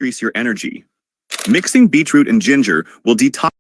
increase your energy. Mixing beetroot and ginger will detox.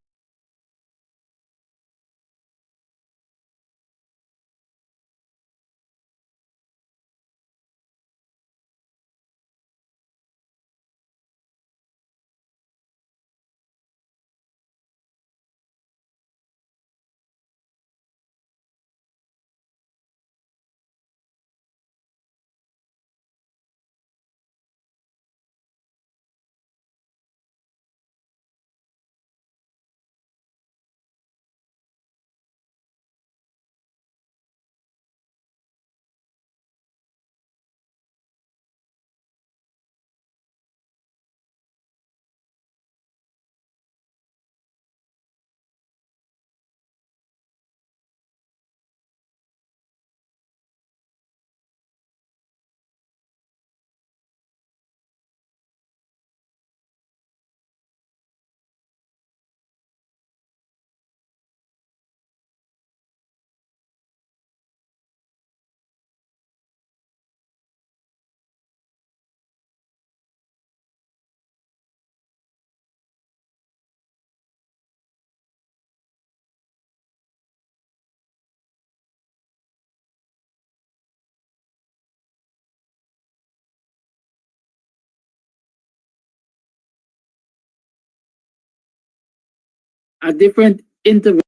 At different intervals.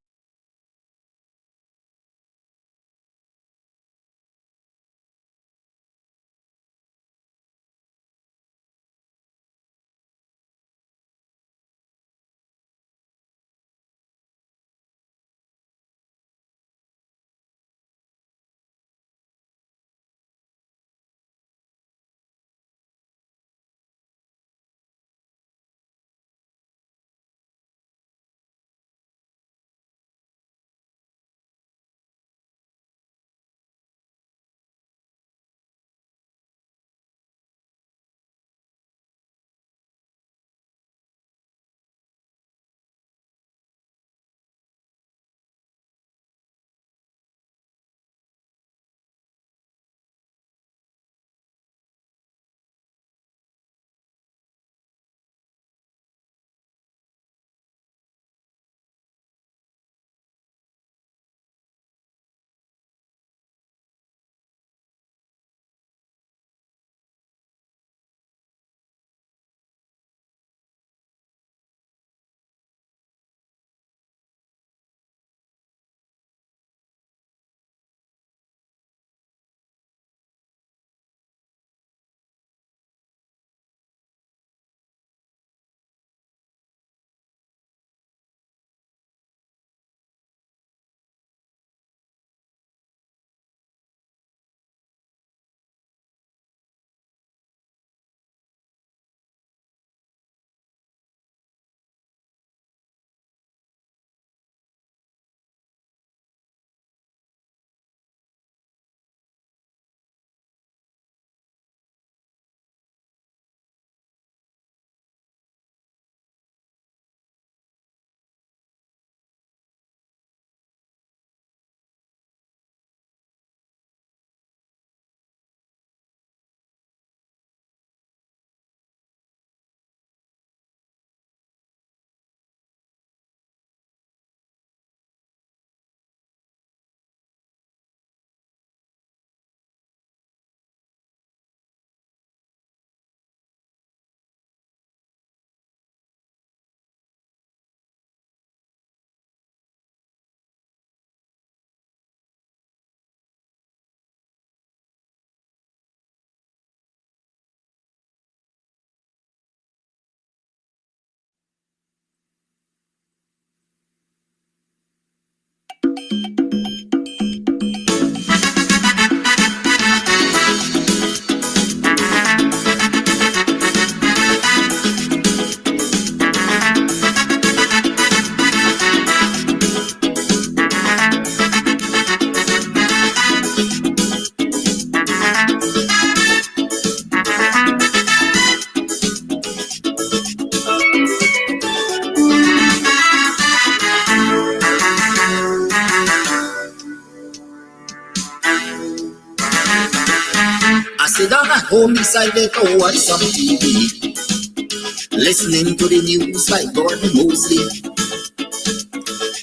I sit down at home beside the door watch some TV. listening to the news like Gordon Mosley,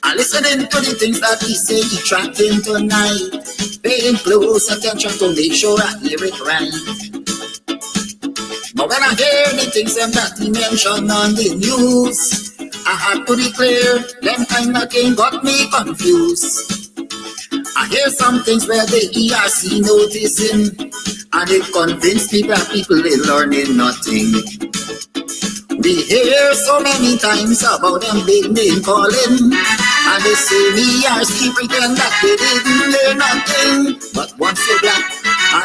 and listening to the things that he say he tracked in tonight, paying close attention to make sure I hear it right. But when I hear the things that he mentioned on the news, I had to declare them kind of thing got me confused. I hear some things where the ERC noticing, and it convinced me that people ain't learning nothing. We hear so many times about them big name calling, and they say the ERC pretend that they didn't learn nothing. But once you're black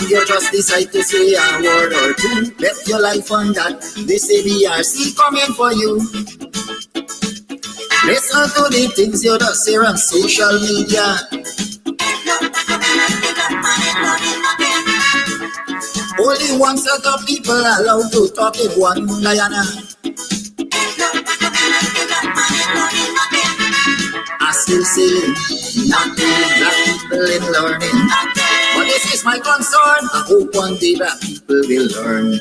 and you just decide to say a word or two, bet your life on that, they say the ERC coming for you. Listen to the things you just hear on social media. Only one set of people allowed to talk in one Guyana. I still say nothing, black people in learning. But this is my concern. I hope one day black people will learn.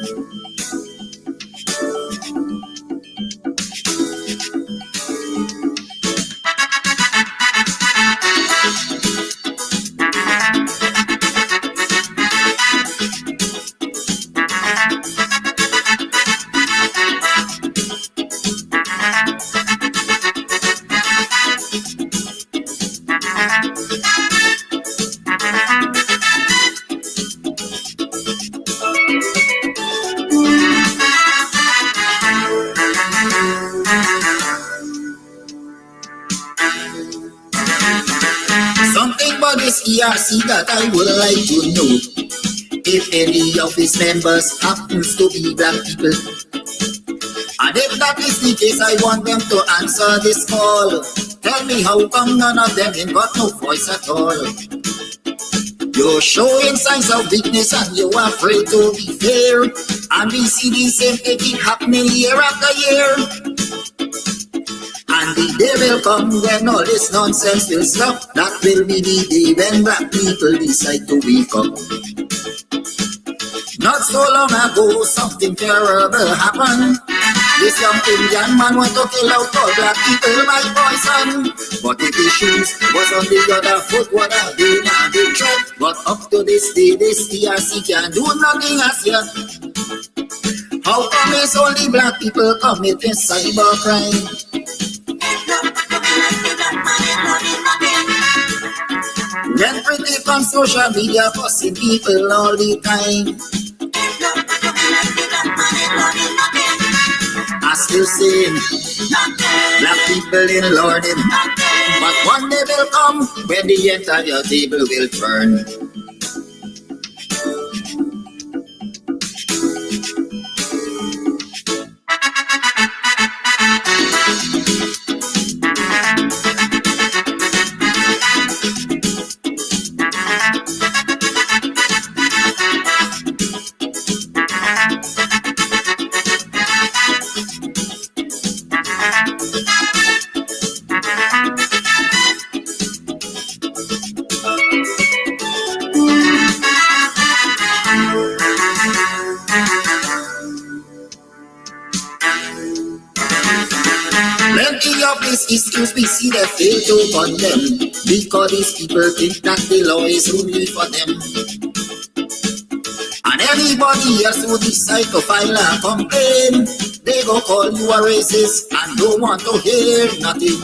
Something about this ERC that I would like to know. If any of its members happens to be black people, and if that is the case, I want them to answer this call. Tell me how come none of them ain't got no voice at all. You're showing signs of weakness and you're afraid to be fair, and we see the same thing keep happening year after year. And the day will come when all this nonsense will stop. That will be the day when black people decide to wake up. Not so long ago, something terrible happened. This young Indian man went to kill out all black people by poison. But if his shoes was on the other foot, what a day now they tried. But up to this day, this ERC can't do nothing as yet. How come it's only black people committing cybercrime? When pretty on social media fussing people all the time, I still say black people in learning. But one day will come when the entire table will turn. Plenty of these issues we see they fail to condemn, because these people think that the law is only for them. And anybody else who decide to file a complaint, they go call you a racist and don't want to hear nothing.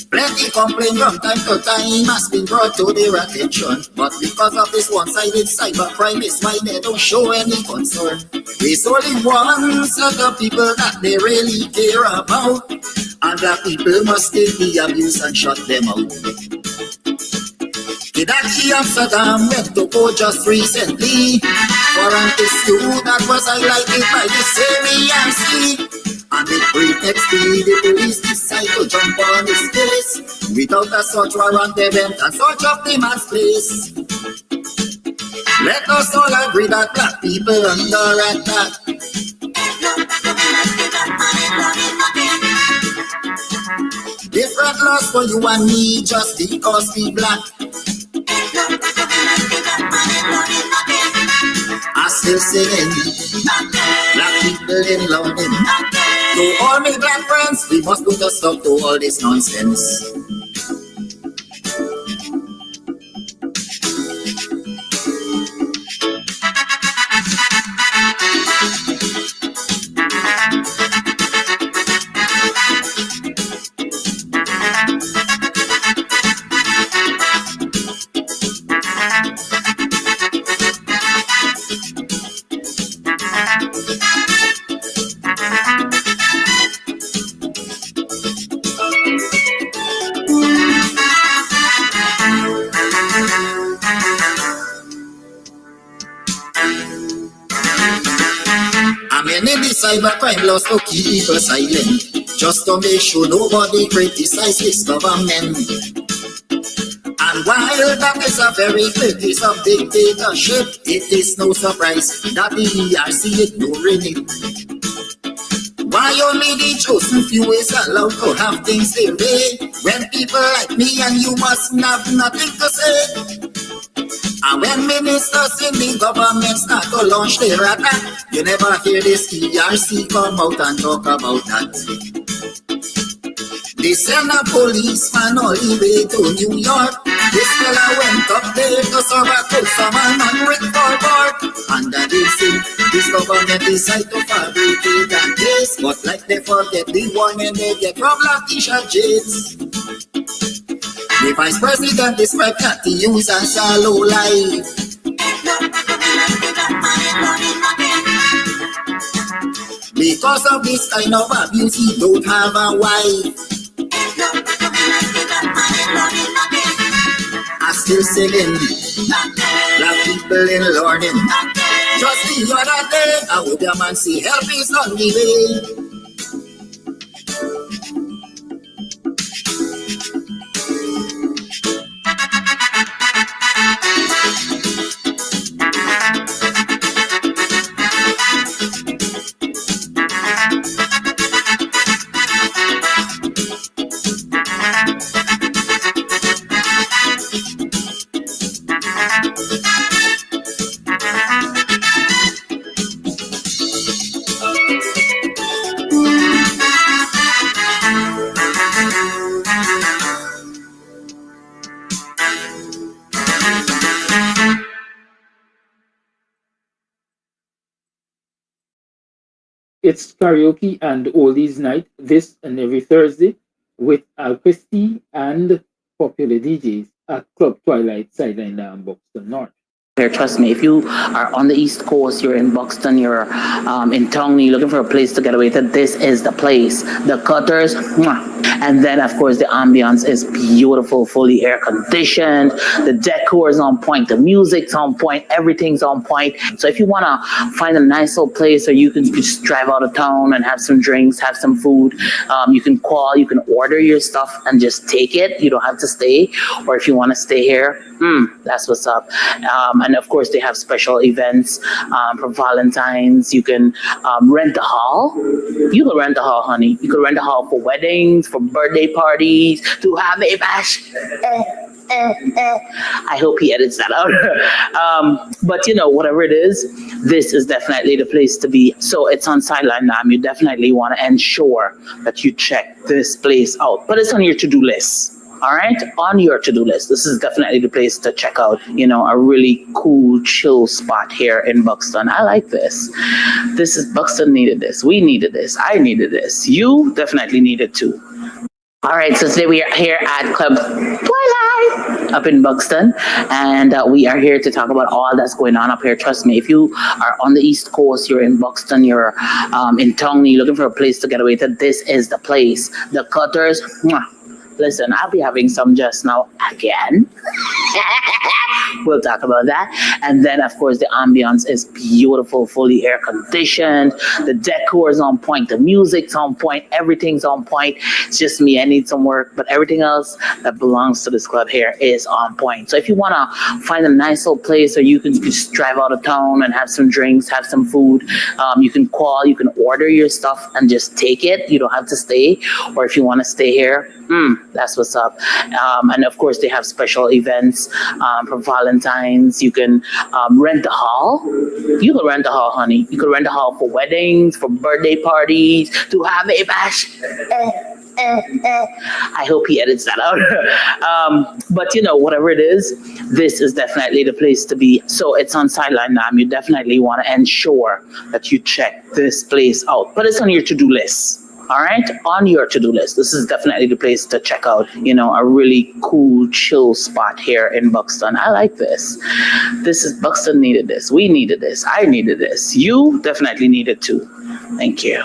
Plenty complaint from time to time has been brought to their attention, but because of this one-sided cybercrime, it's why they don't show any concern. There's only one set of people that they really care about, and that people must take the abuse and shut them out. Kidaki Amsterdam went to court just recently for an issue that was highlighted by the same ERC. And the pretext the police decide to jump on his case. Without a search warrant, they went and search up the man's place. Let us all agree that black people under attack. Different laws for you and me just because we black. I still saying black people in learning. To all my black friends, we must put a stop to all this nonsense. Cybercrime laws to keep people silent, just to make sure nobody criticizes this government. And while that is a very big piece of dictatorship, it is no surprise that the ERC ignoring it. Why only the chosen few is allowed to have things their way, when people like me and you must have nothing to say? And when ministers in the government start to launch their attack, you never hear this ERC come out and talk about that. They send a policeman all the way to New York. This fella went up there to serve a customer non-report board. Under this thing, this government decide to fabricate a case, but like they forget the warning they get from Black T-shirt jades. The vice president described that he use as a low life. Because of this kind of abuse, he don't have a wife. I still singing, black people in learning. Just the other day, I would a man see help is on the way. It's karaoke and oldies night this and every Thursday with Al Christie and popular DJs at Club Twilight Sideline down Buxton North. Here, trust me, if you are on the East Coast, you're in Buxton, you're in Tongue, you're looking for a place to get away to, this is the place. The Cutters, mwah. And then, of course, the ambience is beautiful, fully air conditioned. The decor is on point, the music's on point, everything's on point. So if you want to find a nice little place where you can just drive out of town and have some drinks, have some food, you can call, you can order your stuff and just take it. You don't have to stay. Or if you want to stay here, that's what's up. And of course, they have special events for Valentine's. You can rent a hall. You can rent a hall, honey. You can rent a hall for weddings, for birthday parties, to have a bash. I hope he edits that out. But you know, whatever it is, this is definitely the place to be. So it's on Sideline Dam. You definitely want to ensure that you check this place out. But it's on your to-do list. All right, on your to-do list. This is definitely the place to check out, you know, a really cool, chill spot here in Buxton. I like this. This is Buxton needed this. We needed this. I needed this. You definitely needed too. All right, so today we are here at Club Twilight up in Buxton, and we are here to talk about all that's going on up here. Trust me, if you are on the East Coast, you're in Buxton, you're in Tongue, you're looking for a place to get away to, this is the place. The Cutters, mwah. Listen, I'll be having some just now again. We'll talk about that. And then, of course, the ambience is beautiful, fully air conditioned. The decor is on point. The music's on point. Everything's on point. It's just me. I need some work. But everything else that belongs to this club here is on point. So if you want to find a nice little place where you can just drive out of town and have some drinks, have some food, you can call, you can order your stuff and just take it. You don't have to stay. Or if you want to stay here, that's what's up. And of course, they have special events for Valentine's. Valentine's. You can rent a hall. You can rent a hall, honey. You can rent a hall for weddings, for birthday parties, to have a bash. I hope he edits that out. But whatever it is, this is definitely the place to be. So it's on Sideline Dam. You definitely want to ensure that you check this place out. But it's on your to-do list. All right, on your to-do list. This is definitely the place to check out, a really cool, chill spot here in Buxton. I like this. Buxton needed this. We needed this. I needed this. You definitely need it too. Thank you.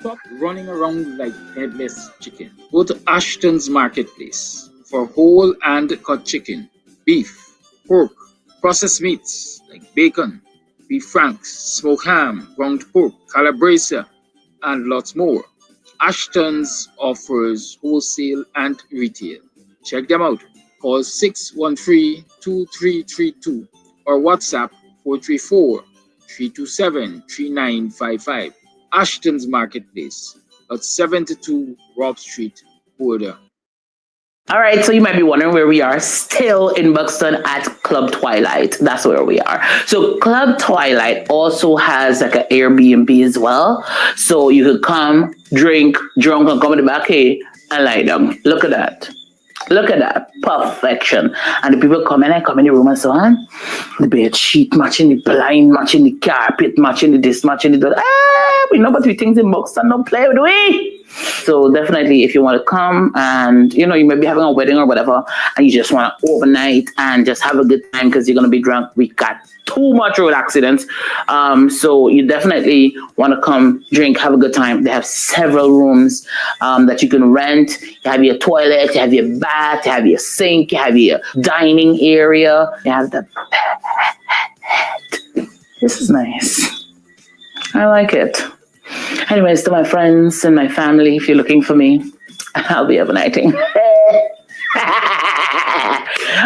Stop running around like headless chicken. Go to Ashton's Marketplace for whole and cut chicken, beef, pork, processed meats like bacon, beef franks, smoked ham, ground pork, calabresa, and lots more. Ashton's offers wholesale and retail. Check them out. Call 613-2332 or WhatsApp 434-327-3955. Ashton's Marketplace at 72 Rob Street, Border. All right, so you might be wondering where we are. Still in Buxton at Club Twilight. That's where we are. So Club Twilight also has like an Airbnb as well. So you could come, drink, drunk, and come in the back here and lie down. Look at that. Look at that. Perfection. And the people come in the room and so on. The bed sheet matching the blind, matching the carpet, matching the this, matching the that. We know but we things in Buxton don't play with we. So definitely if you want to come and you may be having a wedding or whatever and you just want to overnight and just have a good time because you're going to be drunk. We got too much road accidents. So you definitely want to come, drink, have a good time. They have several rooms that you can rent. You have your toilet, you have your bath, you have your sink, you have your dining area, you have the bed. This is nice. I like it. Anyways, to my friends and my family, if you're looking for me, I'll be overnighting.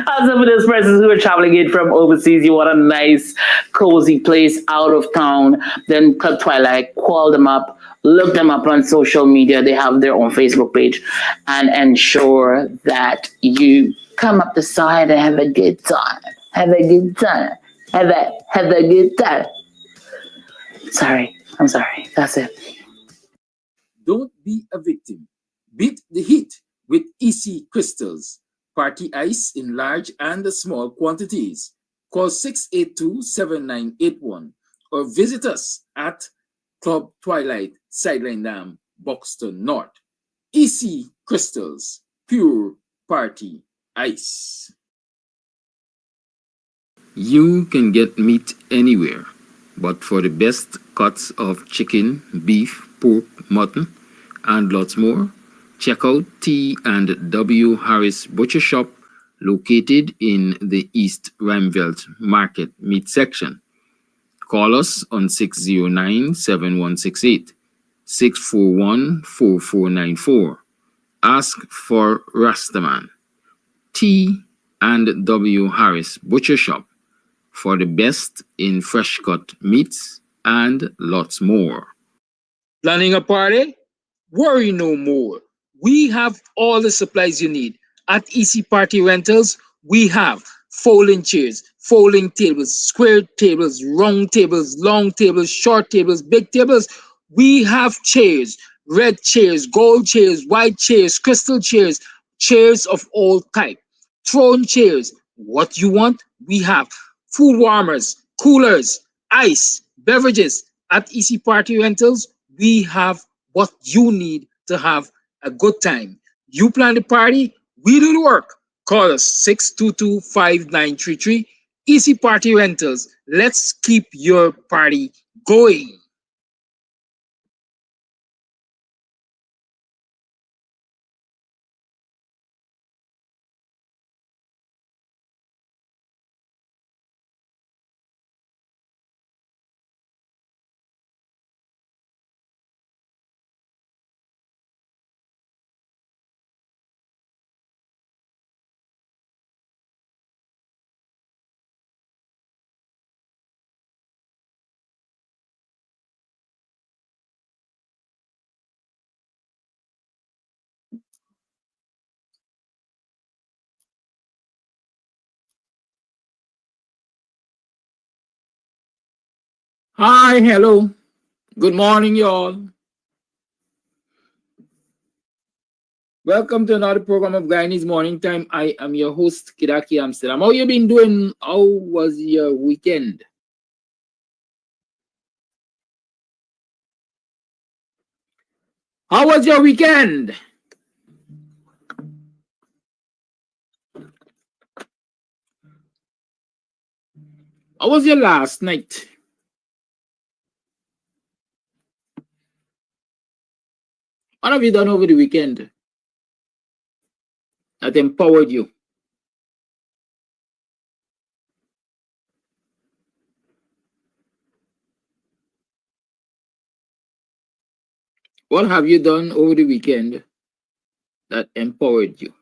Also for those persons who are traveling in from overseas, you want a nice, cozy place out of town, then Club Twilight, call them up, look them up on social media. They have their own Facebook page, and ensure that you come up the side and have a good time. Have a good time. Have a good time. I'm sorry. That's it. Don't be a victim. Beat the heat with EC Crystals. Party ice in large and small quantities. Call 682-7981 or visit us at Club Twilight, Sideline Dam, Buxton North. EC Crystals, pure party ice. You can get meat anywhere, but for the best cuts of chicken, beef, pork, mutton, and lots more, check out T&W Harris Butcher Shop, located in the East Ramvelt Market Meat Section. Call us on 609-7168, 641-4494. Ask for Rastaman. T&W Harris Butcher Shop for the best in fresh cut meats and lots more. Planning a party? Worry no more. We have all the supplies you need. At EC Party Rentals, we have folding chairs, folding tables, square tables, round tables, long tables, short tables, big tables. We have chairs, red chairs, gold chairs, white chairs, crystal chairs, chairs of all type, throne chairs. What you want, we have. Food warmers, coolers, ice, beverages. At EC Party Rentals, we have what you need to have a good time. You plan the party, we do the work. Call us 622-5933. EC Party Rentals. Let's keep your party going. Hi, hello. Good morning, y'all. Welcome to another program of Guyanese Morning Time. I am your host, Kidaki Amsterdam. How you been doing? How was your weekend? How was your weekend? How was your last night? What have you done over the weekend that empowered you? What have you done over the weekend that empowered you?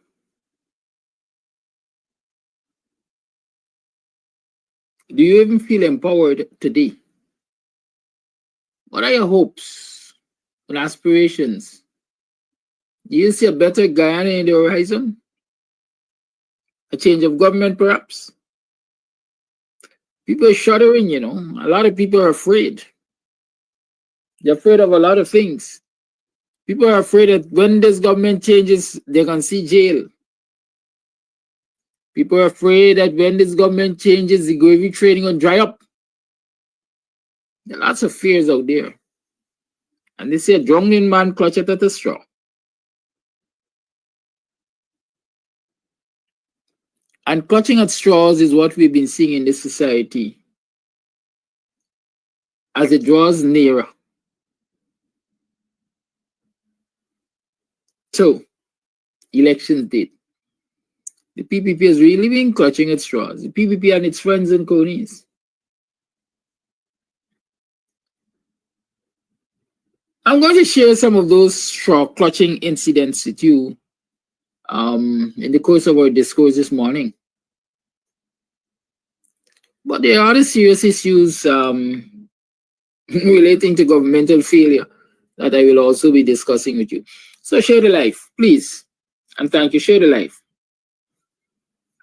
Do you even feel empowered today? What are your hopes and aspirations? Do you see a better Guyana in the horizon? A change of government, perhaps? People are shuddering, you know. A lot of people are afraid. They're afraid of a lot of things. People are afraid that when this government changes, they can see jail. People are afraid that when this government changes, the gravy trading will dry up. There are lots of fears out there. And they say a drowning man clutcheth at a straw. And clutching at straws is what we've been seeing in this society as it draws nearer. So, elections date. The PPP is really been clutching at straws. The PPP and its friends and cronies. I'm going to share some of those straw clutching incidents with you in the course of our discourse this morning. But there are other serious issues relating to governmental failure that I will also be discussing with you. So share the life, please. And thank you. Share the life.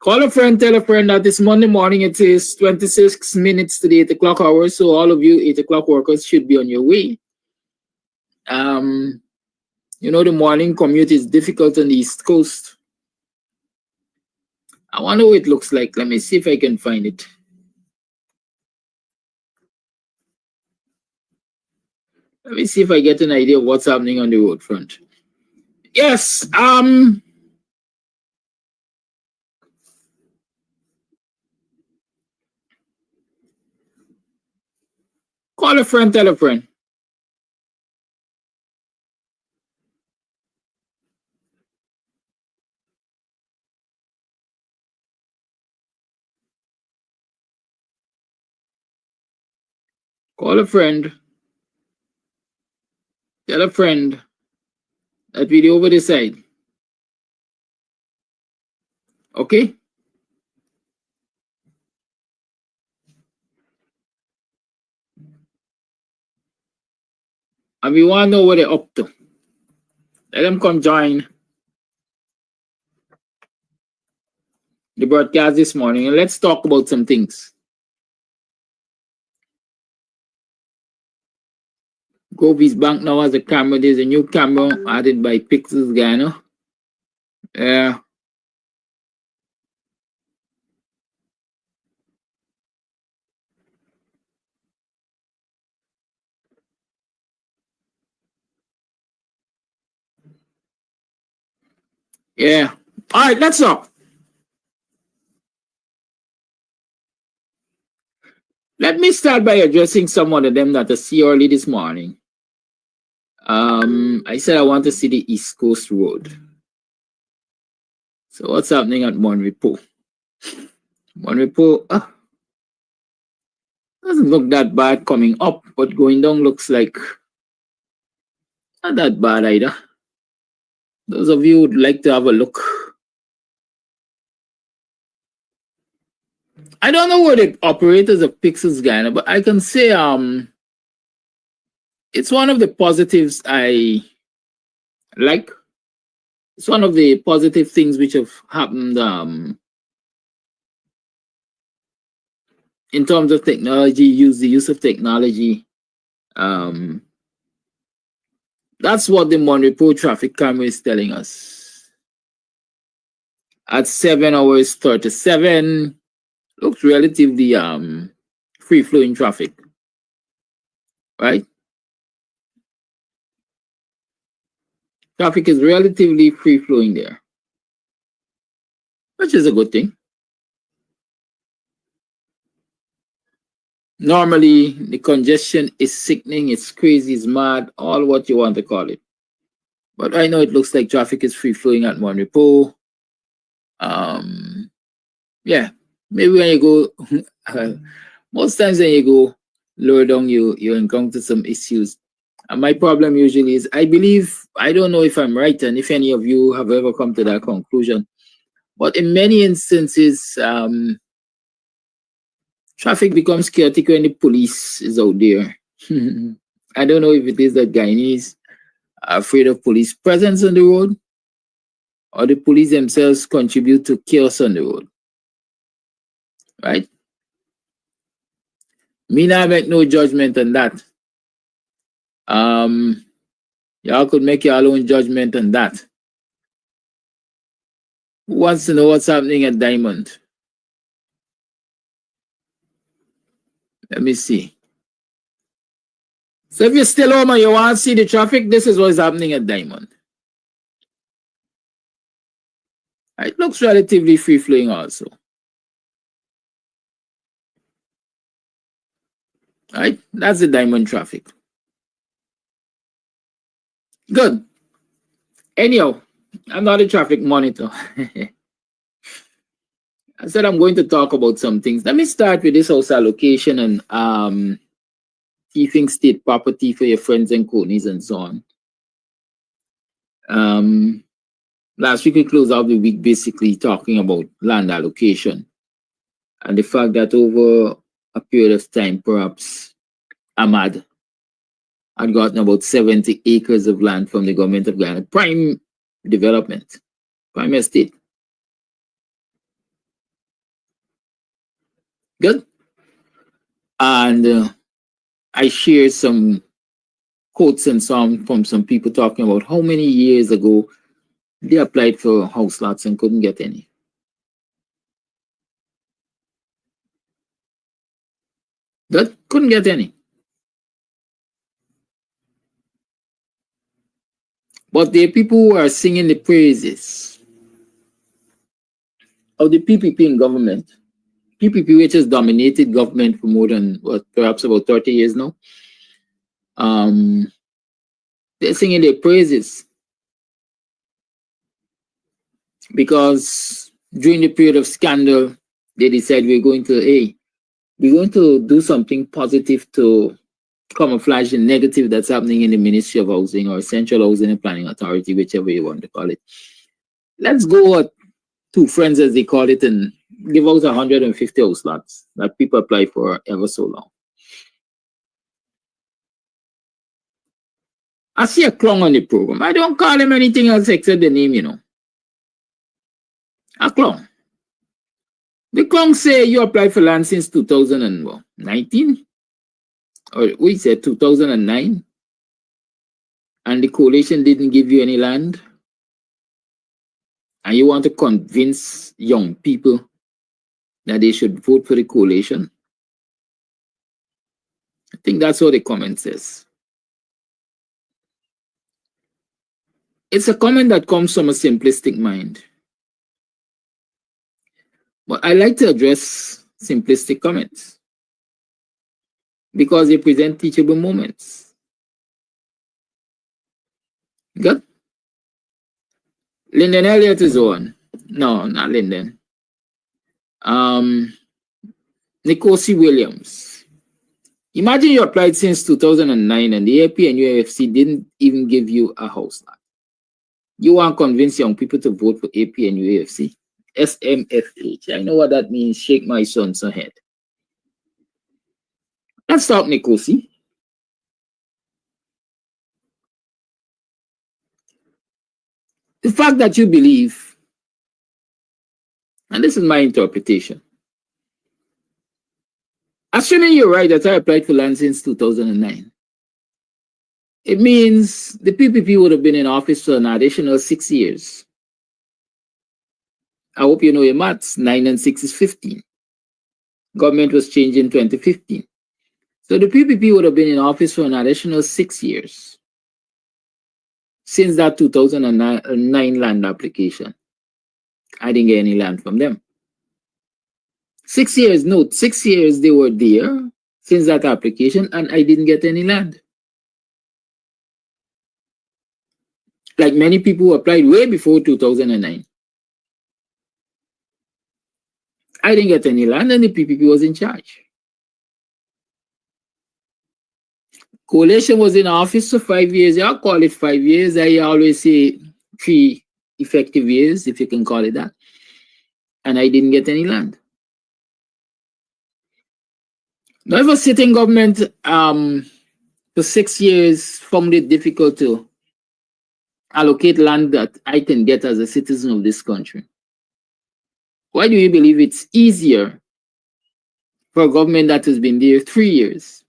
Call a friend, tell a friend that this Monday morning it is 26 minutes to the 8 o'clock hour. So all of you 8 o'clock workers should be on your way. You know, the morning commute is difficult on the East Coast. I wonder what it looks like. Let me see if I can find it. Let me see if I get an idea of what's happening on the road front. Yes, call a friend, tell a friend. Call a friend, tell a friend that we're over the side. Okay? And we want to know what they're up to. Let them come join the broadcast this morning and let's talk about some things. Govi's Bank now has a camera. There's a new camera added by Pixels Ghana. Yeah. Yeah. All right, let's talk. Let me start by addressing someone of them that I see early this morning. I said I want to see the East Coast Road. So what's happening at Monrepo? Monrepo doesn't look that bad coming up, but going down looks like not that bad either. Those of you who would like to have a look. I don't know what the operators of Pixels Ghana, but I can say it's one of the positives I like. It's one of the positive things which have happened in terms of technology, the use of technology. That's what the Monrepo traffic camera is telling us. At 7 hours 37, looks relatively free flowing traffic, right? Traffic is relatively free flowing there, which is a good thing. Normally, the congestion is sickening, it's crazy, it's mad, all what you want to call it. But I know it looks like traffic is free flowing at Monrepo. Yeah, maybe when you go, most times when you go lower down, you encounter some issues. And my problem usually is, I believe, I don't know if I'm right, and if any of you have ever come to that conclusion, but in many instances, traffic becomes chaotic when the police is out there. I don't know if it is that Guyanese are afraid of police presence on the road, or the police themselves contribute to chaos on the road. Right? Me not make no judgment on that. Y'all could make your own judgment on that. Who wants to know what's happening at Diamond? Let me see. So if you're still home and you want to see the traffic, this is what's happening at Diamond. It looks relatively free-flowing also. Right? That's the Diamond traffic. Good. Anyhow, I'm not a traffic monitor. I said I'm going to talk about some things. Let me start with this house allocation and thieving state property for your friends and cronies and so on. Last week we closed out the week basically talking about land allocation and the fact that over a period of time, perhaps Ahmad had gotten about 70 acres of land from the government of Guyana, prime development, prime estate. Good. And I shared some quotes and some from some people talking about how many years ago they applied for house lots and couldn't get any. Good. Couldn't get any. But there are people who are singing the praises of the PPP in government. PPP, which has dominated government for more than, what, perhaps about 30 years now. They're singing their praises because during the period of scandal, they decided we're going to do something positive to camouflage the negative that's happening in the Ministry of Housing or Central Housing and Planning Authority, whichever you want to call it. Let's go at two friends, as they call it, and give out 150 house lots that people apply for ever so long. I see a clown on the program. I don't call him anything else except the name, you know. A clown. The clown say you applied for land since 2019? Or we said 2009? And the coalition didn't give you any land? And you want to convince young people that they should vote for the coalition? I think that's what the comment says. It's a comment that comes from a simplistic mind. But I like to address simplistic comments because they present teachable moments. Good? Lyndon Elliott is on. No, not Lyndon. Nikosi Williams. Imagine you applied since 2009 and the AP and UFC didn't even give you a house lot. You want to convince young people to vote for AP and UFC? SMFH. I know what that means. Shake my son's head. Let's talk Nikosi. The fact that you believe, and this is my interpretation, Assuming you're right that I applied for land since 2009, it means the PPP would have been in office for an additional 6 years. I hope you know your maths. 9 and 6 is 15. Government was changed in 2015. So the PPP would have been in office for an additional 6 years since that 2009 land application. I didn't get any land from them. 6 years, note, 6 years they were there since that application and I didn't get any land. Like many people who applied way before 2009. I didn't get any land and the PPP was in charge. Coalition was in office for 5 years. I'll call it 5 years. I always say 3 effective years, if you can call it that. And I didn't get any land. Now, if a sitting government for 6 years found it difficult to allocate land that I can get as a citizen of this country, why do you believe it's easier for a government that has been there 3 years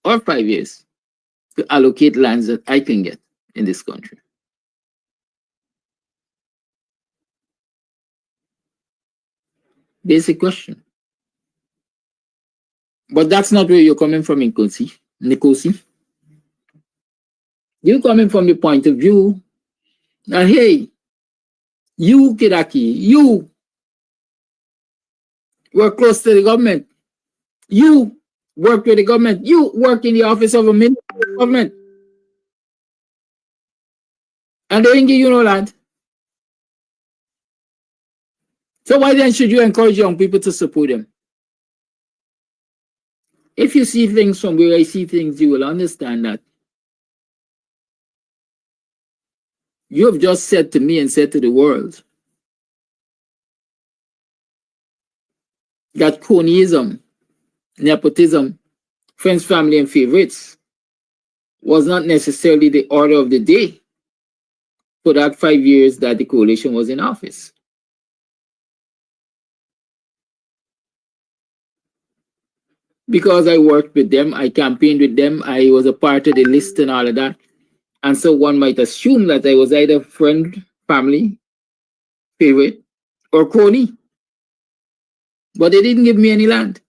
or 5 years to allocate lands that I can get in this country? Basic question. But that's not where you're coming from, Nkosi. You're coming from the point of view that, hey, you, Kidaki, you were close to the government. You work with the government. You work in the office of a minister of government. And they didn't give you no land. So why then should you encourage young people to support them? If you see things from where I see things, you will understand that you have just said to me and said to the world that cronyism, nepotism, friends, family, and favorites was not necessarily the order of the day for that 5 years that the coalition was in office. Because I worked with them, I campaigned with them, I was a part of the list and all of that. And so one might assume that I was either friend, family, favorite, or crony. But they didn't give me any land.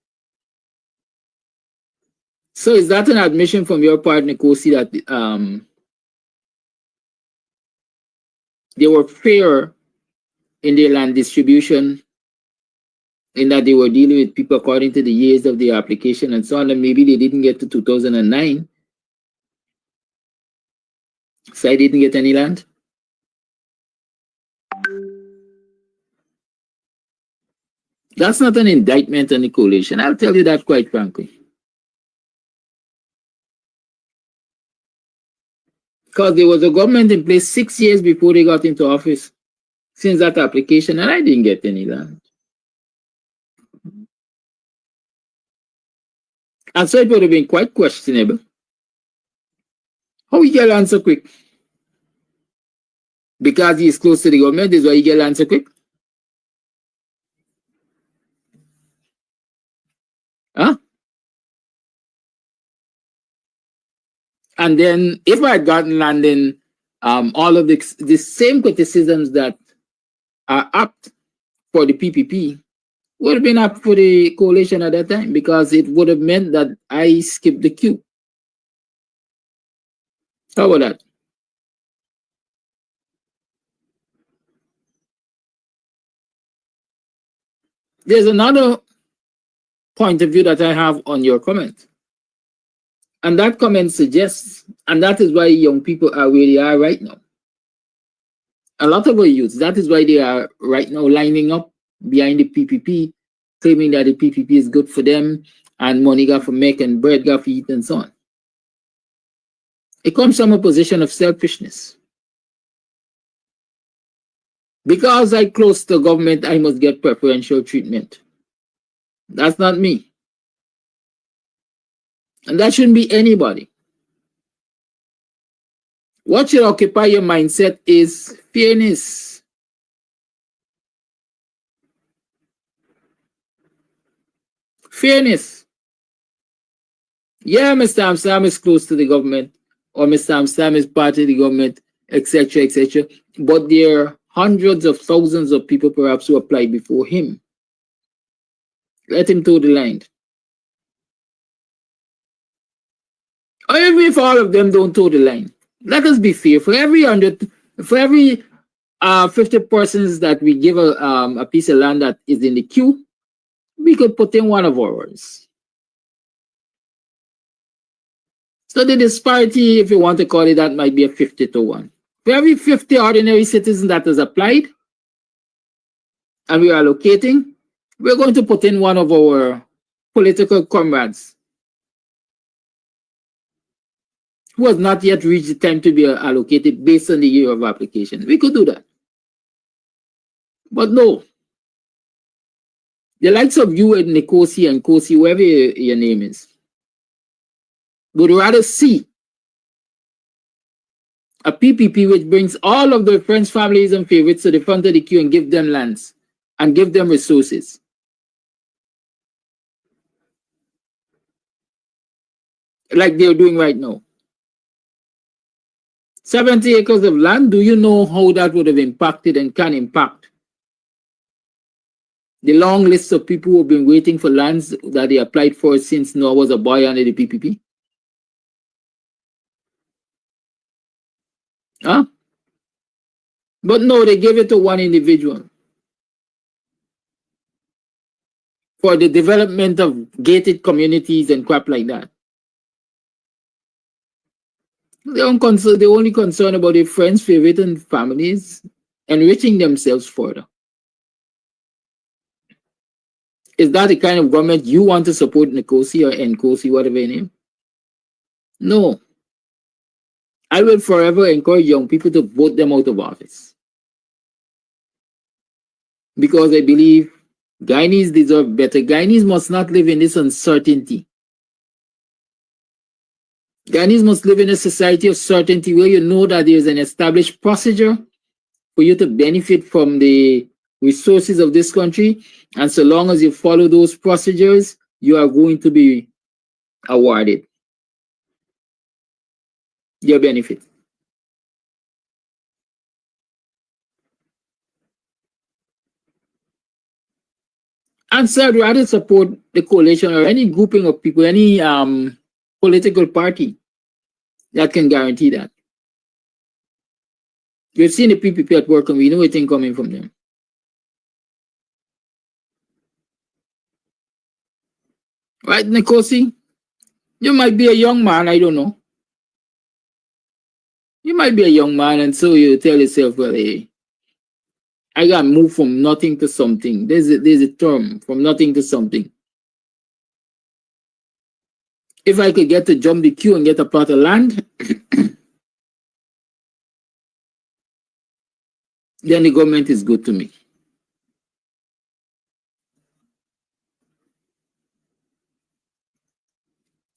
So is that an admission from your part, Nkosi, that they were fair in their land distribution, in that they were dealing with people according to the years of the application and so on, and maybe they didn't get to 2009. So I didn't get any land. That's not an indictment on the coalition. I'll tell you that quite frankly. Because there was a government in place 6 years before they got into office since that application, and I didn't get any land. And so it would have been quite questionable. How he get land so quick? Because he is close to the government, is why he get land so quick? Huh? And then if I had gotten land in all of the same criticisms that are apt for the PPP would have been up for the coalition at that time, because it would have meant that I skipped the queue. How about that? There's another point of view that I have on your comment. And that comment suggests, and that is why young people are where they are right now. A lot of our youths, that is why they are right now lining up behind the PPP, claiming that the PPP is good for them and money got for make and bread got for eat and so on. It comes from a position of selfishness. Because I close to government, I must get preferential treatment. That's not me. And that shouldn't be anybody. What should occupy your mindset is fairness. Fairness. Yeah, Mr. Amsterdam is close to the government, or Mr. Amsterdam is part of the government, etc., etc. But there are hundreds of thousands of people perhaps who applied before him. Let him toe the line. Or even if all of them don't toe the line, let us be fair. For every 50 persons that we give a piece of land that is in the queue, we could put in one of ours. So the disparity, if you want to call it that, might be a 50-1. For every 50 ordinary citizens that has applied, and we are allocating, we're going to put in one of our political comrades who has not yet reached the time to be allocated based on the year of application. We could do that. But no. The likes of you and Nkosi and Kosi, whoever your name is, would rather see a PPP which brings all of their friends, families, and favorites to the front of the queue and give them lands and give them resources. Like they're doing right now. 70 acres of land, do you know how that would have impacted and can impact the long list of people who have been waiting for lands that they applied for since Noah was a boy under the PPP? Huh? But no, they gave it to one individual for the development of gated communities and crap like that. They're only concerned about their friends, favorites, and families enriching themselves further. Is that the kind of government you want to support, Nkosi or Nkosi, whatever your name? No. I will forever encourage young people to vote them out of office. Because I believe Guyanese deserve better. Guyanese must not live in this uncertainty. Guyanese must live in a society of certainty where you know that there is an established procedure for you to benefit from the resources of this country. And so long as you follow those procedures, you are going to be awarded your benefit. And so I'd rather support the coalition or any grouping of people, any political party that can guarantee that. We've seen the PPP at work and we know it ain't coming from them. Right, Nkosi? You might be a young man, I don't know. You might be a young man and so you tell yourself, well, hey, I got moved from nothing to something. There's a term, from nothing to something. If I could get to jump the queue and get a plot of land, then the government is good to me.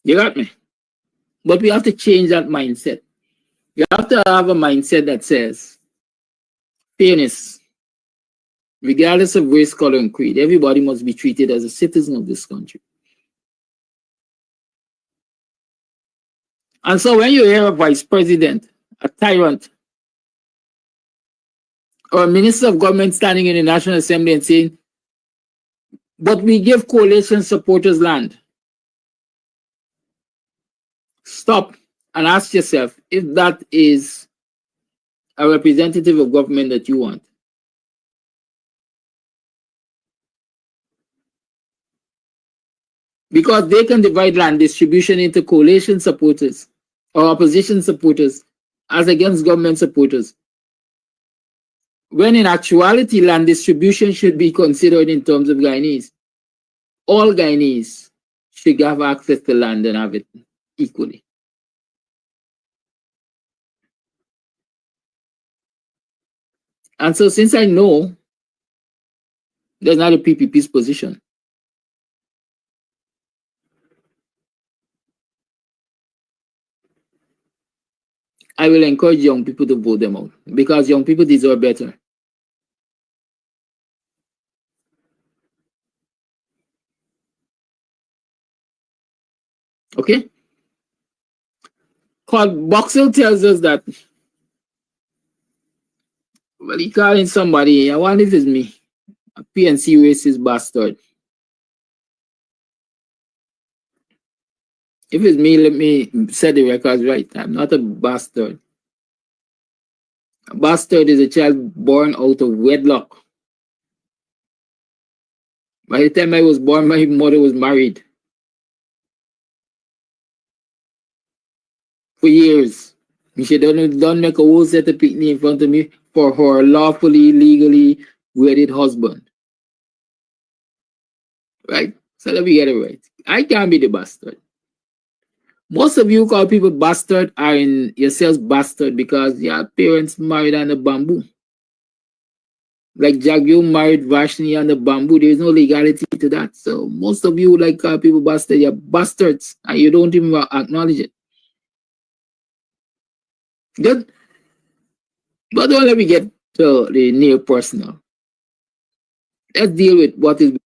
You got me? But we have to change that mindset. You have to have a mindset that says fairness, regardless of race, color, and creed. Everybody must be treated as a citizen of this country. And so when you hear a vice president, a tyrant, or a minister of government standing in the National Assembly and saying, but we give coalition supporters land, stop and ask yourself if that is a representative of government that you want. Because they can divide land distribution into coalition supporters or opposition supporters as against government supporters. When in actuality, land distribution should be considered in terms of Guyanese. All Guyanese should have access to land and have it equally. And so since I know that's not a PPP's position, I will encourage young people to vote them out because young people deserve better. Okay? called Boxell tells us that, well, he calling somebody, I wonder if it's me, a PNC racist bastard. If it's me, let me set the records right. I'm not a bastard. A bastard is a child born out of wedlock. By the time I was born, my mother was married for years. She don't make a whole set of picnic in front of me for her lawfully, legally wedded husband. Right? So let me get it right. I can't be the bastard. Most of you call people bastard are in yourselves bastard because your parents married on the bamboo. Like Jagyu married Vashni on the bamboo. There's no legality to that. So most of you like call people bastard, you're bastards and you don't even acknowledge it. Good. But don't let me get to the near personal. Let's deal with what is.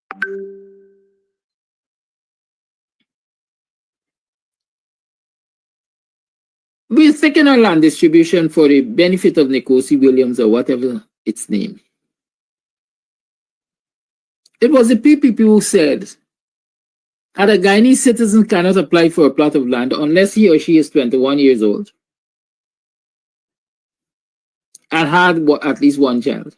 We're taking our land distribution for the benefit of Nkosi Williams or whatever its name. It was the PPP who said that a Guyanese citizen cannot apply for a plot of land unless he or she is 21 years old and had at least one child.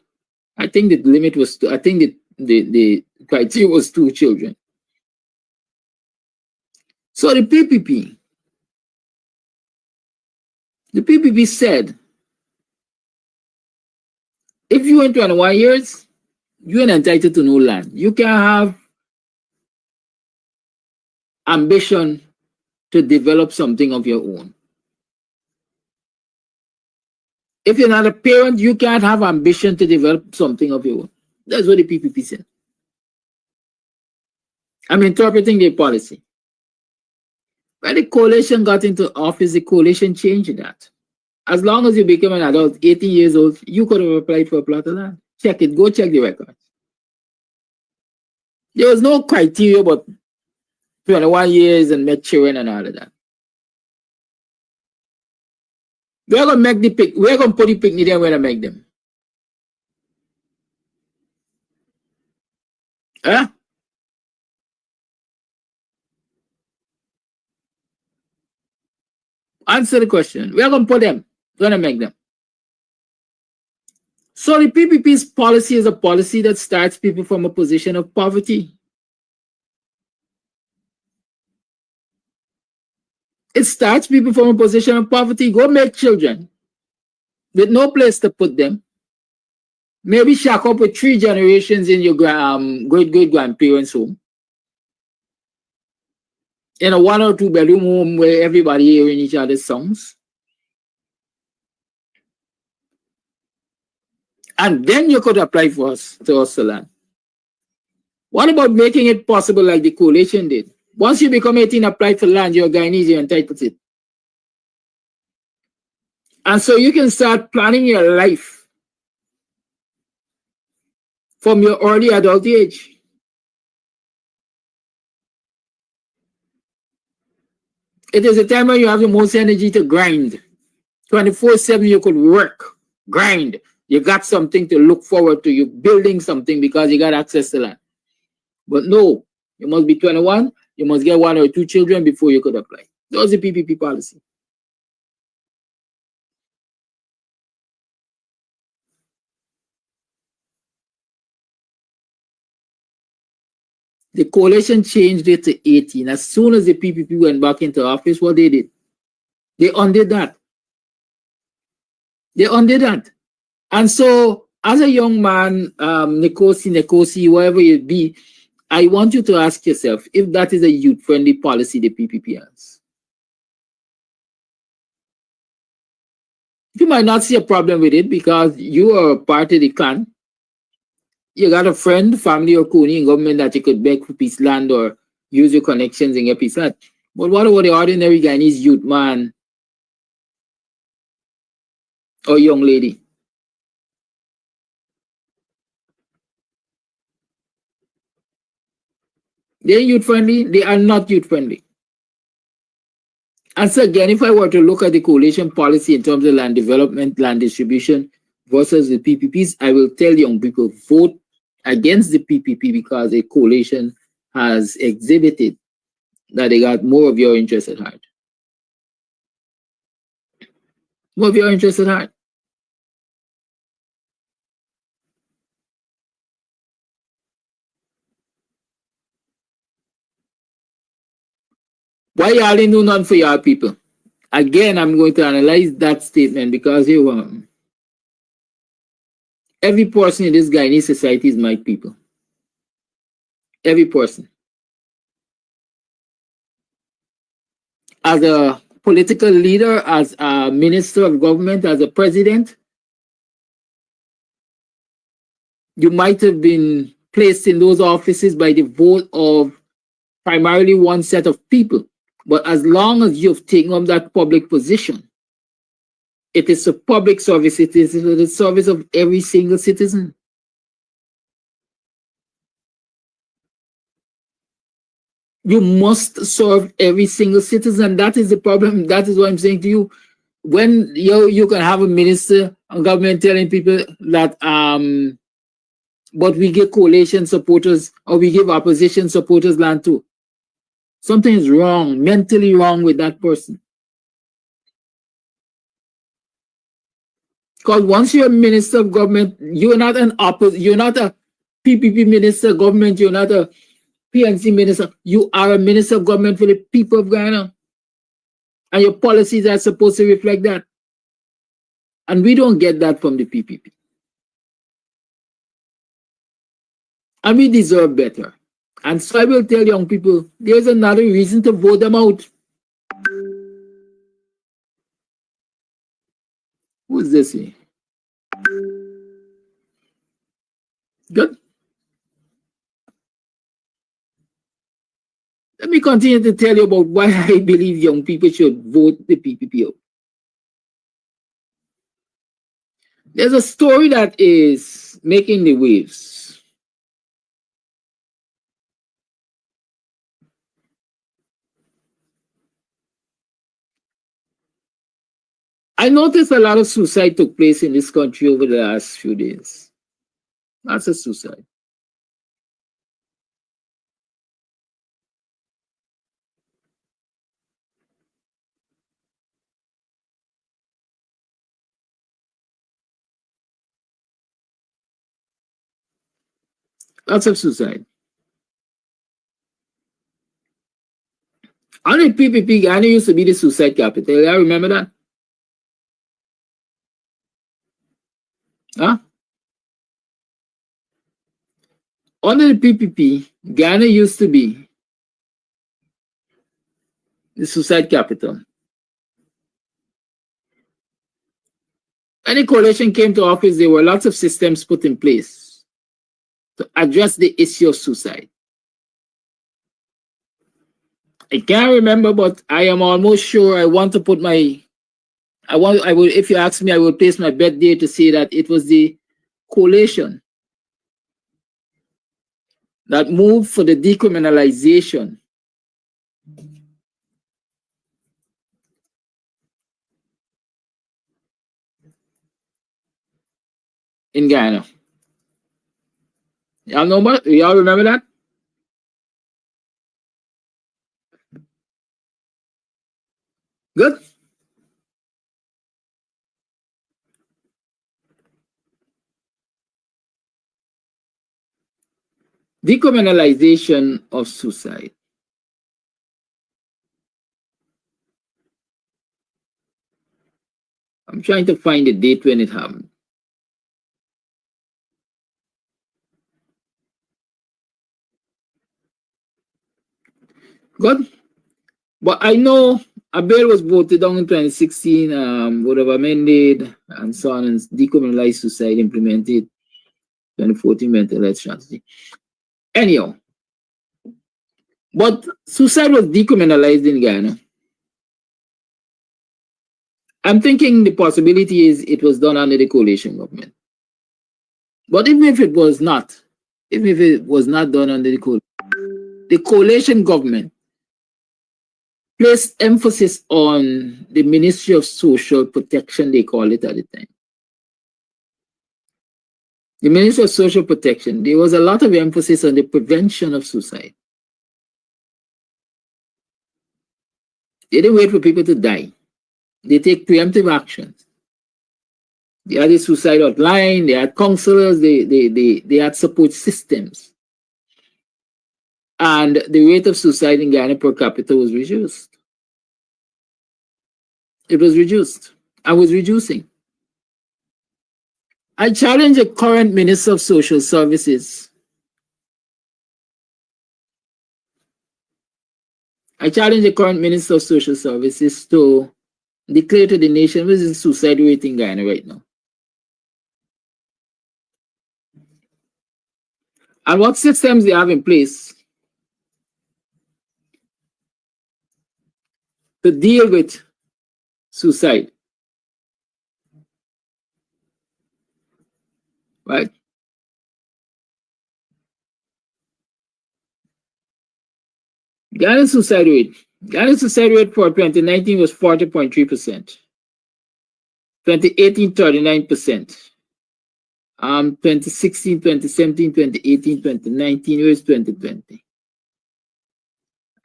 I think the limit was, I think the criteria was 2 children. So the PPP said, if you are 21 years, you are entitled to no land. You can have ambition to develop something of your own. If you're not a parent, you can't have ambition to develop something of your own. That's what the PPP said. I'm interpreting their policy. When the coalition got into office, the coalition changed that. As long as you become an adult, 18 years old, you could have applied for a plot of land. Check it, go check the records. There was no criteria but 21 years and met children and all of that. We're gonna make the we're gonna put the picnic there, we're gonna make them. Huh? Answer the question. We're gonna put them, we're gonna make them. So the PPP's policy is a policy that starts people from a position of poverty. It starts people from a position of poverty. Go make children with no place to put them. Maybe shack up with 3 generations in your great-great-grandparents' home. In a 1 or 2 bedroom home where everybody hearing each other's songs. And then you could apply for us to us land. What about making it possible like the coalition did? Once you become 18, apply for land, you're Guyanese, you're entitled to it. And so you can start planning your life from your early adult age. It is a time when you have the most energy to grind. 24/7 you could work, grind. You got something to look forward to. You're building something because you got access to land. But no, you must be 21. You must get 1 or 2 children before you could apply. That was the PPP policy. The coalition changed it to 18. As soon as the PPP went back into office, what they did? They undid that. They undid that. And so, as a young man, Nkosi, wherever you be, I want you to ask yourself if that is a youth-friendly policy the PPP has. You might not see a problem with it because you are a part of the clan. You got a friend, family, or Kuni in government that you could beg for piece land or use your connections and get piece land. But what about the ordinary Guyanese youth man or young lady? They're youth friendly, they are not youth friendly. And so again, if I were to look at the coalition policy in terms of land development, land distribution versus the PPPs, I will tell young people, vote against the PPP because a coalition has exhibited that they got more of your interest at heart. More of your interest at heart. Why y'all didn't do nothing for y'all people? Again, I'm going to analyze that statement because every person in this Guyanese society is my people. Every person. As a political leader, as a minister of government, as a president, you might have been placed in those offices by the vote of primarily one set of people. But as long as you've taken up that public position, it is a public service. It is the service of every single citizen. You must serve every single citizen. That is the problem. That is what I'm saying to you. When you can have a minister and government telling people that but we give coalition supporters or we give opposition supporters land too. Something is wrong, mentally wrong with that person. Because once you're a minister of government, you're not you're not a PPP minister of government, you're not a PNC minister, you are a minister of government for the people of Guyana. And your policies are supposed to reflect that. And we don't get that from the PPP. And we deserve better. And so I will tell young people, there's another reason to vote them out. Who's this here? Good. Let me continue to tell you about why I believe young people should vote the PPP out. There's a story that is making the waves. I noticed a lot of suicide took place in this country over the last few days. Lots of suicide. Lots of suicide. Only PPP, Ghana used to be the suicide capital. I remember that. Huh? Under the PPP, Ghana used to be the suicide capital. When the coalition came to office, there were lots of systems put in place to address the issue of suicide. I can't remember, but I am almost sure I want to put my, if you ask me, I will place my bet there to say that it was the coalition that moved for the decriminalization in Guyana. Y'all know about? Y'all remember that? Good. Decriminalization of suicide. I'm trying to find the date when it happened. Good. But I know a bill was voted on in 2016, would have amended and so on, and decriminalized suicide implemented 2014 mental health strategy. Anyhow, but suicide was decriminalized in Ghana. I'm thinking the possibility is it was done under the coalition government. But even if it was not done under the coalition government, placed emphasis on the Ministry of Social Protection, they call it at the time. The Ministry of Social Protection, there was a lot of emphasis on the prevention of suicide. They didn't wait for people to die. They take preemptive actions. They had a suicide hotline, they had counselors, they had support systems. And the rate of suicide in Ghana per capita was reduced. It was reduced. I was reducing. I challenge the current Minister of Social Services. I challenge the current Minister of Social Services to declare to the nation what is the suicide rate in Ghana right now. And what systems they have in place to deal with suicide. Right? Ghana's suicide rate. Ghana's suicide rate for 2019 was 40.3%. 2018, 39%. 2016, 2017, 2018, 2019, where's 2020?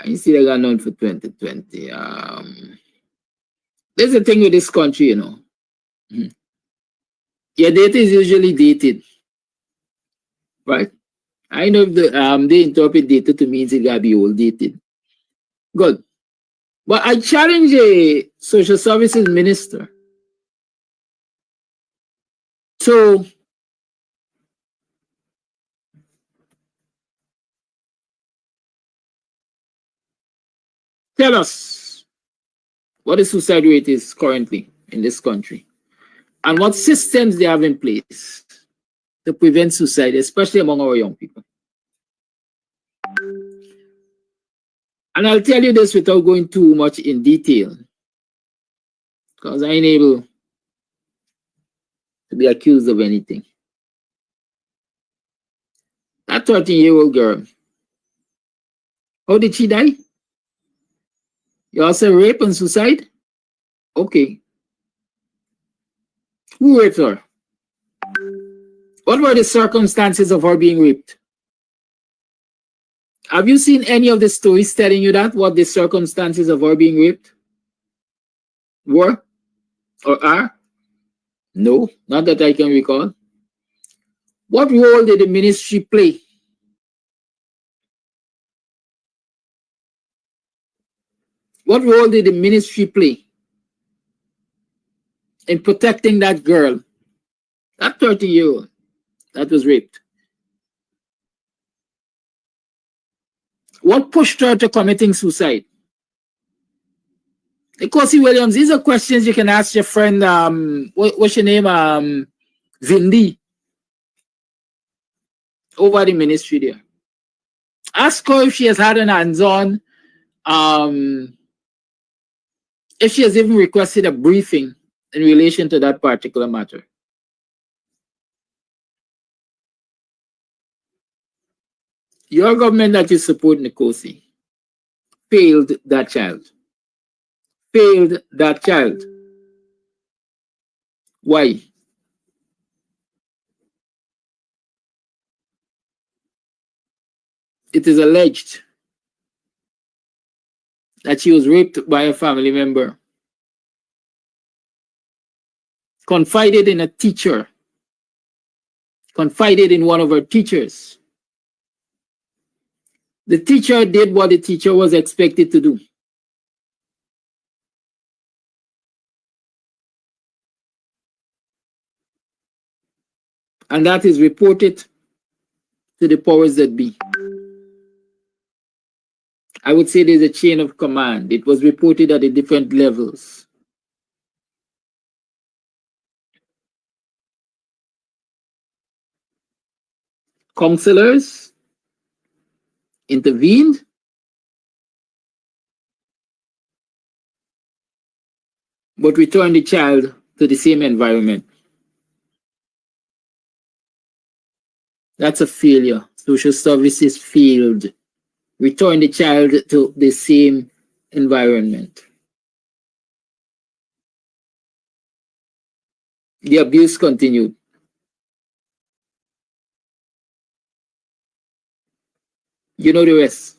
I see they got known for 2020. There's a thing with this country, you know. Your data is usually dated, right? I know if they interpret data to mean it gotta be old dated. Good. But I challenge a social services minister to tell us what the suicide rate is currently in this country and what systems they have in place to prevent suicide, especially among our young people. And I'll tell you this without going too much in detail, because I ain't able to be accused of anything. That 13-year-old girl, how did she die? You also rape and suicide? Okay. Who raped her? What were the circumstances of her being raped? Have you seen any of the stories telling you that, what the circumstances of her being raped were or are? No, not that I can recall. What role did the ministry play? What role did the ministry play in protecting that girl, that 30-year-old that was raped? What pushed her to committing suicide? Kosi Williams, these are questions you can ask your friend, what's your name? Vindi, over the ministry there. Ask her if she has had an hands-on, if she has even requested a briefing in relation to that particular matter. Your government that you support, Nkosi, failed that child. Failed that child. Why? It is alleged that she was raped by a family member, confided in a teacher, confided in one of her teachers. The teacher did what the teacher was expected to do. And that is reported to the powers that be. I would say there's a chain of command. It was reported at the different levels. Counselors intervened. But returned the child to the same environment. That's a failure. Social services failed. Return the child to the same environment. The abuse continued. You know the rest.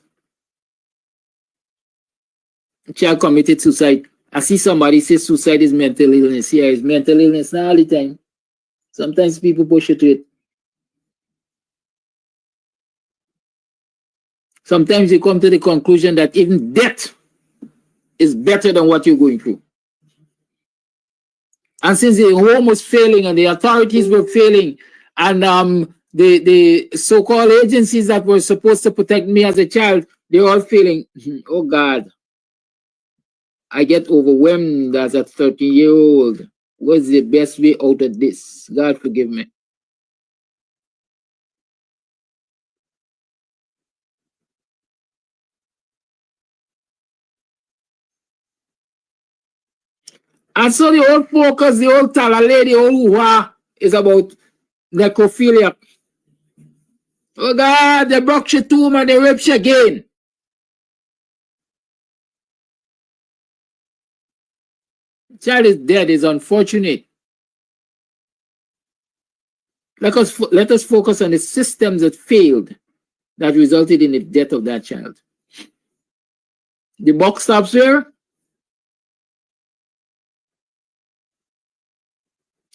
Child committed suicide. I see somebody say suicide is mental illness. Yeah, it's mental illness not all the time. Sometimes people push it to it. Sometimes you come to the conclusion that even death is better than what you're going through. And since the home was failing and the authorities were failing, and the so-called agencies that were supposed to protect me as a child, they're all failing. Oh God. I get overwhelmed as a 13-year-old. What's the best way out of this? God forgive me. And so the old focus, the old talale, the old hoo-ha is about necrophilia. Oh God, they broke your tomb and they raped you again. Child is dead, is unfortunate. Let us focus on the systems that failed that resulted in the death of that child. The buck stops here.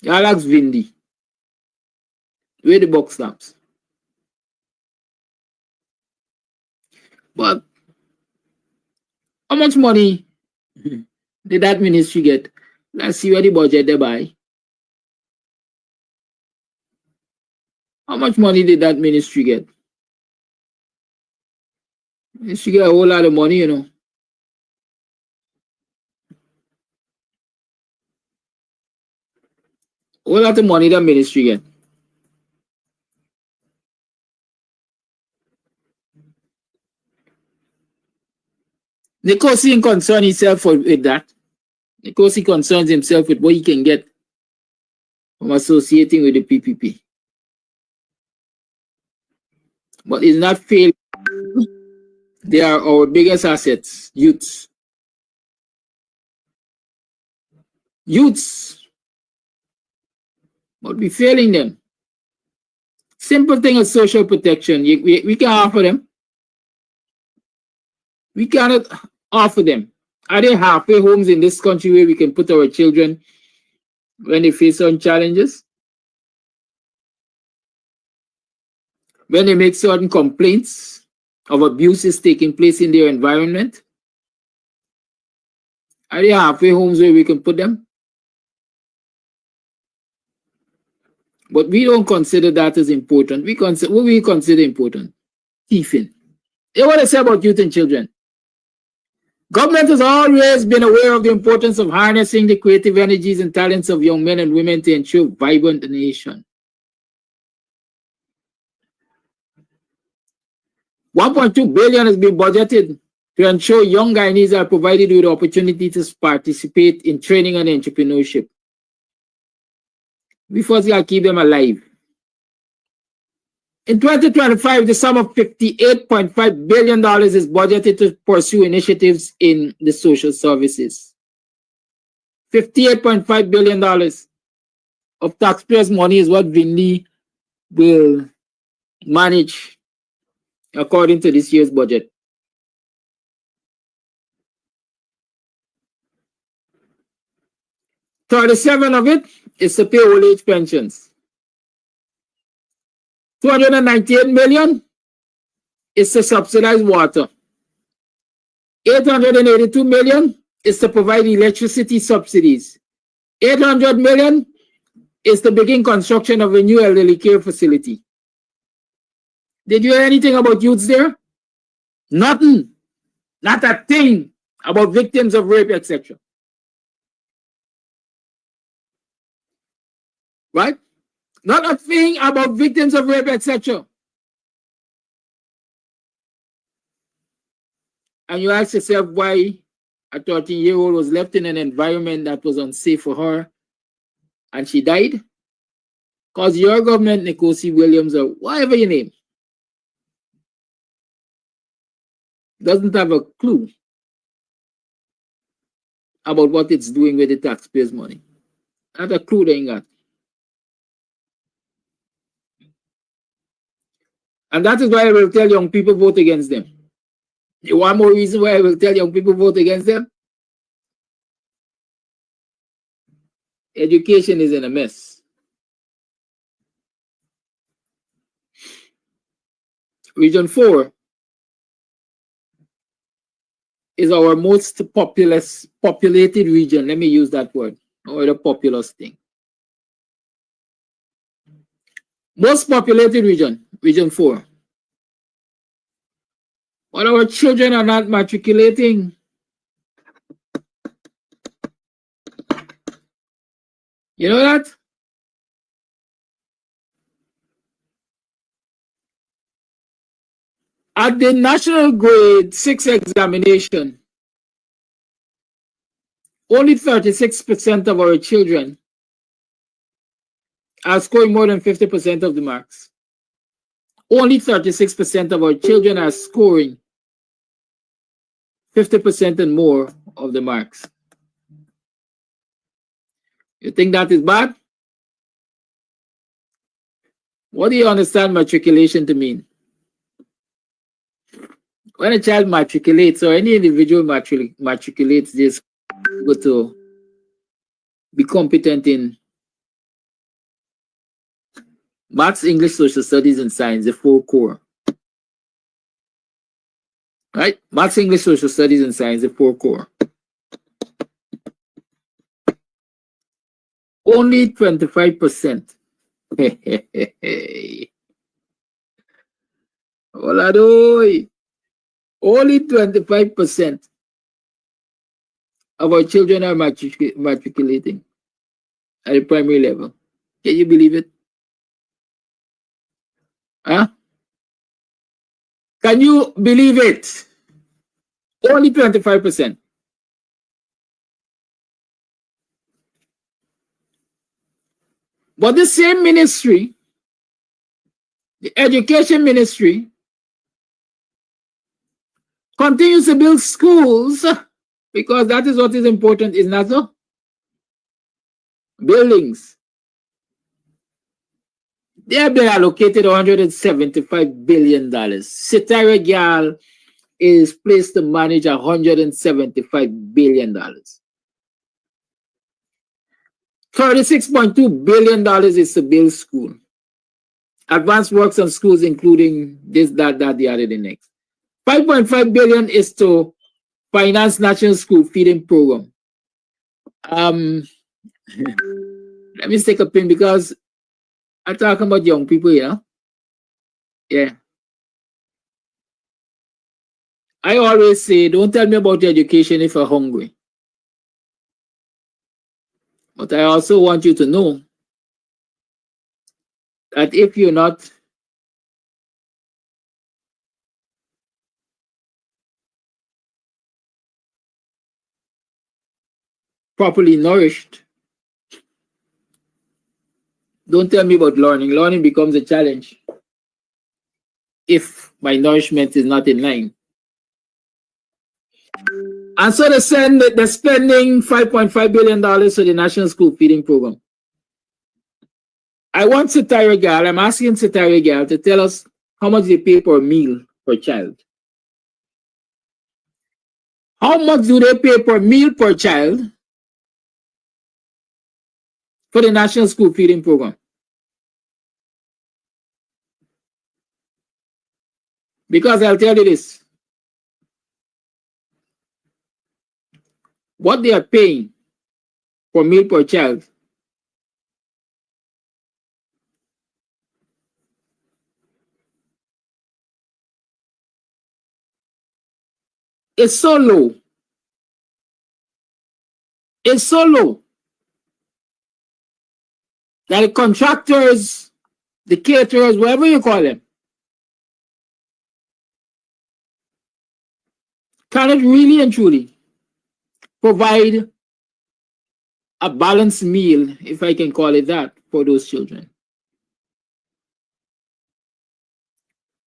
Alex Vindy. Where the buck stops. But how much money did that ministry get? Let's see where the budget they buy. How much money did that ministry get? Ministry get a whole lot of money, you know. A whole lot of money that ministry get. Nicosi concern himself with that. Nicosi concerns himself with what he can get from associating with the PPP. But it's not failure. They are our biggest assets, youths. Youths. But we're failing them. Simple thing of social protection. We can offer them. We cannot offer them. Are there halfway homes in this country where we can put our children when they face certain challenges? When they make certain complaints of abuses taking place in their environment? Are there halfway homes where we can put them? But we don't consider that as important. What we consider important? Thieving. Hear what I say about youth and children. Government has always been aware of the importance of harnessing the creative energies and talents of young men and women to ensure vibrant nation. 1.2 billion has been budgeted to ensure young Guyanese are provided with the opportunity to participate in training and entrepreneurship. We first got to keep them alive. In 2025, the sum of $58.5 billion is budgeted to pursue initiatives in the social services. $58.5 billion of taxpayers' money is what Vinny will manage according to this year's budget. $37 of it is to pay old age pensions. $298 million is to subsidize water. $882 million is to provide electricity subsidies. $800 million is to begin construction of a new elderly care facility. Did you hear anything about youths there? Nothing. Not a thing about victims of rape, etc. Right? Not a thing about victims of rape, etc. And you ask yourself why a 13-year-old was left in an environment that was unsafe for her and she died? Because your government, Nicosi Williams, or whatever your name, doesn't have a clue about what it's doing with the taxpayers' money. Not a clue they ain't got. And that is why I will tell young people vote against them. One more reason why I will tell young people vote against them. Education is in a mess. Region 4 is our most populated region. Let me use that word, or the populous thing. Most populated region, Region 4. But our children are not matriculating. You know that? At the national grade 6 examination, only 36% of our children are scoring more than 50% of the marks. Only 36% of our children are scoring 50% and more of the marks. You think that is bad? What do you understand matriculation to mean? When a child matriculates, or any individual matriculates, this go to be competent in Maths, English, Social Studies, and Science, the 4 core. Right? Maths, English, Social Studies, and Science, the 4 core. Only 25%. Oladoy. Only 25% of our children are matriculating at the primary level. Can you believe it? Huh? Can you believe it? Only 25%. But the same ministry, the education ministry, continues to build schools, because that is what is important, is not so? Buildings. They have been allocated $175 billion. Sitara Gal is placed to manage $175 billion. $36.2 billion is to build school. Advanced works on schools, including this, that, the other, the next. $5.5 billion is to finance national school feeding program. Let me take a pin, because I'm talking about young people, you know? Yeah. I always say, don't tell me about education if you're hungry. But I also want you to know that if you're not properly nourished, don't tell me about learning. Learning becomes a challenge if my nourishment is not in line. And so they're spending $5.5 billion to the National School Feeding Program. I want Sitara Gal, I'm asking Sitara Gal to tell us how much they pay per meal per child. How much do they pay per meal per child for the National School Feeding Program? Because I'll tell you this. What they are paying per meal per child is so low. It's so low that the contractors, the caterers, whatever you call them, cannot really and truly provide a balanced meal, if I can call it that, for those children.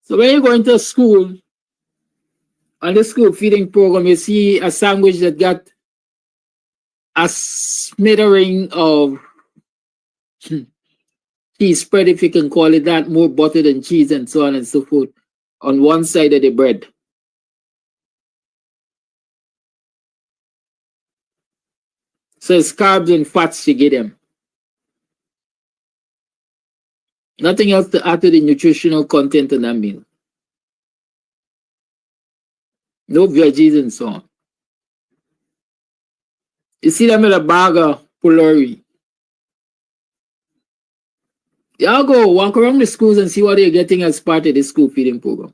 So when you go into a school, on the school feeding program, you see a sandwich that got a smattering of cheese spread, if you can call it that, more butter than cheese and so on and so forth, on one side of the bread. So it's carbs and fats you get them. Nothing else to add to the nutritional content in that meal. No veggies and so on. You see them with a bag of pulori. Y'all go walk around the schools and see what they're getting as part of the school feeding program.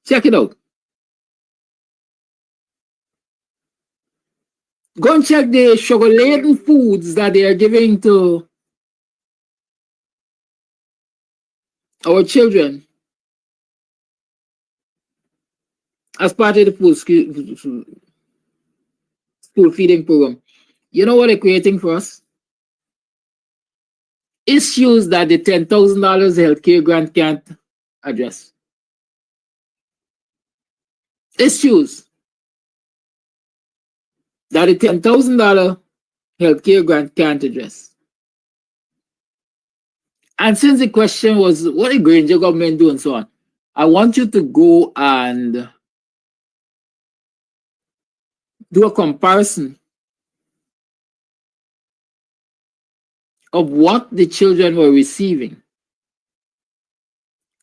Check it out. Go and check the sugar-laden foods that they are giving to our children as part of the school feeding program. You know what they're creating for us? Issues that the $10,000 healthcare grant can't address. Issues that the $10,000 healthcare grant can't address. And since the question was, what did Granger government do and so on, I want you to go and do a comparison of what the children were receiving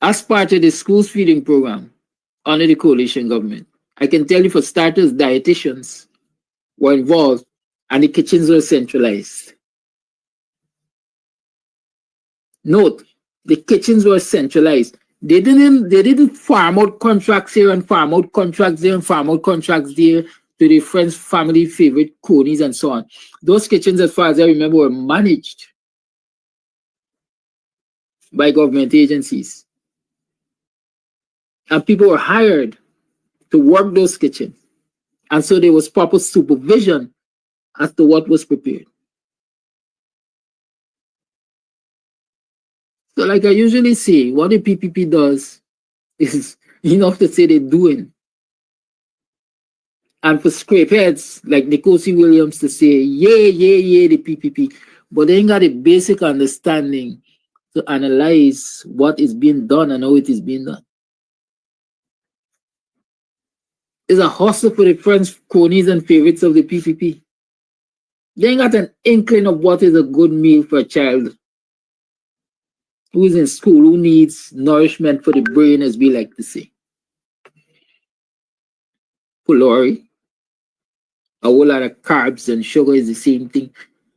as part of the schools feeding program under the coalition government. I can tell you, for starters, dietitians were involved and the kitchens were centralized. Note, the kitchens were centralized. They didn't farm out contracts here and farm out contracts there and farm out contracts there to the friends, family, favorite cronies and so on. Those kitchens, as far as I remember, were managed by government agencies. And people were hired to work those kitchens. And so there was proper supervision as to what was prepared. So like I usually say, what the PPP does is enough to say they're doing. And for scrapeheads like Nicosi Williams to say, yeah, the PPP, but they ain't got a basic understanding to analyze what is being done and how it is being done. It's a hustle for the friends, cronies, and favorites of the PPP. They ain't got an inkling of what is a good meal for a child who is in school, who needs nourishment for the brain, as we like to say. Pulori, a whole lot of carbs and sugar is the same thing.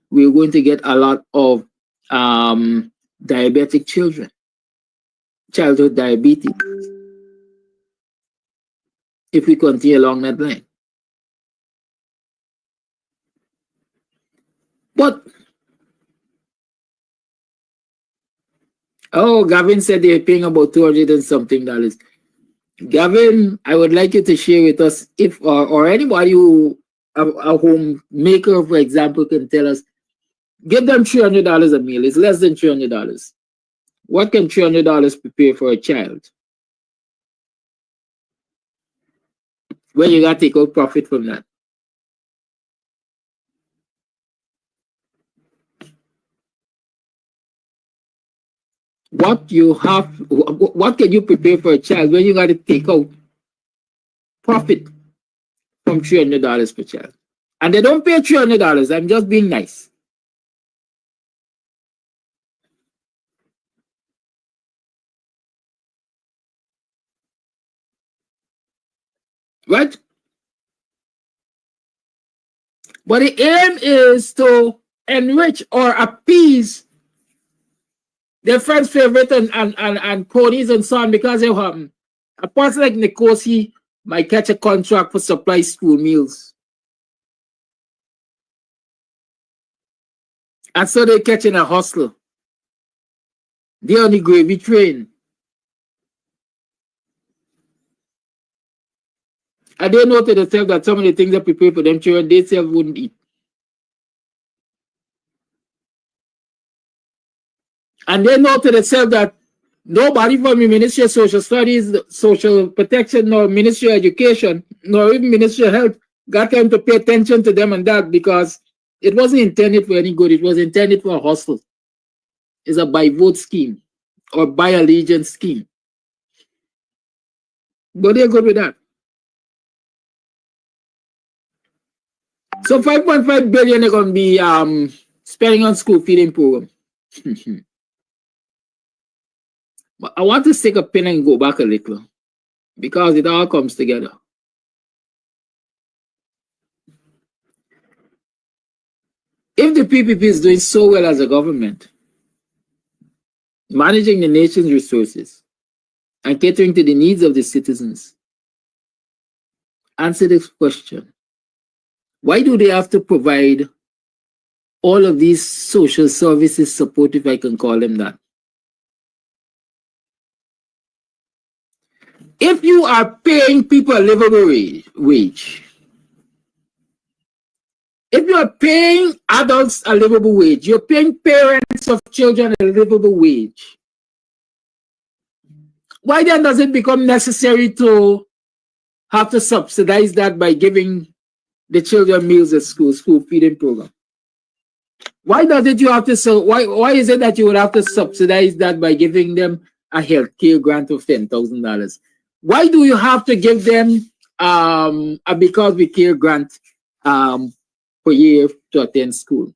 We're going to get a lot of diabetic children, childhood diabetes, if we continue along that line. But, oh, Gavin said they're paying about $200 and something. Gavin, I would like you to share with us if, or anybody who, a homemaker, for example, can tell us, give them $300 a meal. It's less than $300. What can $300 prepare for a child? Well, you got to take out profit from that. What can you prepare for a child when you got to take out profit from $300 per child? And they don't pay $300. I'm just being nice. Right? But the aim is to enrich or appease their friends, favorite, and cronies and so on, because they have a person like Nicosi might catch a contract for supply school meals. And so they're catching a hustler. They're on the gravy train. And they know to themselves that some of the things they prepare for them children, they themselves wouldn't eat. And they know to themselves that Nobody from the Ministry of Social Studies, Social Protection, nor Ministry of Education, nor even Ministry of Health got time to pay attention to them and that, because it wasn't intended for any good. It was intended for a hustle. It's a by vote scheme or by allegiance scheme. But they're good with that. So 5.5 billion are going to be spending on school feeding program. But I want to stick a pin and go back a little, because it all comes together. If the PPP is doing so well as a government, managing the nation's resources and catering to the needs of the citizens, answer this question. Why do they have to provide all of these social services support, if I can call them that? If you are paying people a livable wage, if you are paying adults a livable wage, you're paying parents of children a livable wage, why then does it become necessary to have to subsidize that by giving the children meals at school feeding program? Why does it you have to why is it that you would have to subsidize that by giving them a health care grant of $10,000? Why do you have to give them a Because We Care grant per year to attend school?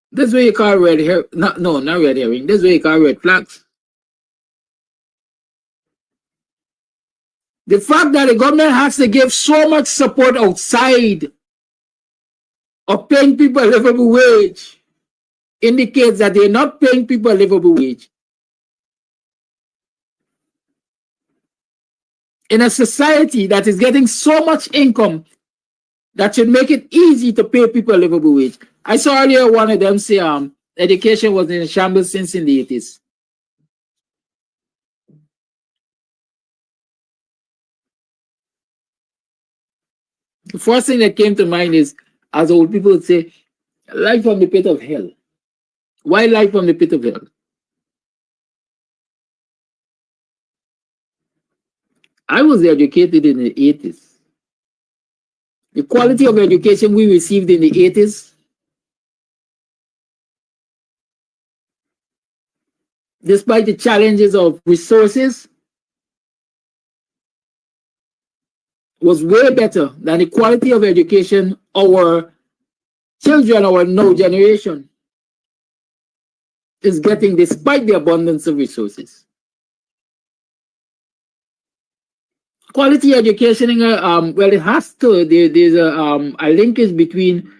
This way you call red hair. Not red herring. This way you call red flags. The fact that the government has to give so much support outside of paying people a livable wage indicates that they're not paying people a livable wage. In a society that is getting so much income, that should make it easy to pay people a livable wage. I saw earlier one of them say education was in a shambles since in the 80s. The first thing that came to mind is, as old people would say, life from the pit of hell. Why life from the pit of hell? I was educated in the 80s. The quality of education we received in the 80s, despite the challenges of resources, was way better than the quality of education our children, our now generation, is getting despite the abundance of resources. Quality education, well, it has to. There's a linkage between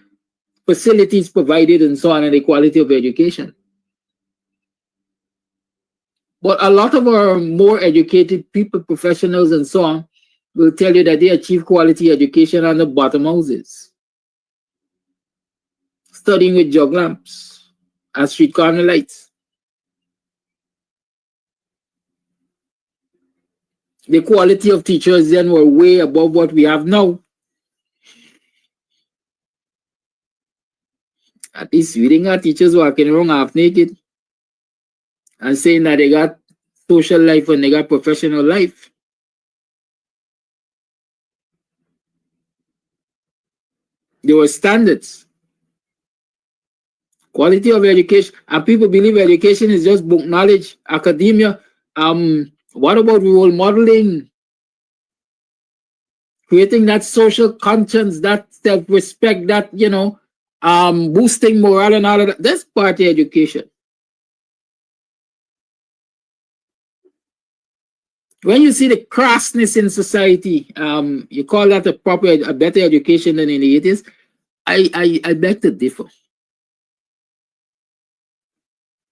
facilities provided and so on and the quality of education. But a lot of our more educated people, professionals and so on, will tell you that they achieve quality education on the bottom houses, studying with jog lamps and street corner lights. The quality of teachers then were way above what we have now. At least we didn't have teachers walking around half naked and saying that they got social life and they got professional life. There were standards. Quality of education, and people believe education is just book knowledge, academia. What about role modeling? Creating that social conscience, that self-respect, that, boosting morale and all of that. That's part of education. When you see the crassness in society, you call that a better education than in the 80s. I beg to differ.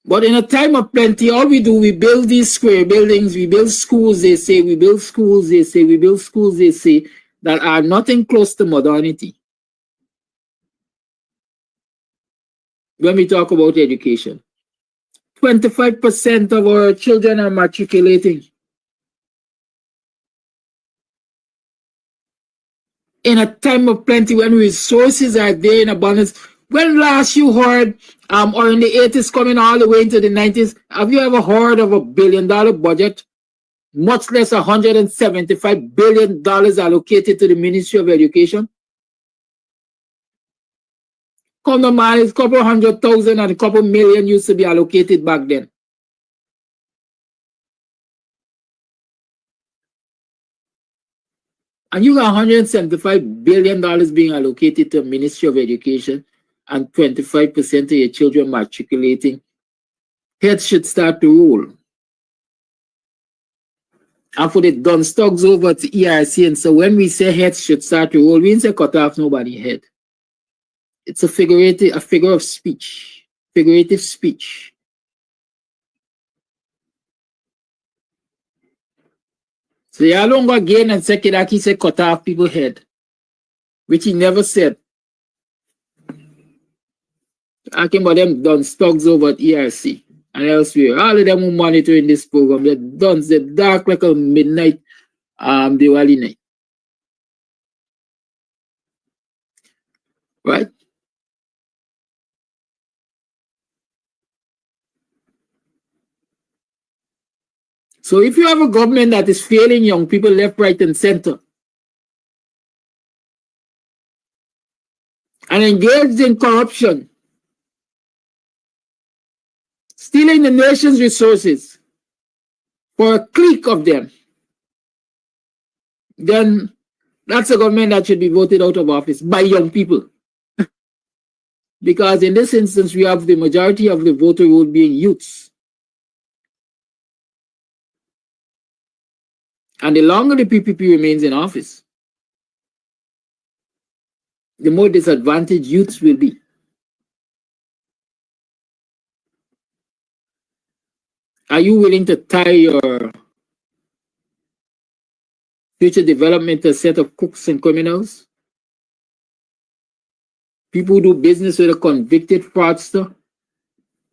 But in a time of plenty, all we do, we build these square buildings, we build schools, they say, we build schools, they say, we build schools, they say, that are nothing close to modernity. When we talk about education, 25% of our children are matriculating. In a time of plenty, when resources are there in abundance, When last you heard, or in the 80s coming all the way into the 90s, have you ever heard of $1 billion budget? Much less $175 billion allocated to the Ministry of Education? Come on, man, it's a couple 100,000 and a couple million used to be allocated back then. And you got $175 billion being allocated to the Ministry of Education and 25% of your children matriculating. Heads should start to roll. And for the done stocks over to ERC, and so when we say heads should start to roll, we didn't say cut off nobody's head. It's a figure of speech, figurative speech. So y'all don't go again and say Kidaki said cut off people's head, which he never said. Talking about them done stocks over at ERC and elsewhere. All of them who monitoring this program, they're done, they're dark like a midnight Diwali night. Right? So if you have a government that is failing young people left, right, and center, and engaged in corruption, stealing the nation's resources for a clique of them, then that's a government that should be voted out of office by young people. Because in this instance, we have the majority of the voter roll being youths. And the longer the PPP remains in office, the more disadvantaged youths will be. Are you willing to tie your future development to a set of crooks and criminals? People who do business with a convicted fraudster,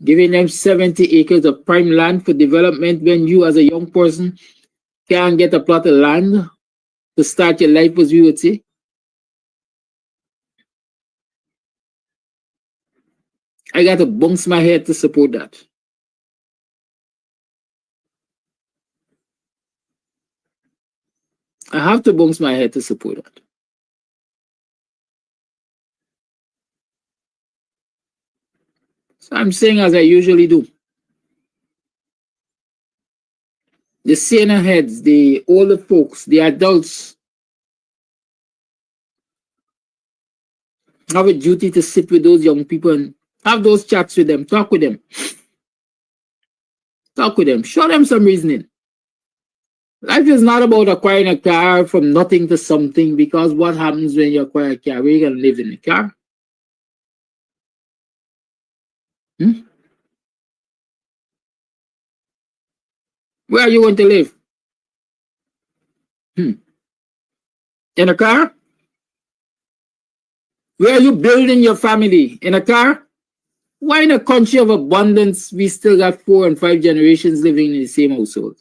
giving them 70 acres of prime land for development when you as a young person can't get a plot of land to start your life, as we would say? I got to bounce my head to support that. I have to bounce my head to support that. So I'm saying as I usually do. The senior heads, the older folks, the adults have a duty to sit with those young people and have those chats with them, talk with them. Talk with them, show them some reasoning. Life is not about acquiring a car from nothing to something, because what happens when you acquire a car? Where are you going to live in the car? Where are you going to live? In a car? Where are you building your family? In a car? Why in a country of abundance we still got 4 and 5 generations living in the same household?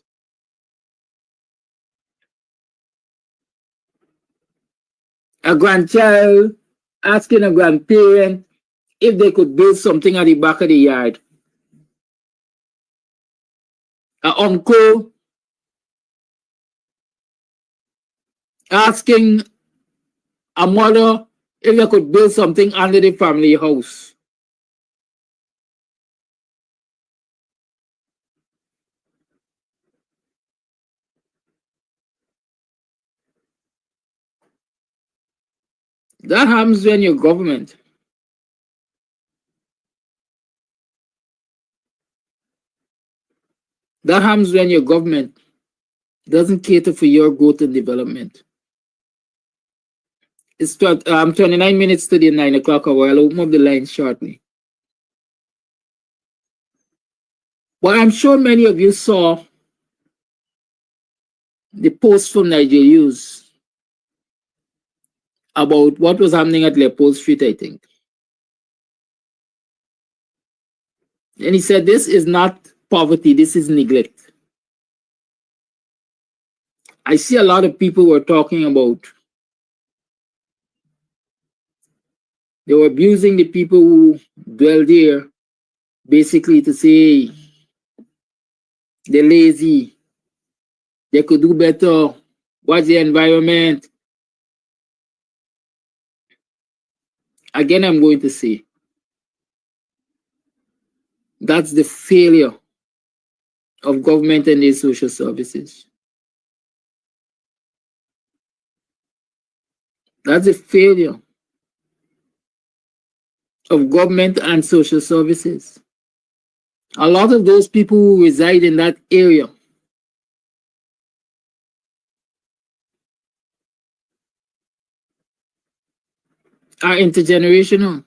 A grandchild asking a grandparent if they could build something at the back of the yard. An uncle asking a mother if they could build something under the family house. That happens when your government doesn't cater for your growth and development. It's 29 minutes to the 9 o'clock hour. I'll open up the line shortly. But I'm sure many of you saw the post from Nigel Hughes about what was happening at Leopold Street, I think. And he said, this is not poverty, this is neglect. I see a lot of people were talking about They were abusing the people who dwell there, basically to say they're lazy, they could do better, watch the environment. Again, I'm going to say, that's the failure of government and their social services. That's a failure of government and social services. A lot of those people who reside in that area are intergenerational.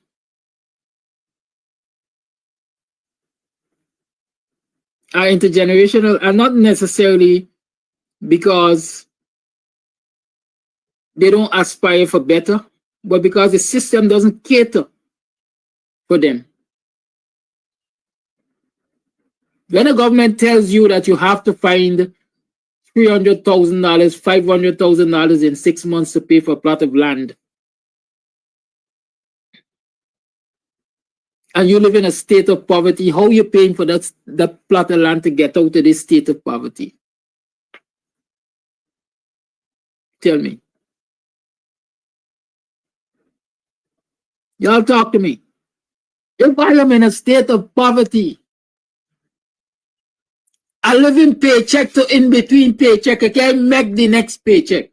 Are intergenerational, and not necessarily because they don't aspire for better, but because the system doesn't cater for them. When a government tells you that you have to find $300,000, $500,000 in 6 months to pay for a plot of land, and you live in a state of poverty, how are you paying for that plot of land to get out of this state of poverty? Tell me. Y'all talk to me. If I am in a state of poverty, I live in paycheck to in between paycheck, I can't make the next paycheck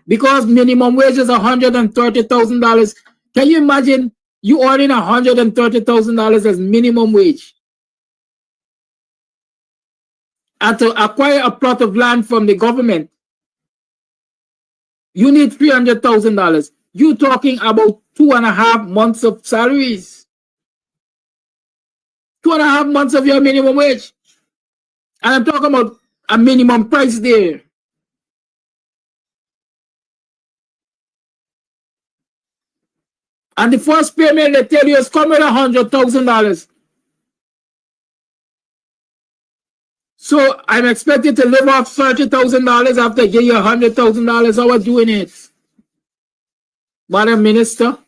because minimum wage is $130,000. Can you imagine you earning $130,000 as minimum wage? And to acquire a plot of land from the government, you need $300,000. You're talking about 2.5 months of salaries. 2.5 months of your minimum wage. And I'm talking about a minimum price there. And the first payment they tell you is coming $100,000. So I'm expected to live off $30,000 after I give you $100,000. How are doing it? Madam Minister,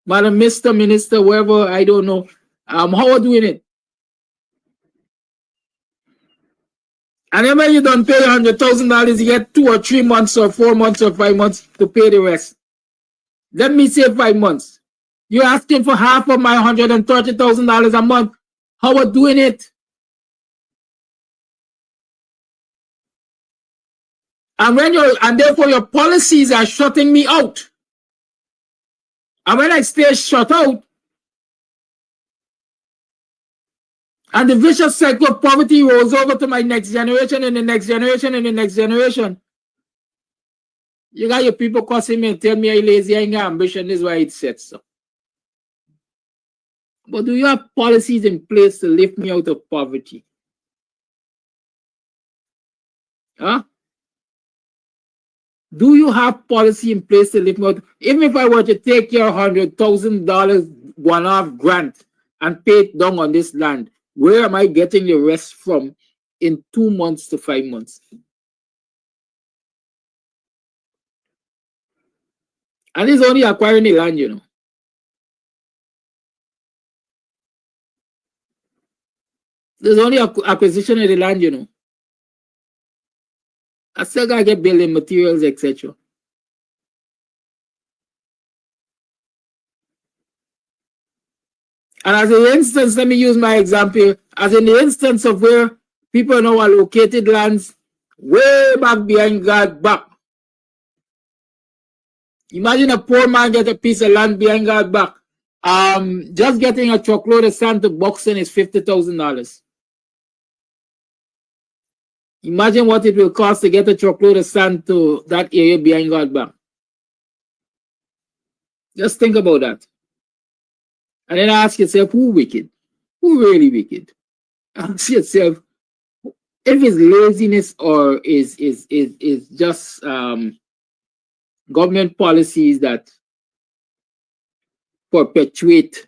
Madam Mr. Minister, whoever, I don't know. How are doing it? And then when you don't pay $100,000, you get 2 or 3 months or 4 months or 5 months to pay the rest. Let me say 5 months. You're asking for half of my $130,000 a month. How are doing it? And therefore your policies are shutting me out. And when I stay shut out, and the vicious cycle of poverty rolls over to my next generation and the next generation and the next generation, you got your people cussing me and tell me I'm lazy, I ain't got ambition, this is why it sets up. But do you have policies in place to lift me out of poverty? Huh? Do you have policy in place to lift me out? Even if I were to take your $100,000 one-off grant and pay it down on this land, where am I getting the rest from in 2 months to 5 months? And it's only acquiring the land, you know. There's only acquisition of the land, you know. I still gotta get building materials, etc. And as an instance, let me use my example. As in the instance of where people now allocated lands way back behind God's back. Imagine a poor man get a piece of land behind God's back. Just getting a truckload of sand to Buxton is $50,000. Imagine what it will cost to get a truckload of sand to that area behind God's back. Just think about that. And then ask yourself, who wicked? Who really wicked? Ask yourself, if it's laziness or is just government policies that perpetuate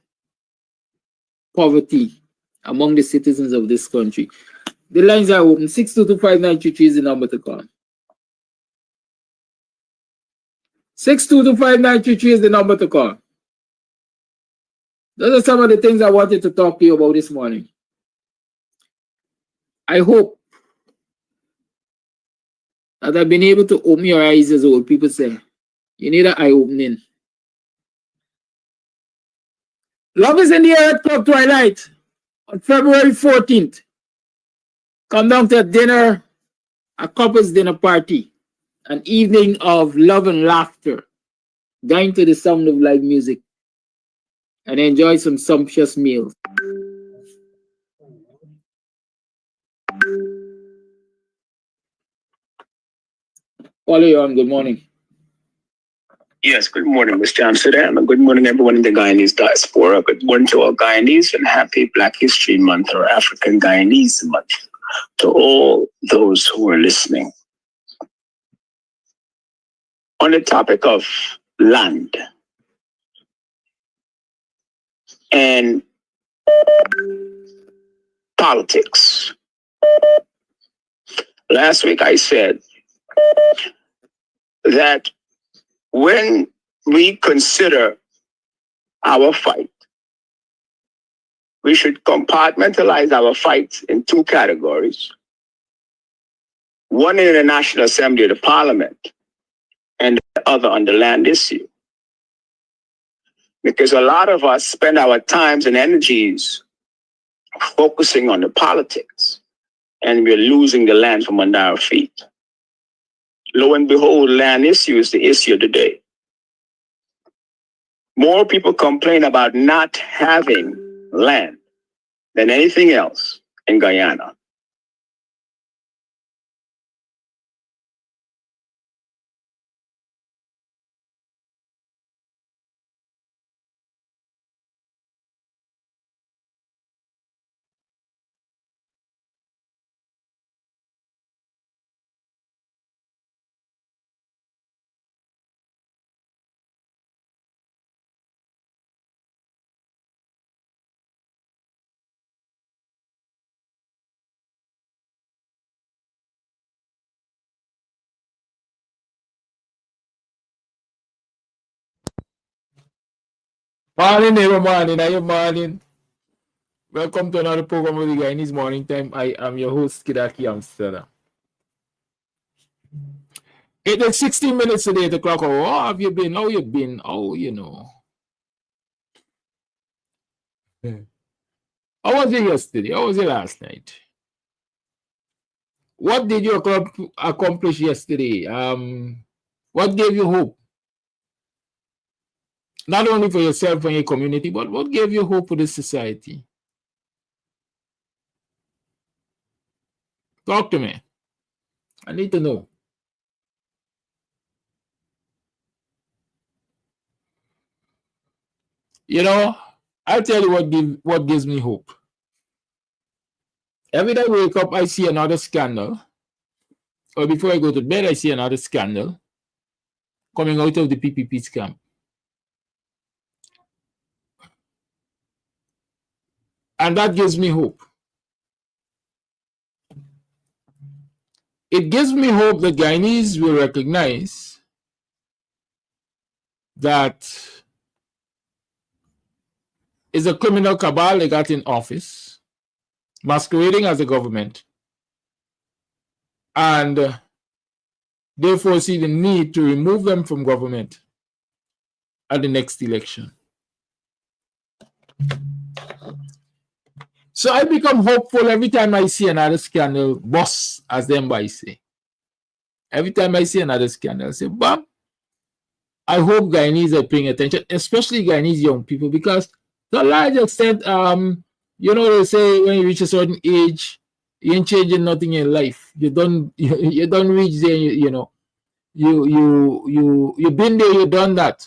poverty among the citizens of this country. The lines are open. 6225923 is the number to call. 6225923 is the number to call. Those are some of the things I wanted to talk to you about this morning. I hope that I've been able to open your eyes, as old people say. You need an eye opening. Love is in the Air at Club Twilight on February 14th. Come down to a dinner, a couple's dinner party, an evening of love and laughter. Dine to the sound of live music and enjoy some sumptuous meals. Follow you on. Good morning. Yes, good morning, Mr. Amsterdam, and good morning, everyone in the Guyanese diaspora. Good morning to all Guyanese, and happy Black History Month or African Guyanese Month to all those who are listening. On the topic of land and politics, last week I said that when we consider our fight, we should compartmentalize our fight in two categories. One in the National Assembly of the Parliament and the other on the land issue. Because a lot of us spend our times and energies focusing on the politics, and we're losing the land from under our feet. Lo and behold, land issue is the issue of the day. More people complain about not having land than anything else in Guyana. Morning, neighbor, morning. Are you morning? Welcome to another program of the Guyanese Morning Time. I am your host, Kidaki Amsterdam. It is 16 minutes today at the clock. Oh, how have you been? How you been? Oh, you know. How was it yesterday? How was it last night? What did you accomplish yesterday? What gave you hope? Not only for yourself and your community, but what gave you hope for this society? Talk to me. I need to know. You know, I'll tell you what gives me hope. Every day I wake up, I see another scandal. Or before I go to bed, I see another scandal coming out of the PPP scam. And that gives me hope. It gives me hope that Guyanese will recognize that it's a criminal cabal they got in office, masquerading as a government, and therefore see the need to remove them from government at the next election. So I become hopeful every time I see another scandal, boss, as them by say. Every time I see another scandal, I say, Bob, I hope Guyanese are paying attention, especially Guyanese young people, because to a large extent, you know, they say when you reach a certain age, you ain't changing nothing in life. You don't reach there, you know. You've been there, you done that.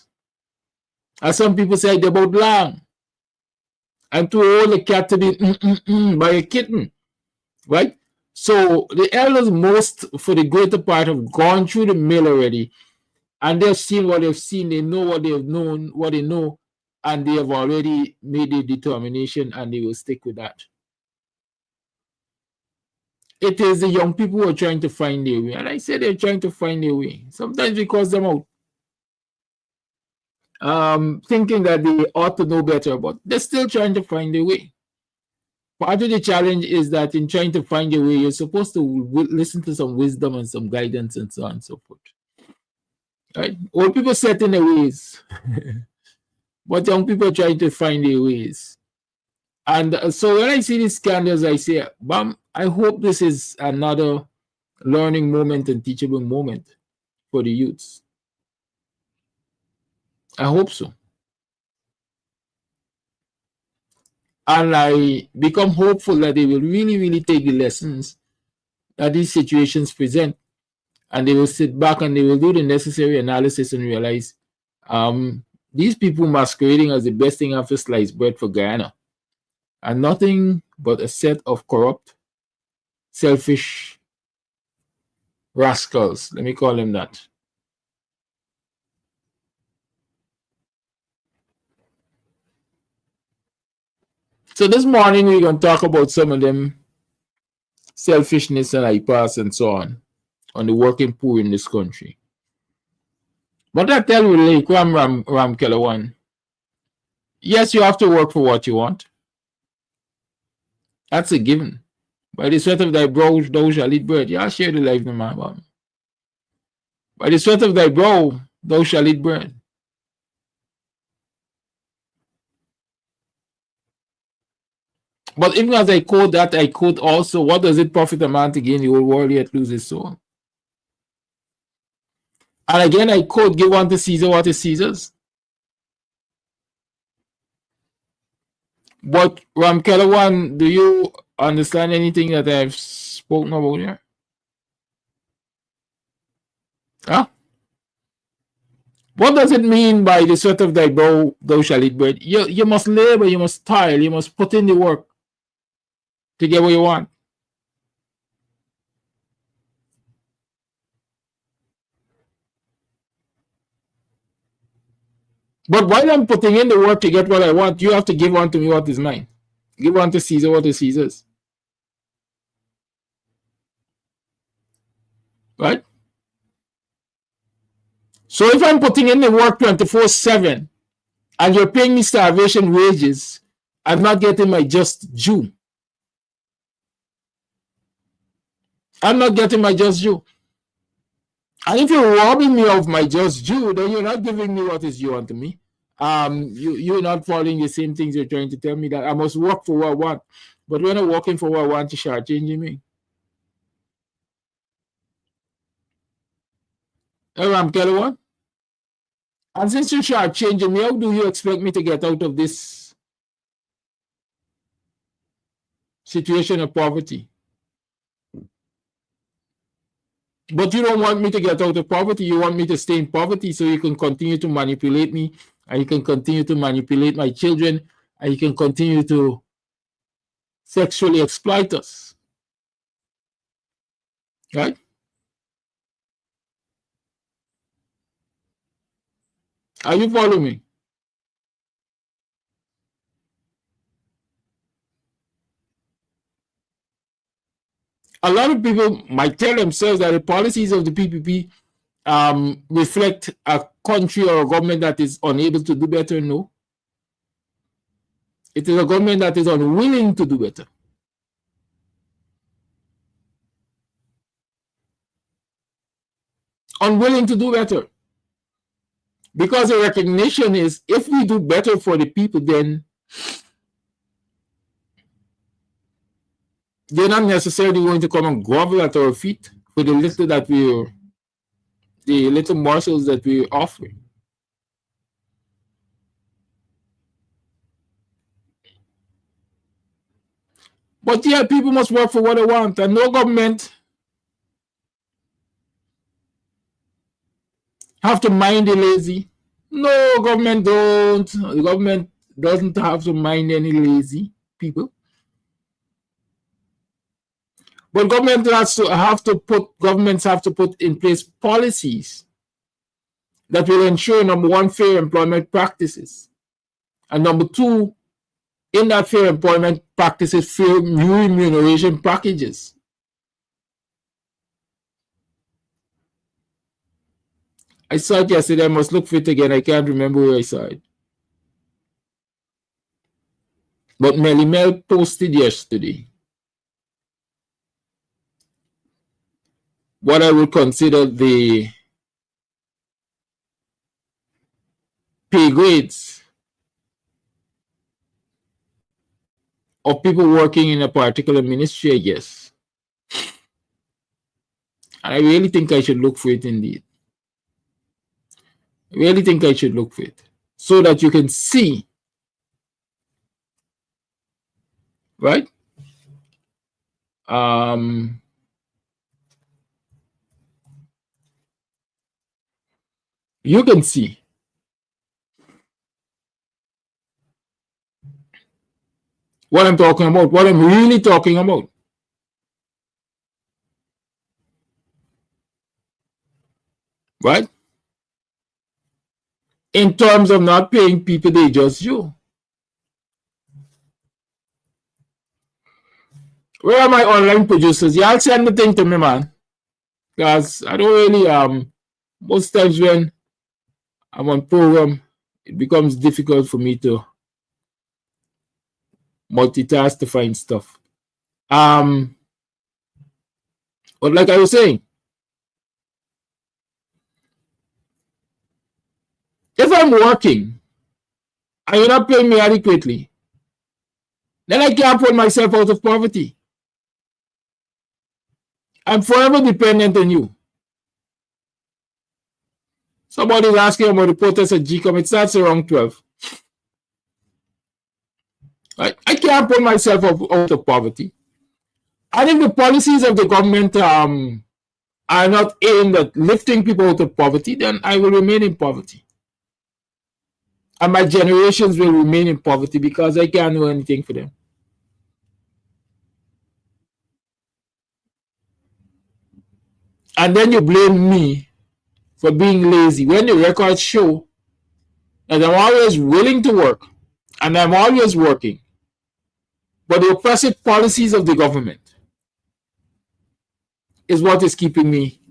As some people say, they're about long. And to hold a cat to be by a kitten, right? So the elders, most for the greater part, have gone through the mill already, and they've seen what they've seen. They know what they've known, what they know, and they have already made a determination, and they will stick with that. It is the young people who are trying to find their way, and I say they're trying to find their way. Sometimes we cause them out. thinking that they ought to know better, but they're still trying to find a way. Part of the challenge is that in trying to find a way, you're supposed to listen to some wisdom and some guidance and so on and so forth. Right? Old people set in their ways, but young people are trying to find their ways. And so when I see these scandals, I say, Bam, I hope this is another learning moment and teachable moment for the youths. I hope so. And I become hopeful that they will really, really take the lessons that these situations present, and they will sit back and they will do the necessary analysis and realize these people masquerading as the best thing after sliced bread for Guyana are nothing but a set of corrupt, selfish rascals. Let me call them that. So this morning we're going to talk about some of them selfishness and IPAS and so on the working poor in this country. But I tell you, like Ram Kelawan, yes, you have to work for what you want. That's a given. By the sweat of thy brow thou shalt eat bread. Yeah, share the life no man. By the sweat of thy brow thou shalt eat bread. But even as I quote that, I quote also, what does it profit a man to gain the whole world yet lose his soul? And again, I quote, give unto Caesar what is Caesar's. But Ram Kelawan, do you understand anything that I've spoken about here? Huh? What does it mean by the sweat of thy brow thou shalt eat bread? You must labor, you must toil, you must put in the work to get what you want. But while I'm putting in the work to get what I want, you have to give unto me what is mine. Give unto Caesar what is Caesar's. Right? So if I'm putting in the work 24/7 and you're paying me starvation wages, I'm not getting my just due. I'm not getting my just due. And if you're robbing me of my just due, then you're not giving me what is due unto me. You're not following the same things you're trying to tell me, that I must work for what I want. But when I'm working for what I want, you start changing me. I'm Kelawan. And since you start changing me, how do you expect me to get out of this situation of poverty? But you don't want me to get out of poverty. You want me to stay in poverty so you can continue to manipulate me, and you can continue to manipulate my children, and you can continue to sexually exploit us. Right? Are you following me? A lot of people might tell themselves that the policies of the PPP reflect a country or a government that is unable to do better. No. It is a government that is unwilling to do better. Unwilling to do better. Because the recognition is, if we do better for the people, then they're not necessarily going to come and grovel at our feet for the little that the little morsels that we're offering. But yeah, people must work for what they want, and no government have to mind the lazy. No, government don't. The government doesn't have to mind any lazy people. But governments have to put in place policies that will ensure, number one, fair employment practices, and number two, in that fair employment practices, fair remuneration packages. I saw it yesterday. I must look for it again. I can't remember where I saw it. But Melly Mel posted yesterday what I would consider the pay grades of people working in a particular ministry, I guess. And I really think I should look for it indeed. I really think I should look for it so that you can see, right? You can see what I'm talking about, what I'm really talking about. Right? In terms of not paying people they just due. Where are my online producers? Y'all send the thing to me, man. Because I don't really, most times when I'm on program, it becomes difficult for me to multitask to find stuff. But like I was saying, if I'm working and you're not paying me adequately, then I can't pull myself out of poverty. I'm forever dependent on you. Somebody's asking about the protest at GCOM. It starts around 12. I can't pull myself out of poverty. And if the policies of the government are not aimed at lifting people out of poverty, then I will remain in poverty. And my generations will remain in poverty because I can't do anything for them. And then you blame me for being lazy when the records show that I'm always willing to work and I'm always working. But the oppressive policies of the government is what is keeping me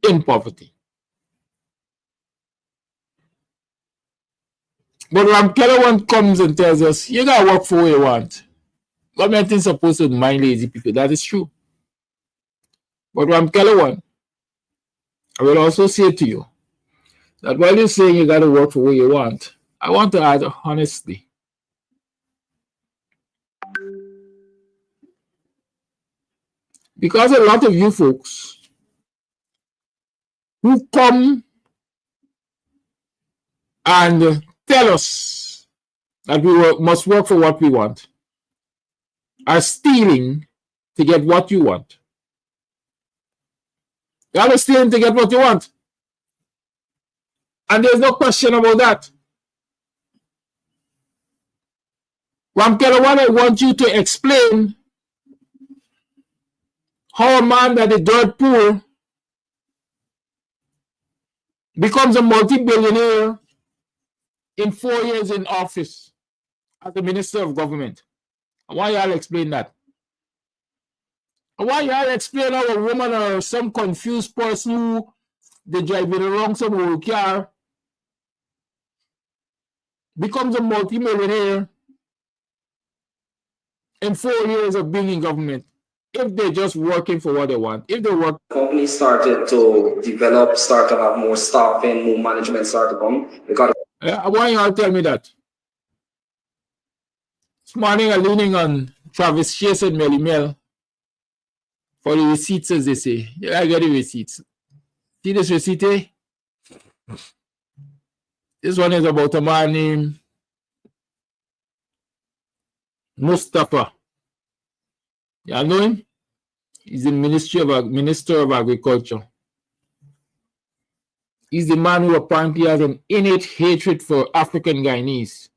in poverty. But Ramkela comes and tells us, you gotta work for what you want. Government is supposed to mind lazy people. That is true. But Ramkela, I will also say to you that while you're saying you gotta work for what you want, I want to add honestly. Because a lot of you folks who come and tell us that we must work for what we want are stealing to get what you want. You are stealing to get what you want. And there's no question about that. Ramkela, I want you to explain how a man that is dirt poor becomes a multi-billionaire in 4 years in office as the Minister of Government. I want y'all explain that. I want y'all explain how a woman or some confused person who they driving around some old car becomes a multi-millionaire in 4 years of being in government. If they're just working for what they want, if they work. Companies started to develop, start to have more staffing, more management start to come. I want you to tell me that. This morning I'm leaning on Travis Chase and Melly Mel for the receipts, as they say. Yeah, I get the receipts. See this receipt, eh? This one is about a man named Mustafa. Y'all know him? He's the Minister of Agriculture. He's the man who apparently has an innate hatred for African Guyanese.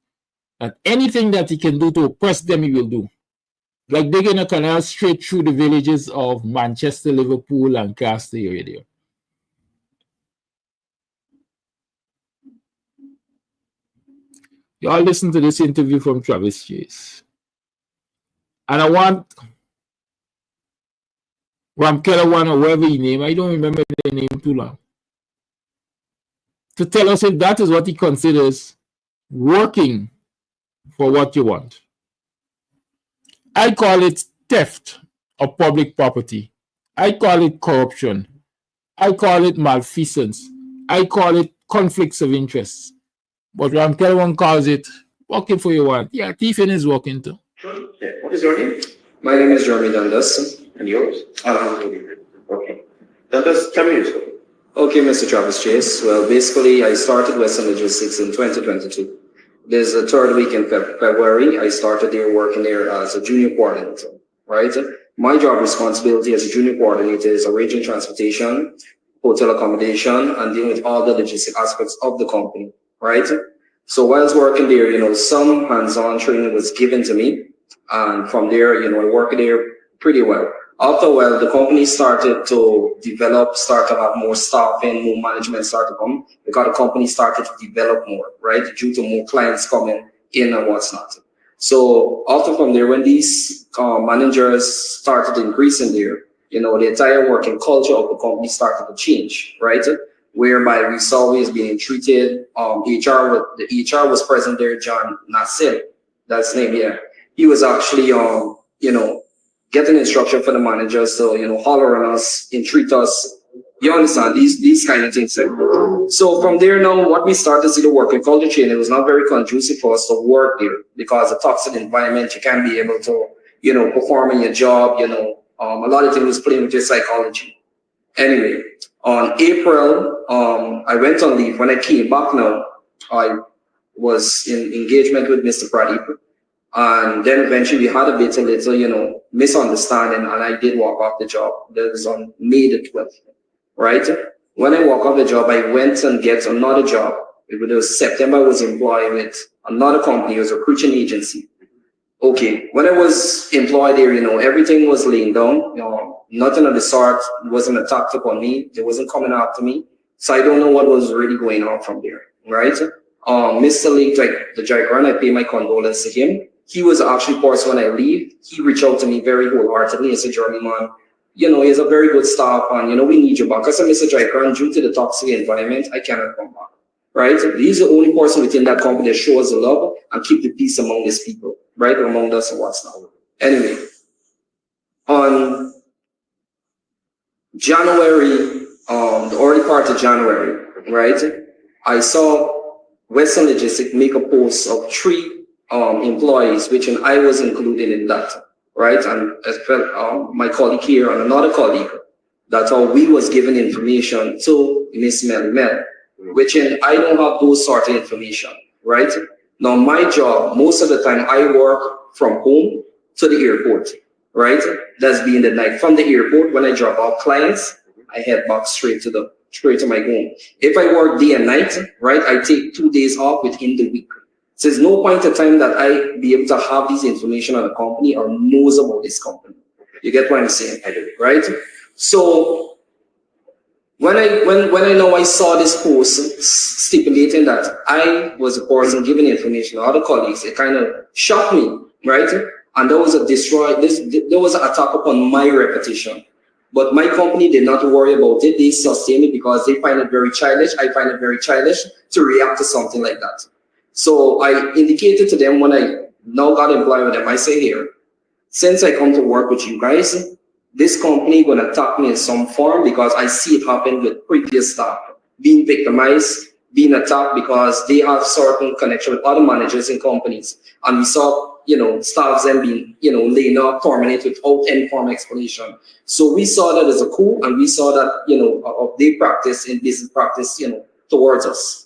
That anything that he can do to oppress them, he will do. Like digging a canal straight through the villages of Manchester, Liverpool, Lancaster area there. Y'all listen to this interview from Travis Chase. And I want Ramkela or whoever he name, I don't remember the name too long. to tell us if that is what he considers working for what you want. I call it theft of public property. I call it corruption. I call it malfeasance. I call it conflicts of interest. But Ram Kelwan calls it working for you want. Yeah, thieving is working too. Yeah. What is your name? My name is Jeremy Dundas. And yours? Alhamdulillah. Okay. Dundas, tell me your story. Okay, Mr. Travis Chase. Well, basically, I started Western Logistics in 2022. There's a third week in February. I started there working there as a junior coordinator, right? My job responsibility as a junior coordinator is arranging transportation, hotel accommodation, and dealing with all the logistic aspects of the company, right? So whilst working there, you know, some hands-on training was given to me. And from there, you know, I worked there pretty well. After a while, the company started to develop, start to have more staffing, more management started to come, because the company started to develop more, right? Due to more clients coming in and what's not. So after from there, when these managers started increasing there, you know, the entire working culture of the company started to change, right? Whereby we saw we was being treated, the HR was present there, John Nassim, that's his name, yeah. He was actually, you know, getting instruction for the managers to, you know, holler on us, entreat us. You understand these kind of things. So from there now, what we started to see the working culture change, it was not very conducive for us to work there because the toxic environment, you can't be able to, you know, perform in your job, you know, a lot of things was playing with your psychology. Anyway, on April, I went on leave. When I came back now, I was in engagement with Mr. Pradeep. And then eventually we had a little, you know, misunderstanding, and I did walk off the job. That was on May the 12th, right? When I walk off the job, I went and get another job. It was September, I was employed with another company, it was a recruiting agency. Okay, when I was employed there, you know, everything was laying down, you know, nothing of the sort wasn't attacked upon me. They wasn't coming after me. So I don't know what was really going on from there, right? Mr. Lake, like the Jaikran, I pay my condolences to him. He was actually person when I leave. He reached out to me very wholeheartedly and said, Jeremy, man, you know, he's a very good staff and, you know, we need you back. I said, Mr. Jaikran, due to the toxic environment, I cannot come back, right? He's the only person within that company that shows the love and keep the peace among his people, right? Among us and what's not. Anyway, on January, the early part of January, right? I saw Western Logistics make a post of 3 employees, which I was included in that, right? And as well, my colleague here and another colleague, that's how we was given information to Miss Mel, which I don't have those sort of information, right? Now, my job, most of the time, I work from home to the airport, right? That's being the night. From the airport, when I drop off clients, I head back straight to my home. If I work day and night, right, I take 2 days off within the week. So there's no point in time that I be able to have this information on the company or knows about this company. You get what I'm saying, right? So when I saw this post stipulating that I was a person giving information to other colleagues, it kind of shocked me, right? And there was there was an attack upon my reputation. But my company did not worry about it. They sustained it because they find it very childish. I find it very childish to react to something like that. So I indicated to them when I now got employed with them, I say here, since I come to work with you guys, this company gonna attack me in some form because I see it happen with previous staff being victimized, being attacked because they have certain connection with other managers in companies. And we saw, you know, staffs them being, you know, laid off, terminated without any form of explanation. So we saw that as a coup, and we saw that, you know, of their practice in business practice, you know, towards us.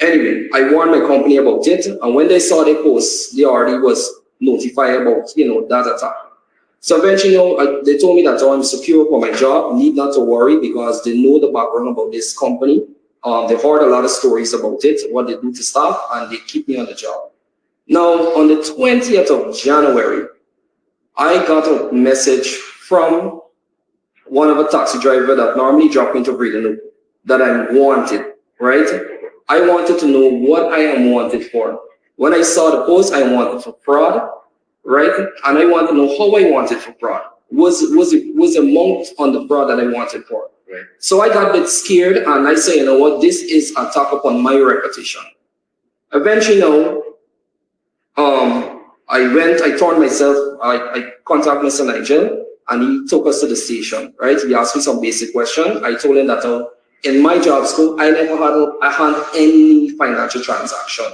Anyway, I warned my company about it, and when they saw the post, they already was notified about, you know, that attack. So eventually, you know, they told me that I'm secure for my job, need not to worry because they know the background about this company. They've heard a lot of stories about it, what they do to staff, and they keep me on the job. Now, on the 20th of January, I got a message from one of a taxi driver that normally drop me to Breeden that I'm wanted, right? I wanted to know what I am wanted for. When I saw the post, I wanted for fraud, right? And I want to know how I wanted for fraud. Was the amount on the fraud that I wanted for? Right. So I got a bit scared and I say, you know what, this is an attack upon my reputation. Eventually, I told myself, I contacted Mr. Nigel and he took us to the station, right? He asked me some basic question. I told him that in my job scope, I never had any financial transaction.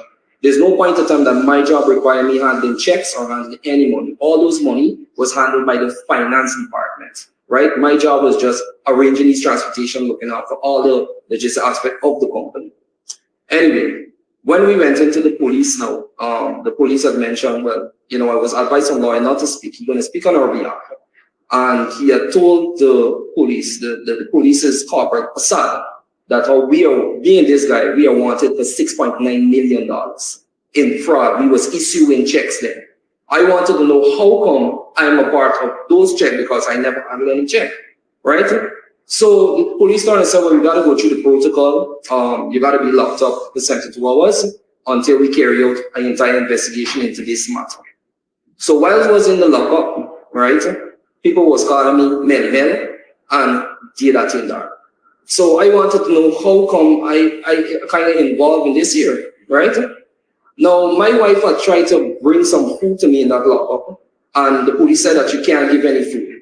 There's no point in time that my job required me handling checks or handling any money. All those money was handled by the finance department, right? My job was just arranging these transportation, looking out for all the logistics aspect of the company. Anyway, when we went into the police now, the police had mentioned, well, I was advised from lawyer not to speak. He's going to speak on our behalf. And he had told the police, the police's corporate facade, that we are wanted for $6.9 million in fraud. We was issuing checks then. I wanted to know how come I'm a part of those checks because I never handled any check, right? So the police started saying, well, we got to go through the protocol. You got to be locked up for 72 hours until we carry out an entire investigation into this matter. So while I was in the lockup, right, people was calling me Mel and did that in there. So I wanted to know how come I kind of involved in this here, right? Now, my wife had tried to bring some food to me in that lockup, and the police said that you can't give any food,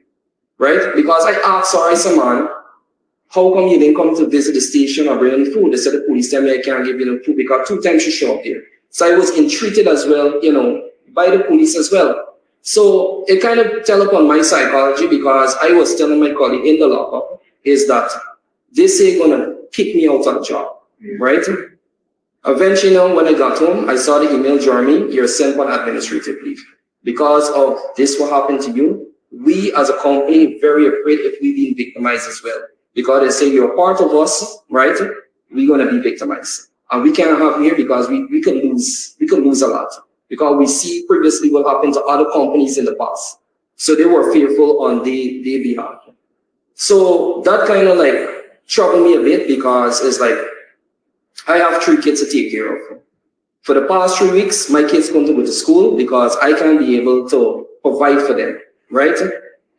right? Because I asked her, I said, man, how come you didn't come to visit the station or bring any food? They said the police tell me I can't give you no food because 2 times she showed up there. So I was entreated as well, by the police as well. So it kind of tell upon my psychology because I was telling my colleague in the lockup is that this ain't gonna kick me out of the job, right? Eventually, when I got home, I saw the email, Jeremy, you're sent on administrative leave. Because of this what happened to you, we as a company very afraid if we being victimized as well. Because they say you're part of us, right? We're gonna be victimized. And we can't have here because we could lose a lot. Because we see previously what happened to other companies in the past. So they were fearful on their behalf. So that kind of troubled me a bit because it's like, I have 3 kids to take care of. For the past 3 weeks, my kids come to go to school because I can't be able to provide for them, right?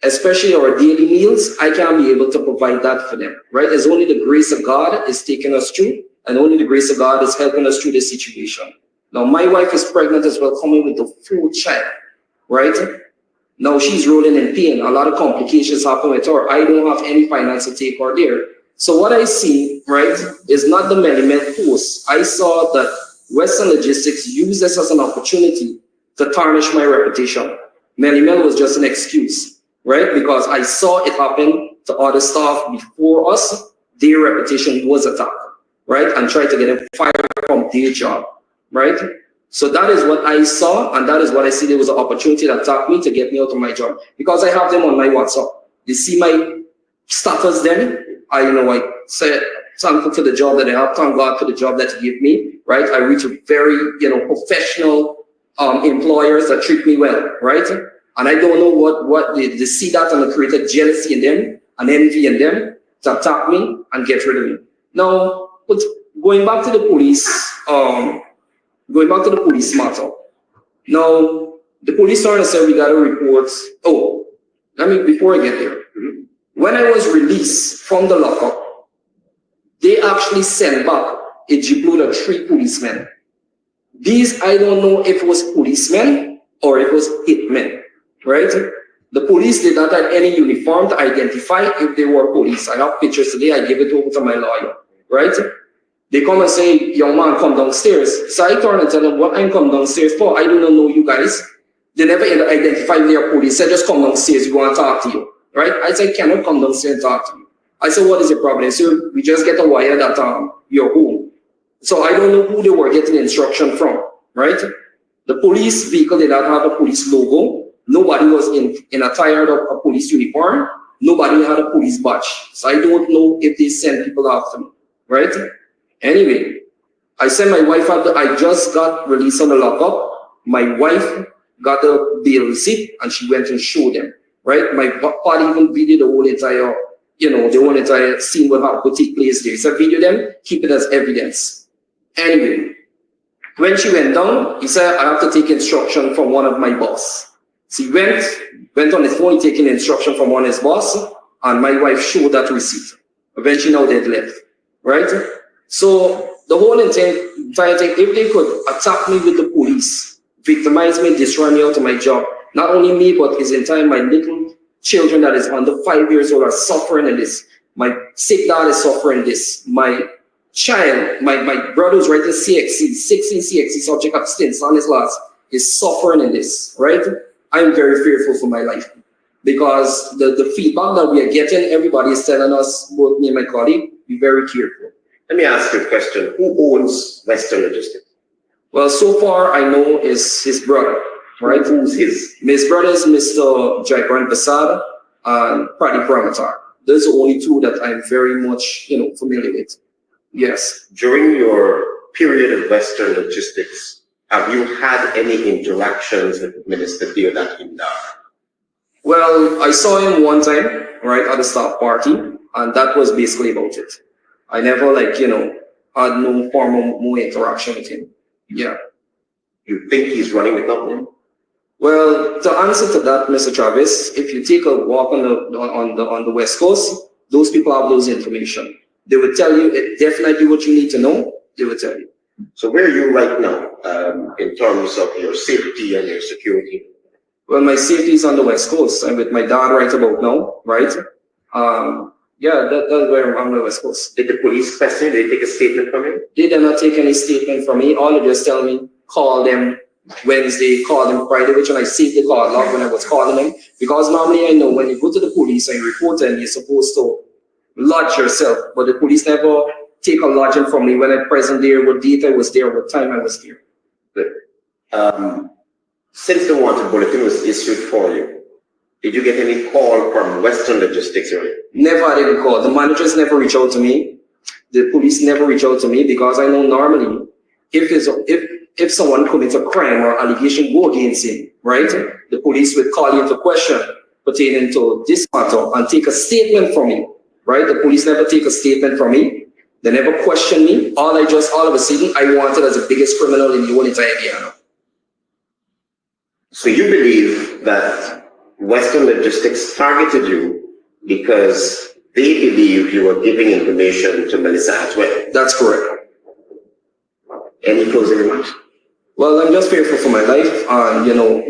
Especially our daily meals, I can't be able to provide that for them, right? It's only the grace of God is taking us through, and only the grace of God is helping us through this situation. Now, my wife is pregnant as well, coming with the 4th child, right? Now she's rolling in pain. A lot of complications happen with her. I don't have any finance to take her there. So what I see, right, is not the Melimel post. I saw that Western Logistics used this as an opportunity to tarnish my reputation. Melimel was just an excuse, right? Because I saw it happen to other staff before us. Their reputation was attacked, right? And tried to get them fired from their job, right? So that is what I saw, and that is what I see. There was an opportunity that attacked me to get me out of my job because I have them on my WhatsApp. They see my status then. I said thankful for the job that I have. Thank God for the job that He gave me, right? I reach a very, professional employers that treat me well, right? And I don't know what they see that and create a jealousy in them and envy in them to attack me and get rid of me. Now, but going back to the police, matter. Now, the police sergeant said we got to report. Before I get there, when I was released from the lockup, they actually sent back a jeepload of 3 policemen. These, I don't know if it was policemen or it was hitmen, right? The police did not have any uniform to identify if they were police. I have pictures today. I gave it over to my lawyer, right? They come and say, young man, come downstairs. So I turn and tell them what I'm come downstairs for. I do not know you guys. They never identify they are police. They just come downstairs. We want to talk to you, right? I said, cannot come downstairs and talk to you. I said, what is the problem? So we just get a wire that you're home. So I don't know who they were getting instruction from, right? The police vehicle did not have a police logo. Nobody was in attire of a police uniform. Nobody had a police badge. So I don't know if they sent people after me, right? Anyway, I sent my wife out. I just got released on the lockup. My wife got a bail receipt and she went and showed them, right? My party even videoed the whole entire, the whole entire scene what would take place there. So I videoed them, keep it as evidence. Anyway, when she went down, he said, I have to take instruction from one of my boss. So he went on his phone, taking instruction from one of his boss, and my wife showed that receipt. Eventually now they'd left, right? So the whole entire thing, if they could attack me with the police, victimize me, destroy me out of my job, not only me, but his entire, my little children that is under 5 years old are suffering in this. My sick dad is suffering this. My child, my brother who's writing CXC, 16 CXC subject abstinence on his last, is suffering in this, right? I'm very fearful for my life because the feedback that we are getting, everybody is telling us, both me and my colleague, be very careful. Let me ask you a question. Who owns Western Logistics? Well, so far I know is his brother, right? Who's his? His brother is Mr. Jairan Basada and Prati Pramatar. Those are the only two that I'm very much, familiar with. Yes. During your period of Western Logistics, have you had any interactions with Minister Deodat Hindar? Well, I saw him one time, right, at the staff party, and that was basically about it. I never, had no formal more interaction with him. Yeah. You think he's running the company? Well, to answer to that, Mr. Travis, if you take a walk on the West Coast, those people have those information. They will tell you definitely what you need to know. They will tell you. So where are you right now in terms of your safety and your security? Well, my safety is on the West Coast. I'm with my dad right about now, right? Yeah, that's where I'm on the West Coast. Did the police question you? Did they take a statement from you? They did not take any statement from me. All they just tell me, call them Wednesday, call them Friday, which when I saved the call log when I was calling them. Because normally I know when you go to the police and you report them, you're supposed to lodge yourself. But the police never take a lodging from me when I present there, what date I was there, what time I was there. Good. Since the wanted bulletin was issued for you, did you get any call from Western Logistics area? Never had any call. The managers never reach out to me. The police never reach out to me because I know normally if someone commits a crime or allegation go against him, right? The police would call you into question pertaining to this matter and take a statement from me, right? The police never take a statement from me. They never question me. All of a sudden, I wanted as the biggest criminal in the whole entire Guyana. So you believe that Western Logistics targeted you because they believe you were giving information to Melissa as well? That's correct. Any closing remarks? Well, I'm just fearful for my life.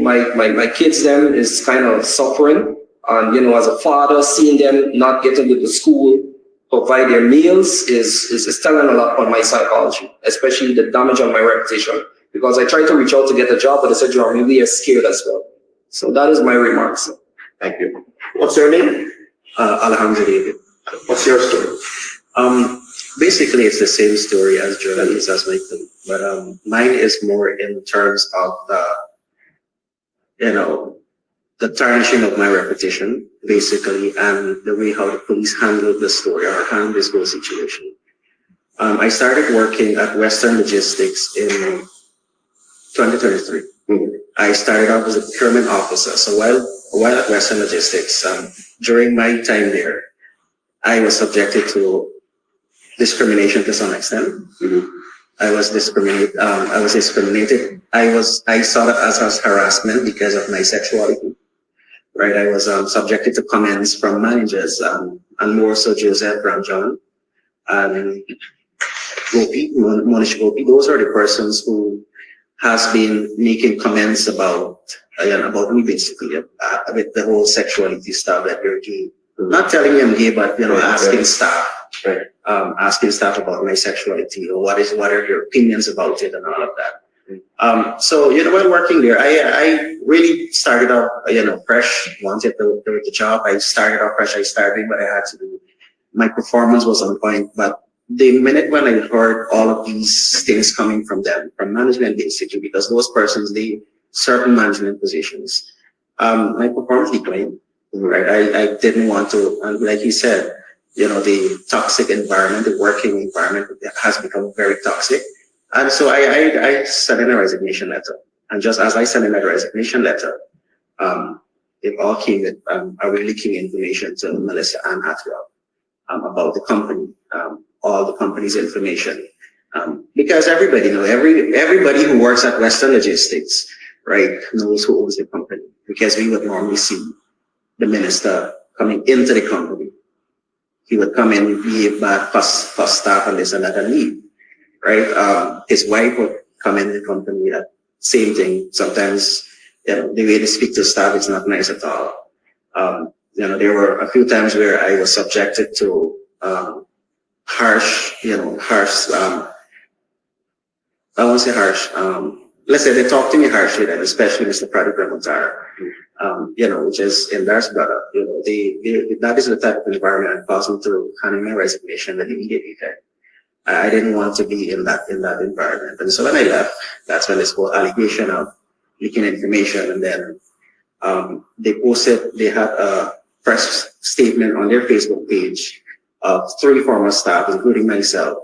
My kids them is kind of suffering. And, as a father, seeing them not getting to the school, provide their meals is telling a lot on my psychology, especially the damage on my reputation. Because I tried to reach out to get a job, but they said, you're really scared as well. So that is my remarks. Thank you. What's your name? Alhamdulillah David. What's your story? Basically, it's the same story as Jordan's as Michael, but mine is more in terms of the tarnishing of my reputation, basically, and the way how the police handled the story or handled this whole situation. I started working at Western Logistics in 2023. I started off as a procurement officer. So while at Western Logistics, during my time there, I was subjected to discrimination to some extent. I was discriminated. I saw it as harassment because of my sexuality. Right, I was subjected to comments from managers, and more so Joseph Ramjan and Gopi, Monish Gopi. Those are the persons who has been making comments about me basically, with the whole sexuality stuff that you're gay. Not telling me I'm gay, but asking staff about my sexuality or what are your opinions about it and all of that. So while working there, I really started off fresh, wanted to do the job. I started off fresh. I started what I had to do. My performance was on point, but the minute when I heard all of these things coming from them, from management basically, because those persons, they certain management positions, my performance declined. Right, I didn't want to, and like you said, the toxic environment, the working environment has become very toxic. And so I sent in a resignation letter. And just as I sent in a resignation letter, it all came with a really key information to Melissa and Hatwell about the company, all the company's information. Because everybody everybody who works at Western Logistics, right, knows who owns the company. Because we would normally see the minister coming into the company. he would come in, behave bad, fuss staff and this and that and leave, right? His wife would come in the company, that same thing. Sometimes, the way they speak to staff is not nice at all. There were a few times where I was subjected to harsh, I won't say harsh. Let's say they talk to me harshly, then, especially Mr. Pradeep Ramotar, which is embarrassed about it. That is the type of environment that caused me to hand in my resignation and immediately effect. I didn't want to be in that environment. And so when I left, that's when this whole allegation of leaking information, and then they had a press statement on their Facebook page of 3 former staff, including myself,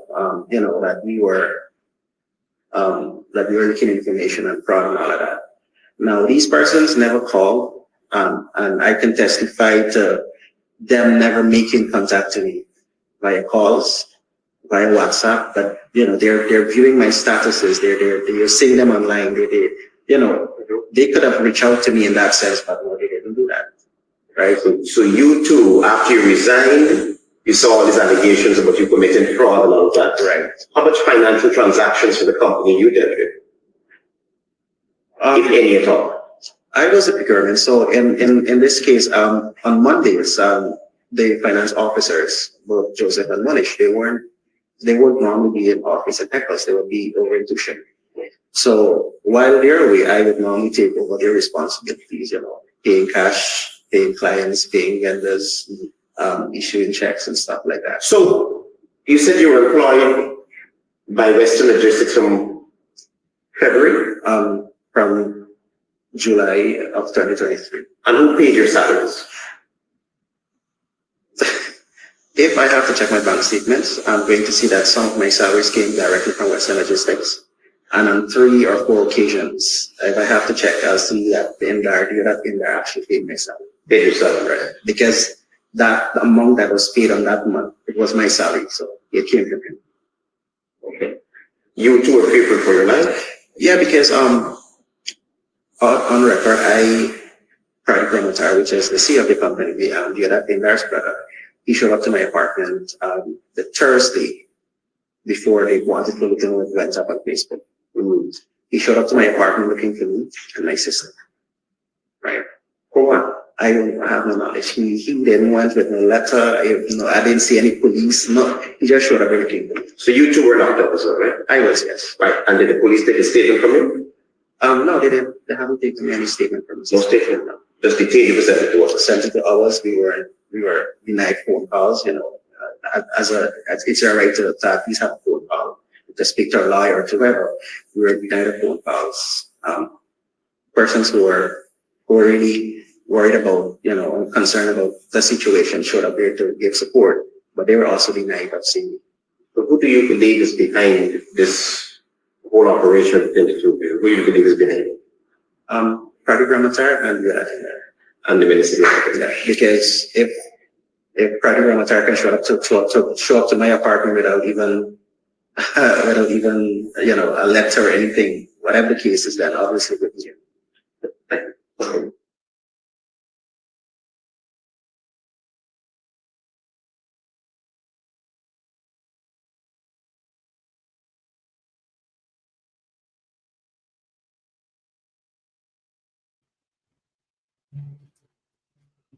that we were leaking information and fraud and all of that. Now, these persons never called, and I can testify to them never making contact to me via calls, via WhatsApp, but they're viewing my statuses, they're seeing them online, they could have reached out to me in that sense, but no, they didn't do that. Right? So you too, after you resigned, you saw all these allegations about you committing fraud and all of that. Right. How much financial transactions for the company you did with? If any at all? I was a procurement. So in this case, on Mondays, the finance officers, both Joseph and Monish, they would normally be in office at Eccles. They would be over in Tushin. So while they're away, I would normally take over their responsibilities, paying cash, paying clients, paying vendors, issuing checks and stuff like that. So you said you were employed by Western Logistics from February? From July of 2023. And who paid your salaries? If I have to check my bank statements, I'm going to see that some of my salaries came directly from Western Logistics. And on 3 or 4 occasions, if I have to check, I'll see that the indirect actually paid my salary. Paid your salary, right? Because the amount that was paid on that month, it was my salary, so it came from him. Okay. You too were fearful for your life? Yeah, because on record, Pradeep Ramotar, which is the CEO of the company, the other embarrassed brother, he showed up to my apartment the Thursday before they wanted to look at what went up on Facebook. He showed up to my apartment looking for me and my sister. Right? For what? I don't have no knowledge. He didn't went with no letter. I didn't see any police. No, he just showed up looking for me. So you two were locked up as well, right? I was, yes. Right. And did the police take a statement from you? No, they didn't. They haven't taken any statement from us. No statement, no. Just detained you for 72 hours. 72 hours. We were denied phone calls. It's our right to at least have a phone call to speak to a lawyer or to whoever. We were denied phone calls. Persons who were really worried about, concerned about the situation showed up there to give support, but they were also denied of seeing me. So who do you believe is behind this whole operation? Who do you believe is behind it? Pradeep Ramotar and the other and the Ministry of Finance. Because if Pradeep Ramotar can show up to my apartment without even a letter or anything, whatever the case is, then obviously with you.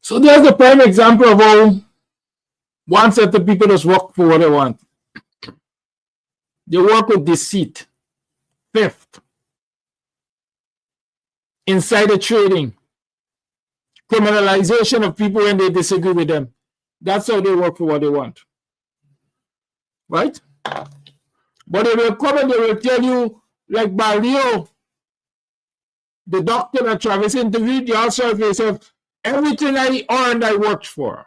So there's a prime example of how one set of people just work for what they want. They work with deceit, theft, insider trading, criminalization of people when they disagree with them. That's how they work for what they want. Right? But they will come and they will tell you, like Barrio, the doctor that Travis interviewed, the also himself, everything I earned, I worked for.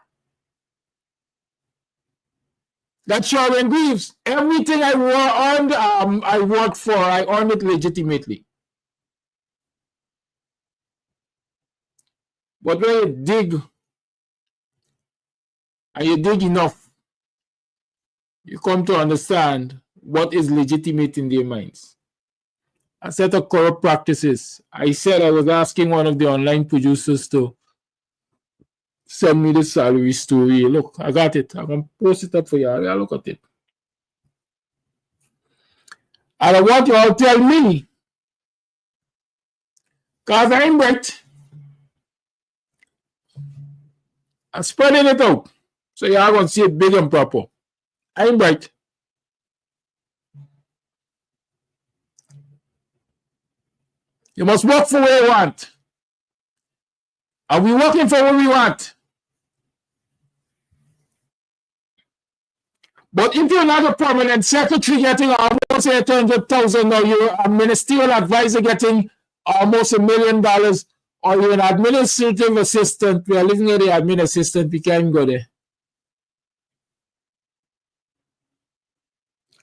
That's Sharon Greaves. Everything I earned, I worked for. I earned it legitimately. But when you dig, and you dig enough, you come to understand what is legitimate in their minds. A set of corrupt practices. I said I was asking one of the online producers to send me the salary story. Look, I got it. I'm going to post it up for you. I'll look at it. And I want you all to tell me, because I'm right. I'm spreading it out. So you are going to see it big and proper. I'm right. You must work for what you want. Are we working for what we want? But if you're not a permanent secretary getting almost 800,000, or you're a ministerial advisor getting almost $1 million, or you're an administrative assistant, we are looking at the admin assistant, we can't go there.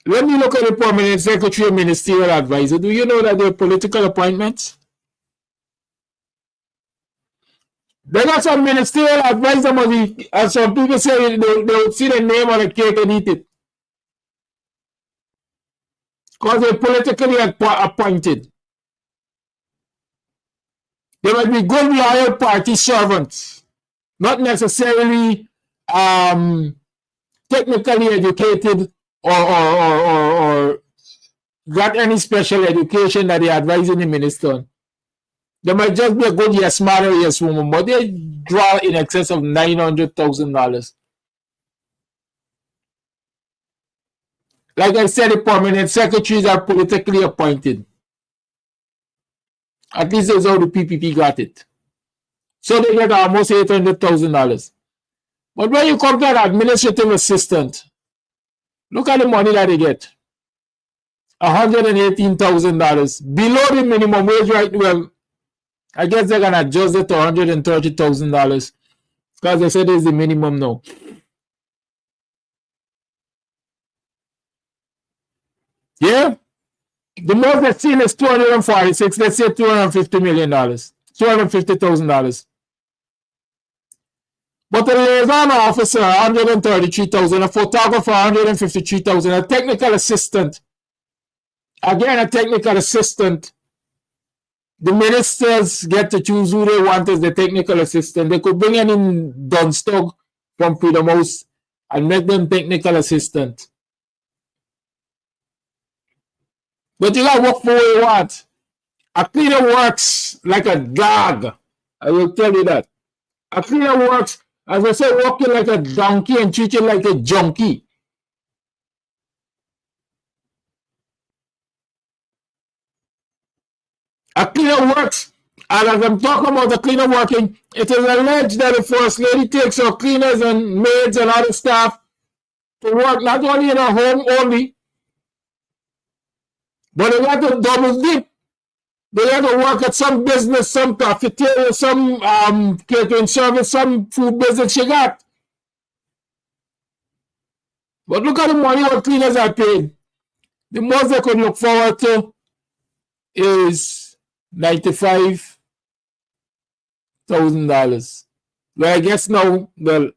Let me look at the permanent secretary and ministerial advisor. Do you know that they're political appointments? They got some ministerial advisor money, and some people say they would see the name on the cake and eat it. Because they're politically appointed. They might be good, loyal party servants, not necessarily technically educated or got any special education that they're advising the minister on. They might just be a good yes man or yes woman, but they draw in excess of $900,000. Like I said, the permanent secretaries are politically appointed. At least that's how the PPP got it. So they get almost $800,000. But when you come to an administrative assistant, look at the money that they get. $118,000 below the minimum wage, right? Well, I guess they're gonna adjust it to $130,000 because they said it's the minimum now. Yeah, the most they've seen is 246. Let's say $250 million, $250,000. But a liaison officer, $133,000. A photographer, $153,000. A technical assistant, again, a technical assistant. The ministers get to choose who they want as the technical assistant. They could bring in Dunstog from Freedom House and make them technical assistant. But you gotta work for what you want. A cleaner works like a dog. I will tell you that. A cleaner works, as I say, working like a donkey and treating like a junkie. A cleaner works, and as I'm talking about the cleaner working, it is alleged that the First Lady takes her cleaners and maids and other staff to work not only in her home only, but they got to double dip. They got to work at some business, some cafeteria, some catering service, some food business she got. But look at the money what cleaners are paid. The most they could look forward to is $95,000. Well, I guess now, well,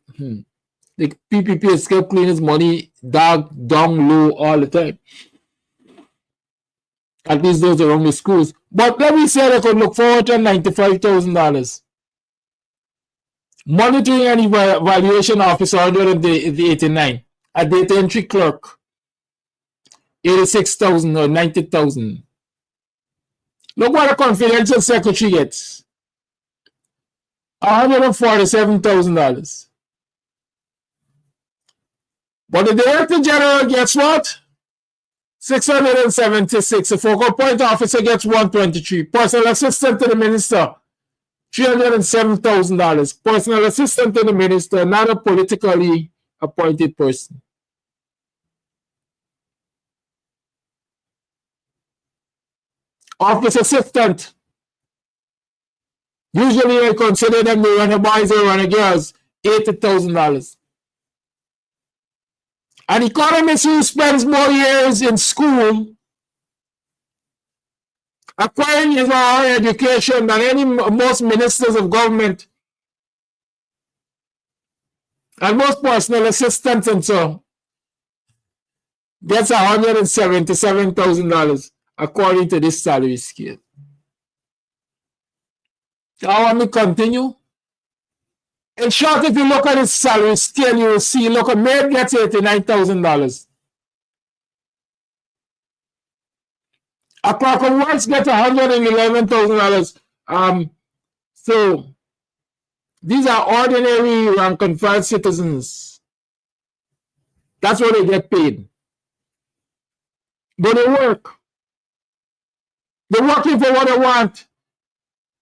the PPP is still cleaners money down low all the time. At least those around the schools. But let me say they could look forward to $95,000. Monitoring and evaluation officer, 189. A data entry clerk, 86,000 or 90,000. Look what a confidential secretary gets. $147,000. But the director general gets what? 676. A focal point officer gets 123. Personal assistant to the minister, $307,000. Personal assistant to the minister, not a politically appointed person. Office assistant. Usually I consider them the runner boys or runner girls, $80,000. An economist who spends more years in school acquiring his or her education than most ministers of government and most personal assistants and so gets $177,000 according to this salary scale. I want me to continue. In short, if you look at his salary scale, you will see, look, a maid gets $89,000. A clerk of works gets $111,000. So these are ordinary rank and file citizens. That's what they get paid. But they work. They're working for what they want.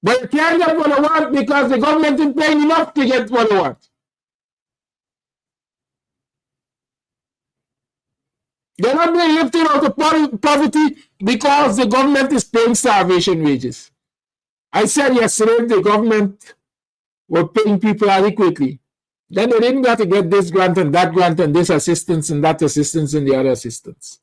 But they can't get what they want because the government is paying enough to get what they want. They're not being lifted out of poverty because the government is paying starvation wages. I said yesterday the government were paying people adequately. Then they didn't got to get this grant and that grant and this assistance and that assistance and the other assistance.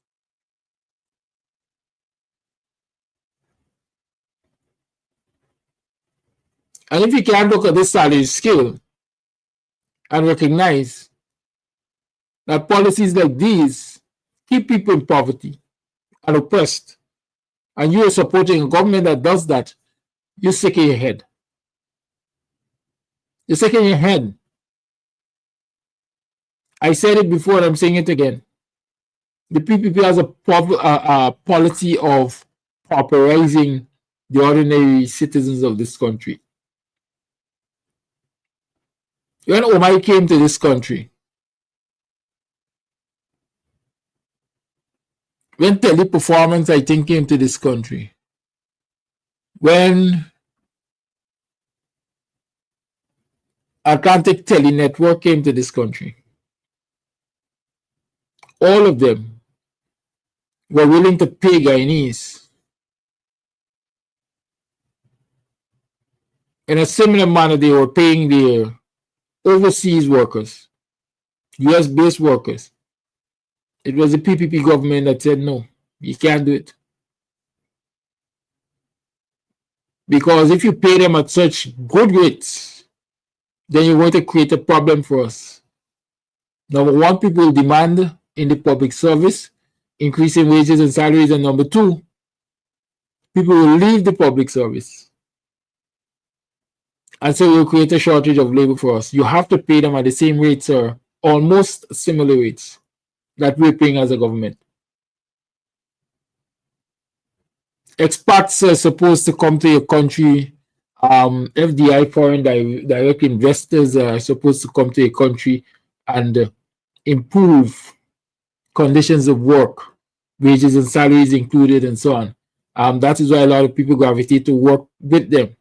And if you can't look at this salary scale and recognize that policies like these keep people in poverty and oppressed, and you are supporting a government that does that, you're sick in your head. You're sick in your head. I said it before and I'm saying it again. The PPP has a policy of pauperizing the ordinary citizens of this country. When Omai came to this country, when Teleperformance, I think, came to this country, when Atlantic Telenetwork came to this country, all of them were willing to pay Guyanese in a similar manner they were paying their overseas workers, US-based workers. It was the PPP government that said, no, you can't do it. Because if you pay them at such good rates, then you're going to create a problem for us. Number one, people demand in the public service, increasing wages and salaries. And number two, people will leave the public service. And so you'll create a shortage of labor for us. You have to pay them at the same rates or almost similar rates that we're paying as a government. Expats are supposed to come to your country. FDI, foreign direct investors, are supposed to come to your country and improve conditions of work, wages and salaries included, and so on. That is why a lot of people gravitate to work with them.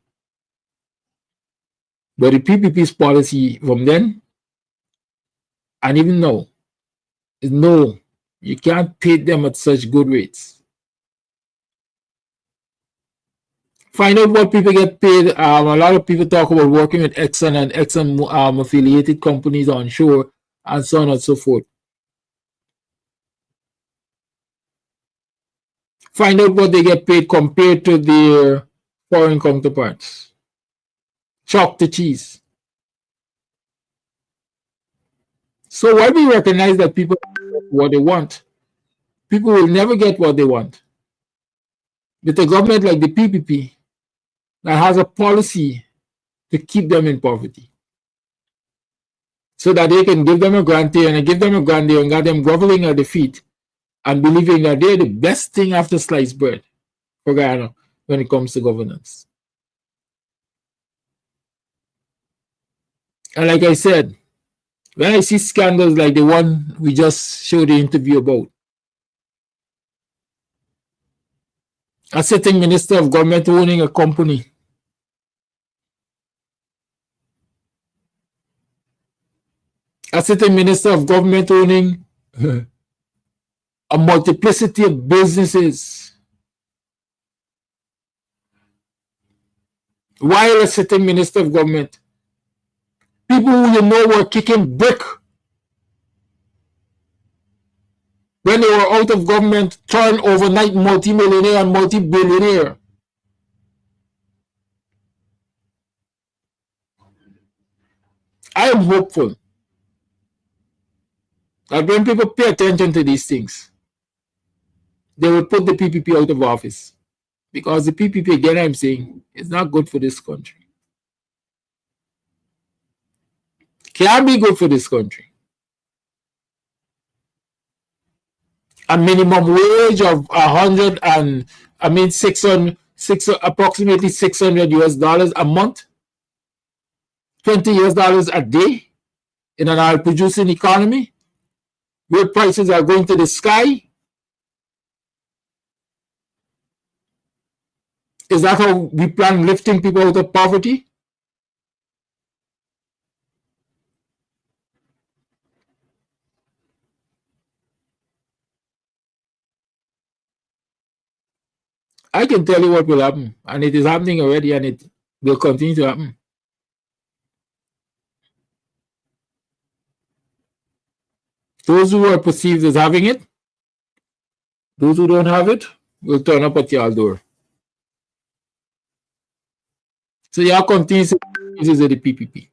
But the PPP's policy from then and even now is no, you can't pay them at such good rates. Find out what people get paid. A lot of people talk about working with Exxon and Exxon affiliated companies onshore and so on and so forth. Find out what they get paid compared to their foreign counterparts. Chalk the cheese. So while we recognize that people get what they want, people will never get what they want. With a government like the PPP that has a policy to keep them in poverty, so that they can give them a grant here and give them a grant there and got them groveling at the feet and believing that they're the best thing after sliced bread for Guyana when it comes to governance. And like I said, when I see scandals like the one we just showed the interview about, a sitting minister of government owning a company, a sitting minister of government owning a multiplicity of businesses, while a sitting minister of government, people who you know were kicking brick when they were out of government, turned overnight multi-millionaire and multi-billionaire. I am hopeful that when people pay attention to these things, they will put the PPP out of office. Because the PPP, again, I'm saying, is not good for this country. can be good for this country. A minimum wage of 100 and 600, approximately $600 a month, $20 a day in an oil producing economy where prices are going to the sky. Is that how we plan lifting people out of poverty? I can tell you what will happen, and it is happening already, and it will continue to happen. Those who are perceived as having it, those who don't have it, will turn up at your door. So y'all continue to use the PPP.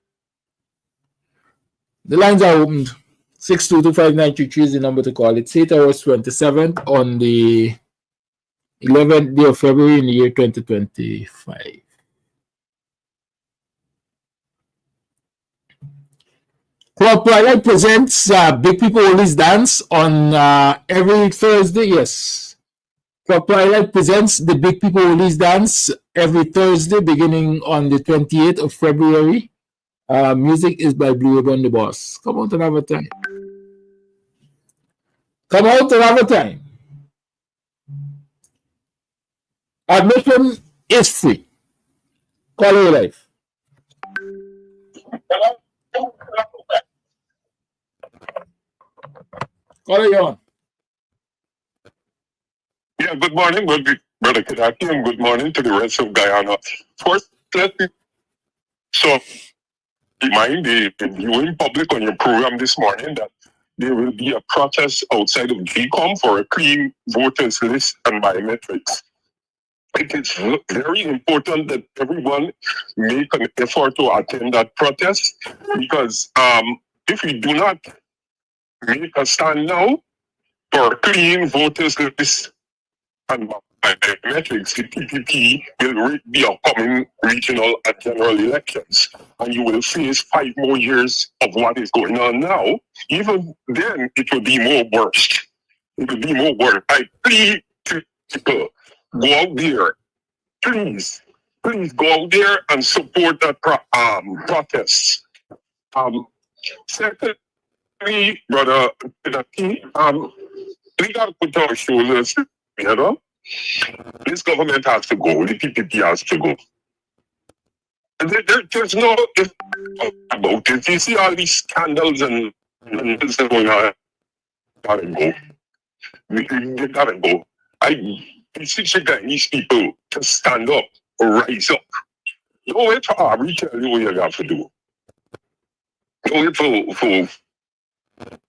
The lines are opened. 6225933 is the number to call. It's 8 hours 27th on the 11th day of February in the year 2025. Club Twilight presents Big People Always Dance on every Thursday. Yes. Club Twilight presents the Big People Always Dance every Thursday beginning on the 28th of February. Music is by Blue Ribbon the Boss. Come out and have a time. Come out and have a time. Admission is free. Call your life. Call you on. Yeah, good morning, Brother Kadaki, and good morning to the rest of Guyana. First, let me remind the viewing public on your program this morning that there will be a protest outside of GCOM for a clean voters list and biometrics. It is very important that everyone make an effort to attend that protest because if we do not make a stand now for a clean voters list and biometrics, the PPP will be upcoming regional and general elections, and you will face 5 more years of what is going on now. Even then, it will be more worse. It will be more worse. I plead to people, go out there. Please go out there and support that protest. Secondly, Brother Pinaki, we got to put our shoulders together. This government has to go. The PPP has to go. There's no if about it. You see all these scandals and this is going on. Gotta go. We gotta go. I beseech these people to stand up or rise up. Don't wait for Aubrey tell you what you got to do. Don't wait for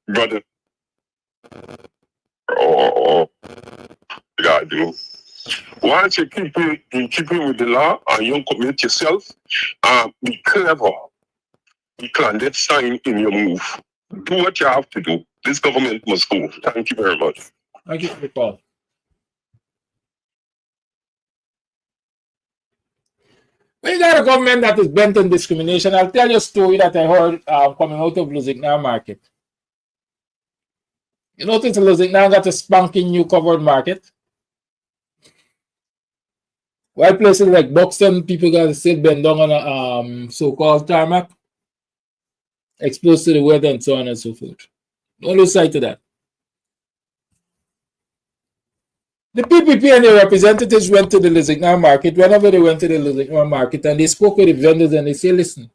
brother or you gotta do. Once you keep it with the law and you commit yourself, be clever, be clandestine in your move. Do what you have to do. This government must go. Thank you very much. Thank you for the call. When you got a government that is bent on discrimination, I'll tell you a story that I heard coming out of Lusignan Market. You notice Lusignan got a spanking new covered market. While places like Buxton, people got to still bend down on a so-called tarmac, exposed to the weather and so on and so forth. Don't lose sight of that. The PPP and the representatives went to the Lusignan market. Whenever they went to the Lusignan market and they spoke with the vendors and they say, listen,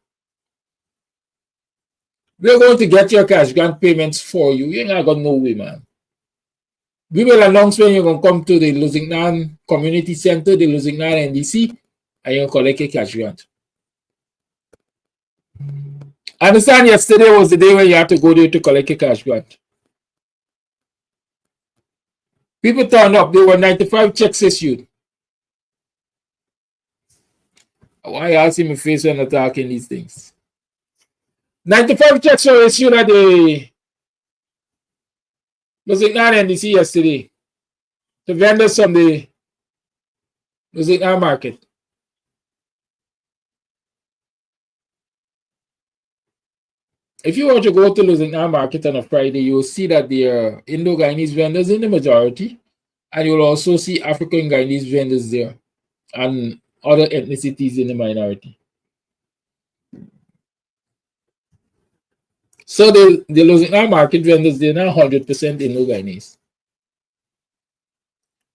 we're going to get your cash grant payments for you. You ain't gonna go no way, man. We will announce when you're going to come to the Lusignan Community Center, the Lusignan NDC, and you're going to collect a cash grant. I understand yesterday was the day when you had to go there to collect a cash grant. People turned up. There were 95 checks issued. Why are you asking me face when I'm talking these things? 95 checks were issued at the Lusignan NDC yesterday. The vendors from the Lusignan market. If you were to go to Lusignan Market on a Friday, you will see that there are Indo-Guyanese vendors in the majority, and you will also see African Guyanese vendors there and other ethnicities in the minority. So the Lusignan Market vendors, they're not 100% Indo-Guyanese.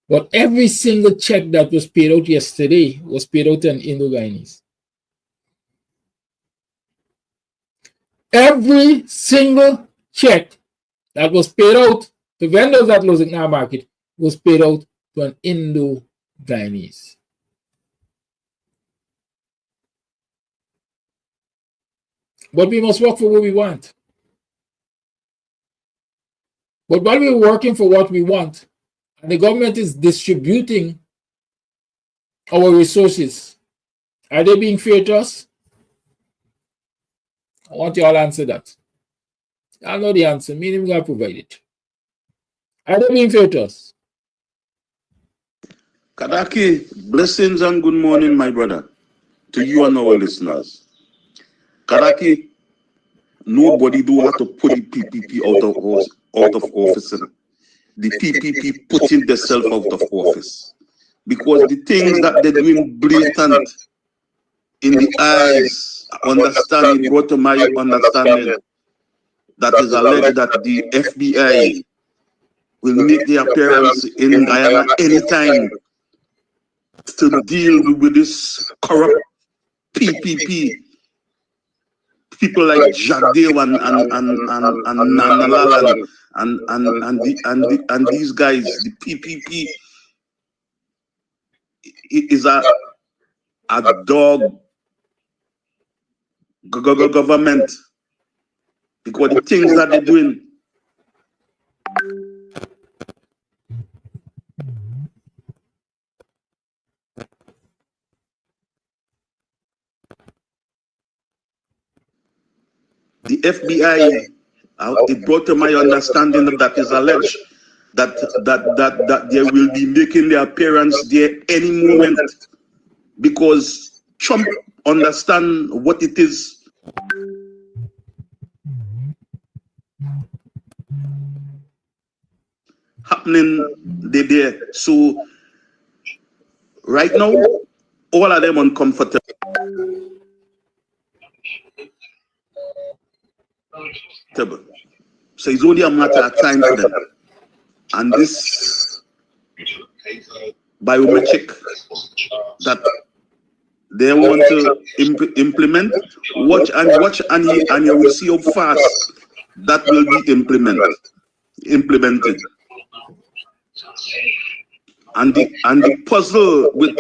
But every single check that was paid out yesterday was paid out in Indo-Guyanese. Every single check that was paid out to vendors at Lusignan Market was paid out to an Indo-Guyanese. But we must work for what we want. But while we're working for what we want, and the government is distributing our resources, are they being fair to us? I want you all to answer that. I know the answer, meaning we got to provide it. Are they being fair to us? Kadaki, blessings and good morning, my brother, to you and our listeners. Kadaki, nobody do have to put the PPP out of office. The PPP putting themselves out of office. Because the things that they're doing blatant in the eyes, understanding, brought to my understanding, that is alleged that the FBI will make their appearance in Guyana anytime to deal with this corrupt PPP. People like Jack Dale and Nanalal and these guys, the PPP is a dog government because the things that they're doing. The FBI, it brought to my understanding that is alleged that they will be making their appearance there any moment because Trump understand what it is. Happening there. So right now, all of them uncomfortable. So it's only a matter of time for them. And this biometric that they want to implement, watch and you will see how fast that will be implemented. And the puzzle with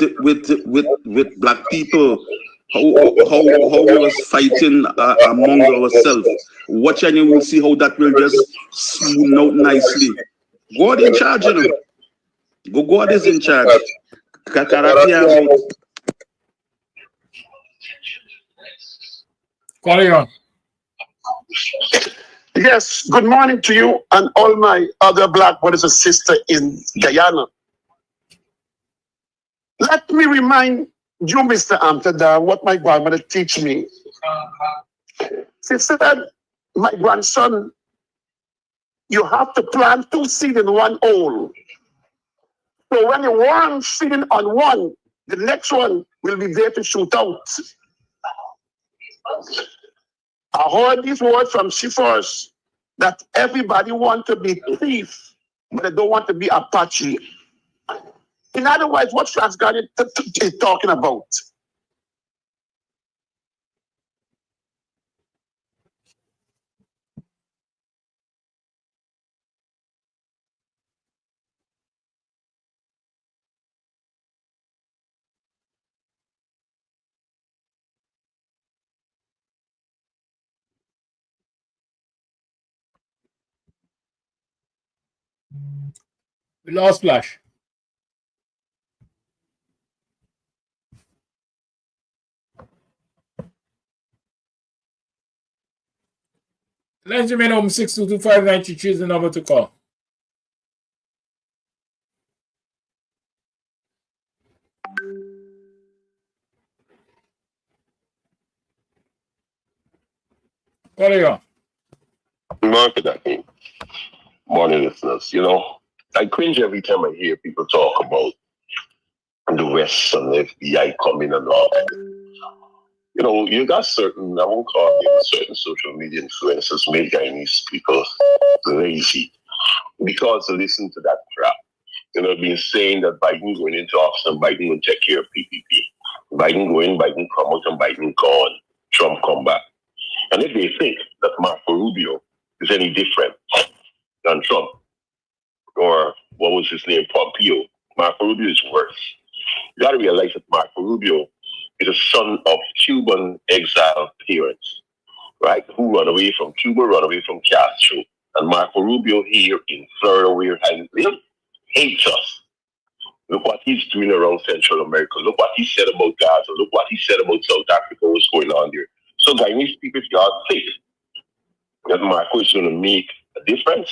black people, how we was fighting among ourselves. Watch and you will see how that will just smooth out nicely. God in charge, you know. God is in charge. Carry on. Yes, good morning to you and all my other black brothers and sisters in Guyana. Let me remind you, Mr. Amsterdam, what my grandmother teach me. She said, my grandson, you have to plant 2 seeds in 1 hole. So when you one seed on one, the next one will be there to shoot out. I heard these words from Shifers that everybody want to be thief, but they don't want to be Apache. In other words, what Transgard is talking about? We lost Flash. Benjamin 622593 is the number to call. Carry on. Market that thing. Morning listeners. You know, I cringe every time I hear people talk about the West and the FBI coming and all that. You know, you got certain, I won't call them certain social media influencers made Guyanese people lazy because they listen to that crap. You know, been saying that Biden going into office and Biden will take care of PPP. Biden go in, Biden come out, and Biden gone. Trump come back. And if they think that Marco Rubio is any different than Trump, or what was his name, Pompeo, Marco Rubio is worse. You got to realize that Marco Rubio is a son of Cuban exile parents, right? Who run away from Cuba, run away from Castro. And Marco Rubio here in Florida, where he lives, hates us. Look what he's doing around Central America. Look what he said about Gaza. Look what he said about South Africa, what's going on there. So Guyanese people, if y'all think that Marco is going to make a difference,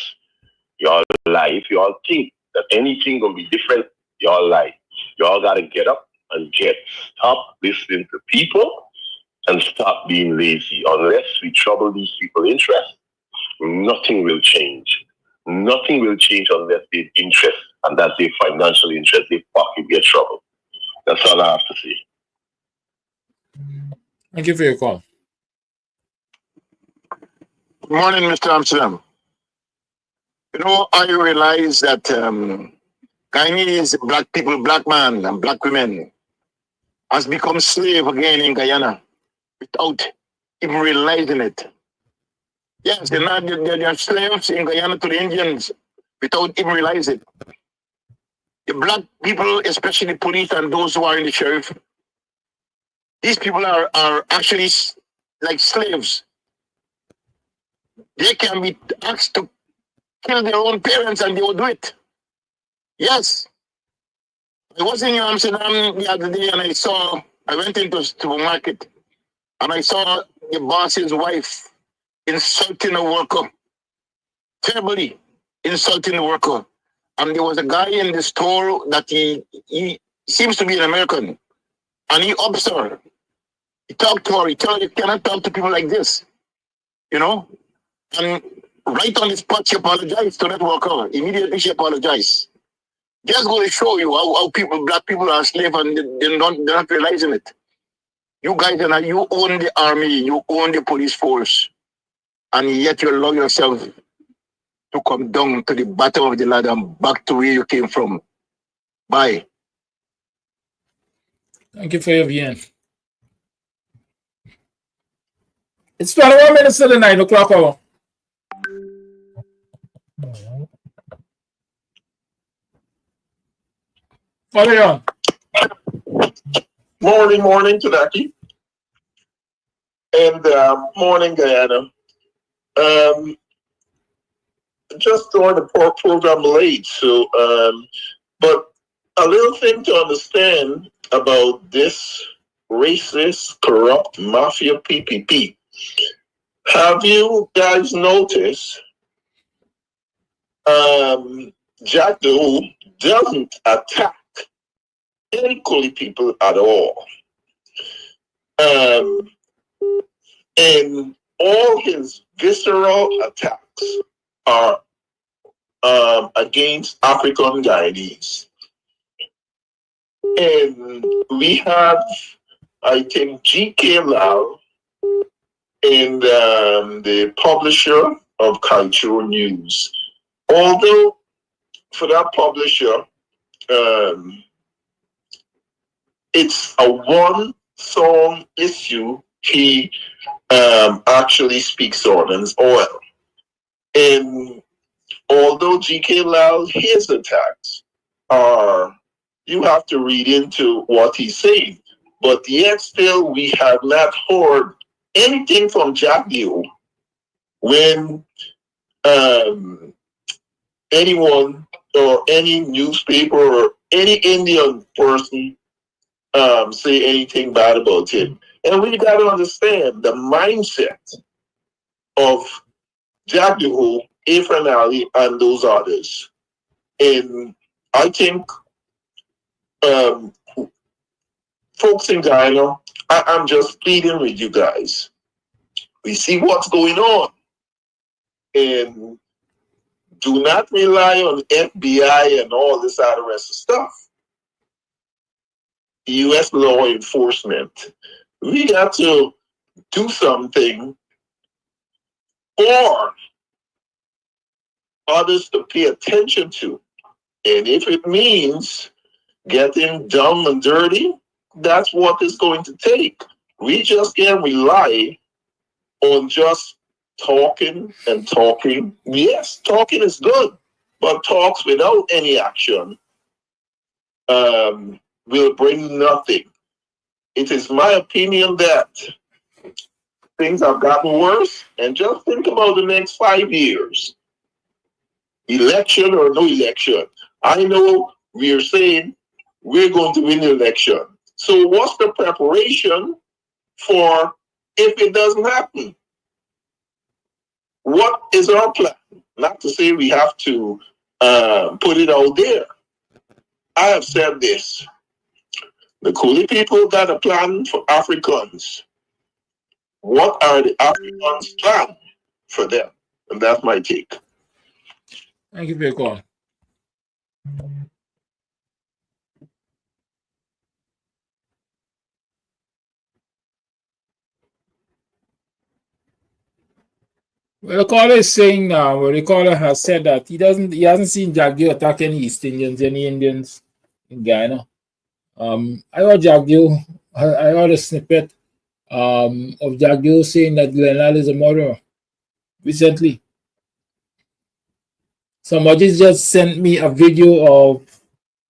y'all lie. If y'all think that anything going to be different, y'all lie. Y'all got to get up and stop listening to people and stop being lazy. Unless we trouble these people's interests, nothing will change. Nothing will change unless they interest, and that's their financial interest. They fucking get trouble. That's all I have to say. Thank you for your call. Good morning, Mr. Amsterdam. You know, I realize that Guyanese black people, black man and black women has become slave again in Guyana without even realizing it. Yes, they're slaves in Guyana to the Indians without even realizing it. The black people, especially the police and those who are in the sheriff, these people are actually like slaves. They can be asked to kill their own parents and they will do it. Yes. I was in Amsterdam the other day and I went into a supermarket and I saw the boss's wife insulting a worker, terribly insulting the worker. And there was a guy in the store that he seems to be an American. And he observed her. He talked to her. He told her, you cannot talk to people like this. You know? And right on the spot, she apologized to that worker. Immediately she apologized. Just going to show you how people, black people are slaves and they're not realizing it. You guys, you own the army, you own the police force, and yet you allow yourself to come down to the bottom of the ladder and back to where you came from. Bye. Thank you for your view. It's 21 minutes to the 9 o'clock hour. Follow on. Morning, Tanaki. And morning, Guyana. Just joined the program late, so but a little thing to understand about this racist, corrupt mafia PPP. Have you guys noticed Jack Doe doesn't attack equally people at all? And all his visceral attacks are against African Guyanese. And we have, I think, G.K. Lau and the publisher of Cultural News. Although for that publisher, it's a one-song issue he actually speaks on, and it's oil. And although G.K. Lau, his attacks are, you have to read into what he's saying, but yet still we have not heard anything from Jack Dew when anyone or any newspaper or any Indian person say anything bad about him. And we got to understand the mindset of Jack Dew, Efren Ali, and those others. And I think folks in Guyana, I'm just pleading with you guys. We see what's going on. And do not rely on FBI and all this other rest of stuff. U.S. law enforcement. We got to do something for others to pay attention to. And if it means getting dumb and dirty, that's what it's going to take. We just can't rely on just talking and talking. Yes, talking is good, but talks without any action will bring nothing. It is my opinion that things have gotten worse, and just think about the next 5 years. Election or no election. I know we are saying we're going to win the election. So what's the preparation for if it doesn't happen? What is our plan? Not to say we have to put it out there. I have said this. The Coolie people got a plan for Africans. What are the Africans' plan for them? And that's my take. Thank you for your call. Well, the caller is saying now, well, the caller has said that he hasn't seen Jagdio attack any East Indians, any Indians in Guyana. I heard Jagdio, I heard a snippet of Jagdio saying that Glenal is a murderer recently. Somebody just sent me a video of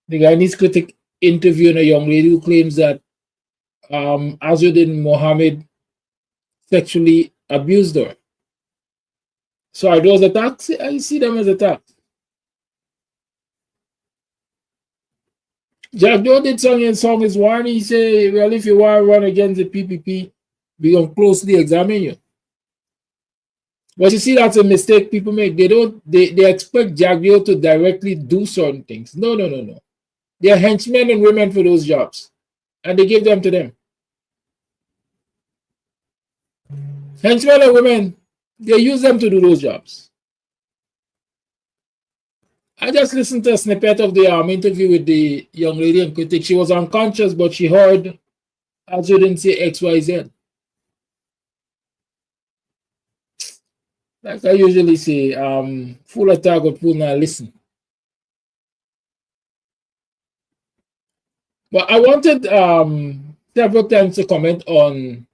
the Guyanese critic interviewing a young lady who claims that Azuddin Mohammed sexually abused her. So are those attacks? I see them as attacks. Jagdio did something in Song is War, and he said, well, if you want to run against the PPP, we're going to closely examine you. But you see, that's a mistake people make. They expect Jagdio to directly do certain things. No. They are henchmen and women for those jobs, and they give them to them. Henchmen and women, they use them to do those jobs. I just listened to a snippet of the interview with the young lady and critic. She was unconscious, but she heard Azuddin say XYZ. Like I usually say, full attack or full not listen. But I wanted several times to comment on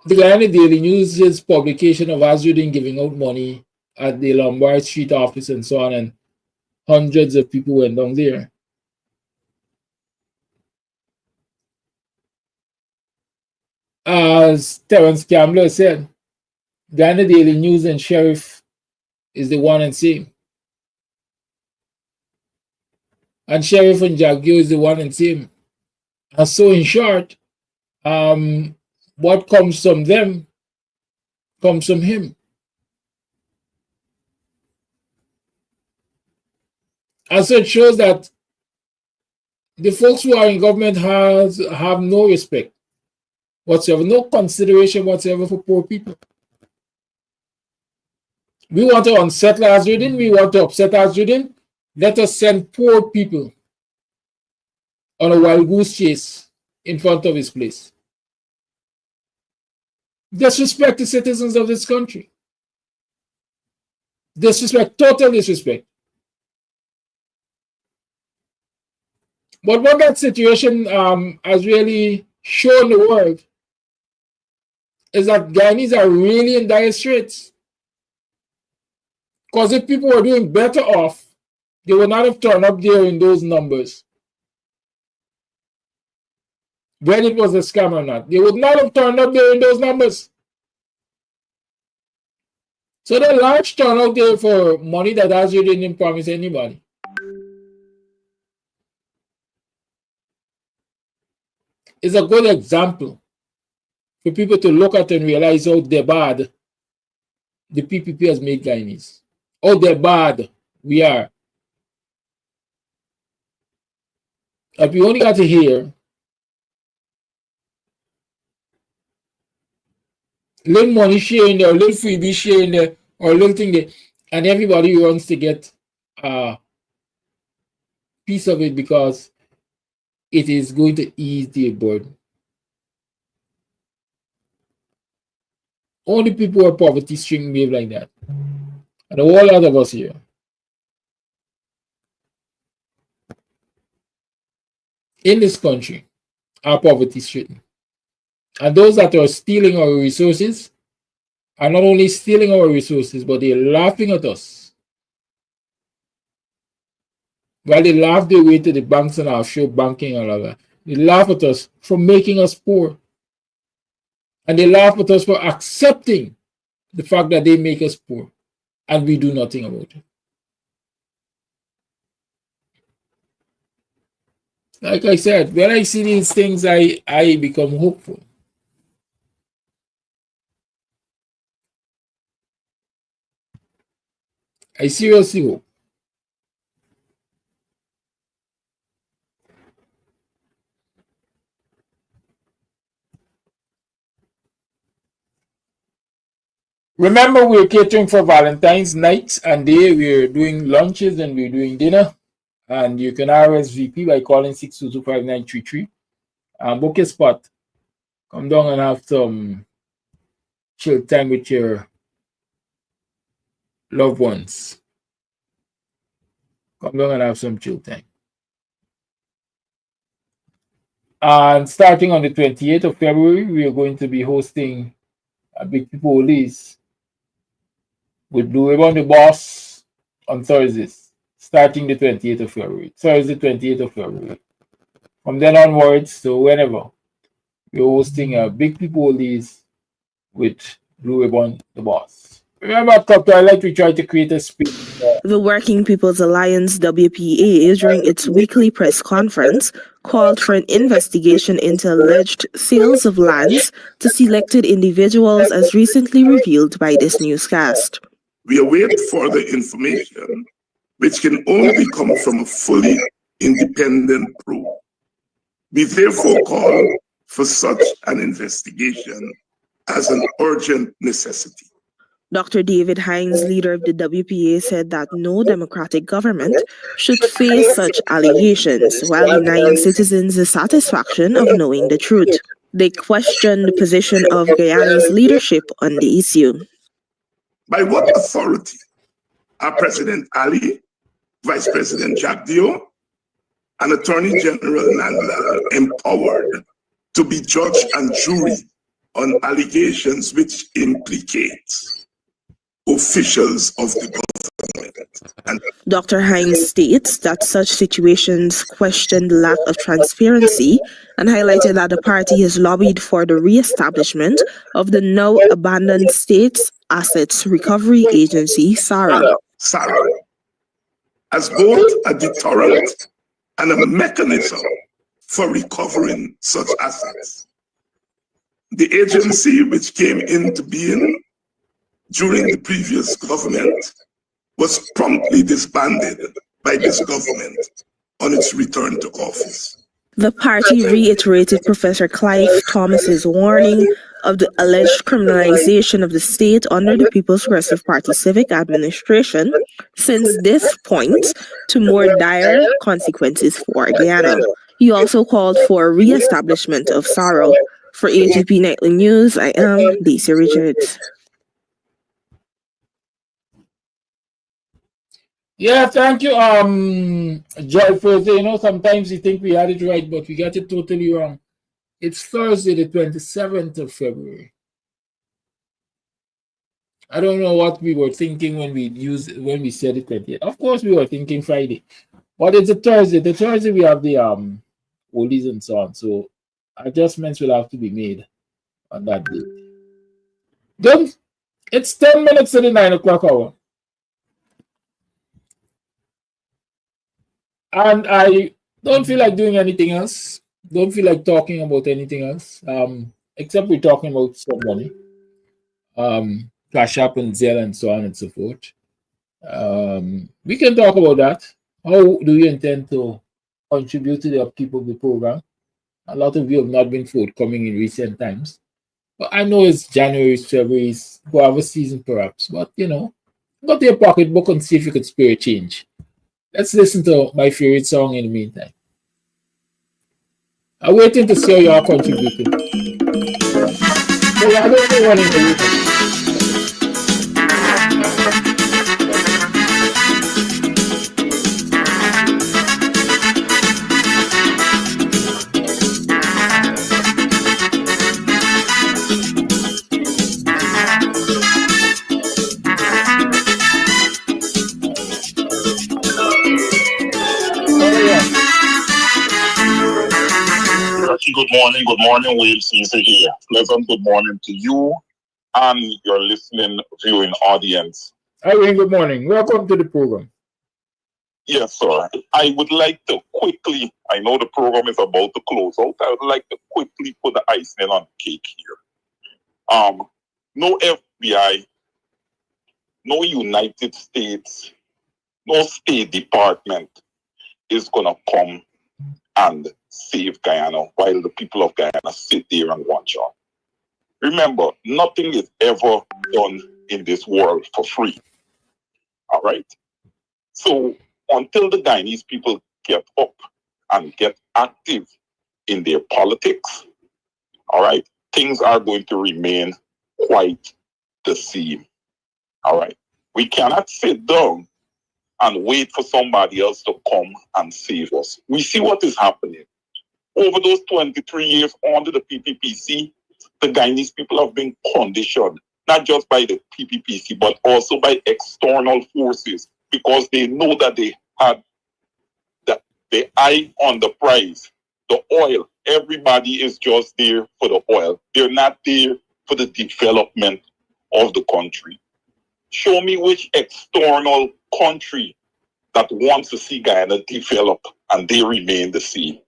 the Guyana Daily News' publication of Azuddin giving out money at the Lombard Street office and so on, and hundreds of people went down there. As Terence Campbell said, Guyana Daily News and Sheriff is the one and same. And Sheriff and Jagdio is the one and same. And so in short, what comes from them comes from him. And so it shows that the folks who are in government have no respect whatsoever, no consideration whatsoever for poor people. We want to unsettle Azuddin, we want to upset Azuddin. Let us send poor people on a wild goose chase in front of his place. Disrespect the citizens of this country. Disrespect, total disrespect. But what that situation has really shown the world is that Guyanese are really in dire straits. Because if people were doing better off, they would not have turned up there in those numbers. Whether it was a scam or not, they would not have turned up there in those numbers. So the large turnout there for money that Azuddin didn't promise anybody. Is a good example for people to look at and realize how bad the PPP has made Guyanese. How bad we are. If we only got to hear little money sharing there, a little freebie sharing there, or a little thing there, and everybody wants to get a piece of it because it is going to ease the burden. Only people who are poverty stricken behave like that. And a whole lot of us here. In this country are poverty stricken. And those that are stealing our resources are not only stealing our resources, but they're laughing at us. While they laugh their way to the banks and offshore banking and all that, they laugh at us for making us poor. And they laugh at us for accepting the fact that they make us poor and we do nothing about it. Like I said, when I see these things, I become hopeful. I seriously hope. Remember, we're catering for Valentine's night and day. We're doing lunches and we're doing dinner. And you can RSVP by calling 6225933 and book a spot. Come down and have some chill time with your loved ones. Come down and have some chill time. And starting on the 28th of February, we are going to be hosting a Big People Release with Blue Ribbon the Boss on Thursdays, starting the 28th of February. Thursday, 28th of February. From then onwards, so whenever, we're hosting a Big People Release with Blue Ribbon the Boss. Remember, at Top Twilight, we try to create a space. The Working People's Alliance WPA, during its weekly press conference, called for an investigation into alleged sales of lands to selected individuals as recently revealed by this newscast. We await further information, which can only come from a fully independent probe. We therefore call for such an investigation as an urgent necessity. Dr. David Hines, leader of the WPA, said that no democratic government should face such allegations while denying citizens the satisfaction of knowing the truth. They questioned the position of Guyane's leadership on the issue. By what authority are President Ali, Vice President Jack Dio, and Attorney General Nandlal empowered to be judge and jury on allegations which implicate officials of the government? Dr. Hines states that such situations question the lack of transparency and highlighted that the party has lobbied for the re-establishment of the now abandoned States Assets Recovery Agency, SARA. As both a deterrent and a mechanism for recovering such assets. The agency, which came into being during the previous government, was promptly disbanded by this government on its return to office. The party reiterated Professor Clive Thomas's warning of the alleged criminalization of the state under the People's Progressive Party civic administration, since this points to more dire consequences for Guyana. He also called for re-establishment of SARO. For AGP Nightly News, I am Daisy Richards. Yeah, thank you, Joy Thursday. You know, sometimes you think we had it right, but we got it totally wrong. It's Thursday, the 27th of February. I don't know what we were thinking when we said it 28th. Of course, we were thinking Friday, but it's a Thursday. The Thursday we have the oldies and so on. So adjustments will have to be made on that day. Then it's 10 minutes to the 9 o'clock hour. And I don't feel like doing anything else. Don't feel like talking about anything else. Except we're talking about some money. Cash App and Zelle and so on and so forth. We can talk about that. How do you intend to contribute to the upkeep of the program? A lot of you have not been forthcoming in recent times. But I know it's January, February, guava season perhaps. But you know, go to your pocketbook and see if you could spare change. Let's listen to my favorite song in the meantime. I'm waiting to see how you are contributing. So I don't know what in the weekend. Good morning, Wave Caesar here. Pleasant good morning to you and your listening, viewing audience. Hi, Wayne, good morning. Welcome to the program. Yes, sir. I would like to quickly, I know the program is about to close out, I would like to quickly put the icing on the cake here. No FBI, no United States, no State Department is going to come and save Guyana while the people of Guyana sit there and watch on. Remember, nothing is ever done in this world for free. All right? So until the Guyanese people get up and get active in their politics, all right, things are going to remain quite the same. All right? We cannot sit down and wait for somebody else to come and save us. We see what is happening. Over those 23 years under the PPPC, the Guyanese people have been conditioned, not just by the PPPC, but also by external forces, because they know that they had the eye on the prize, the oil. Everybody is just there for the oil. They're not there for the development of the country. Show me which external country that wants to see Guyana develop and they remain the same.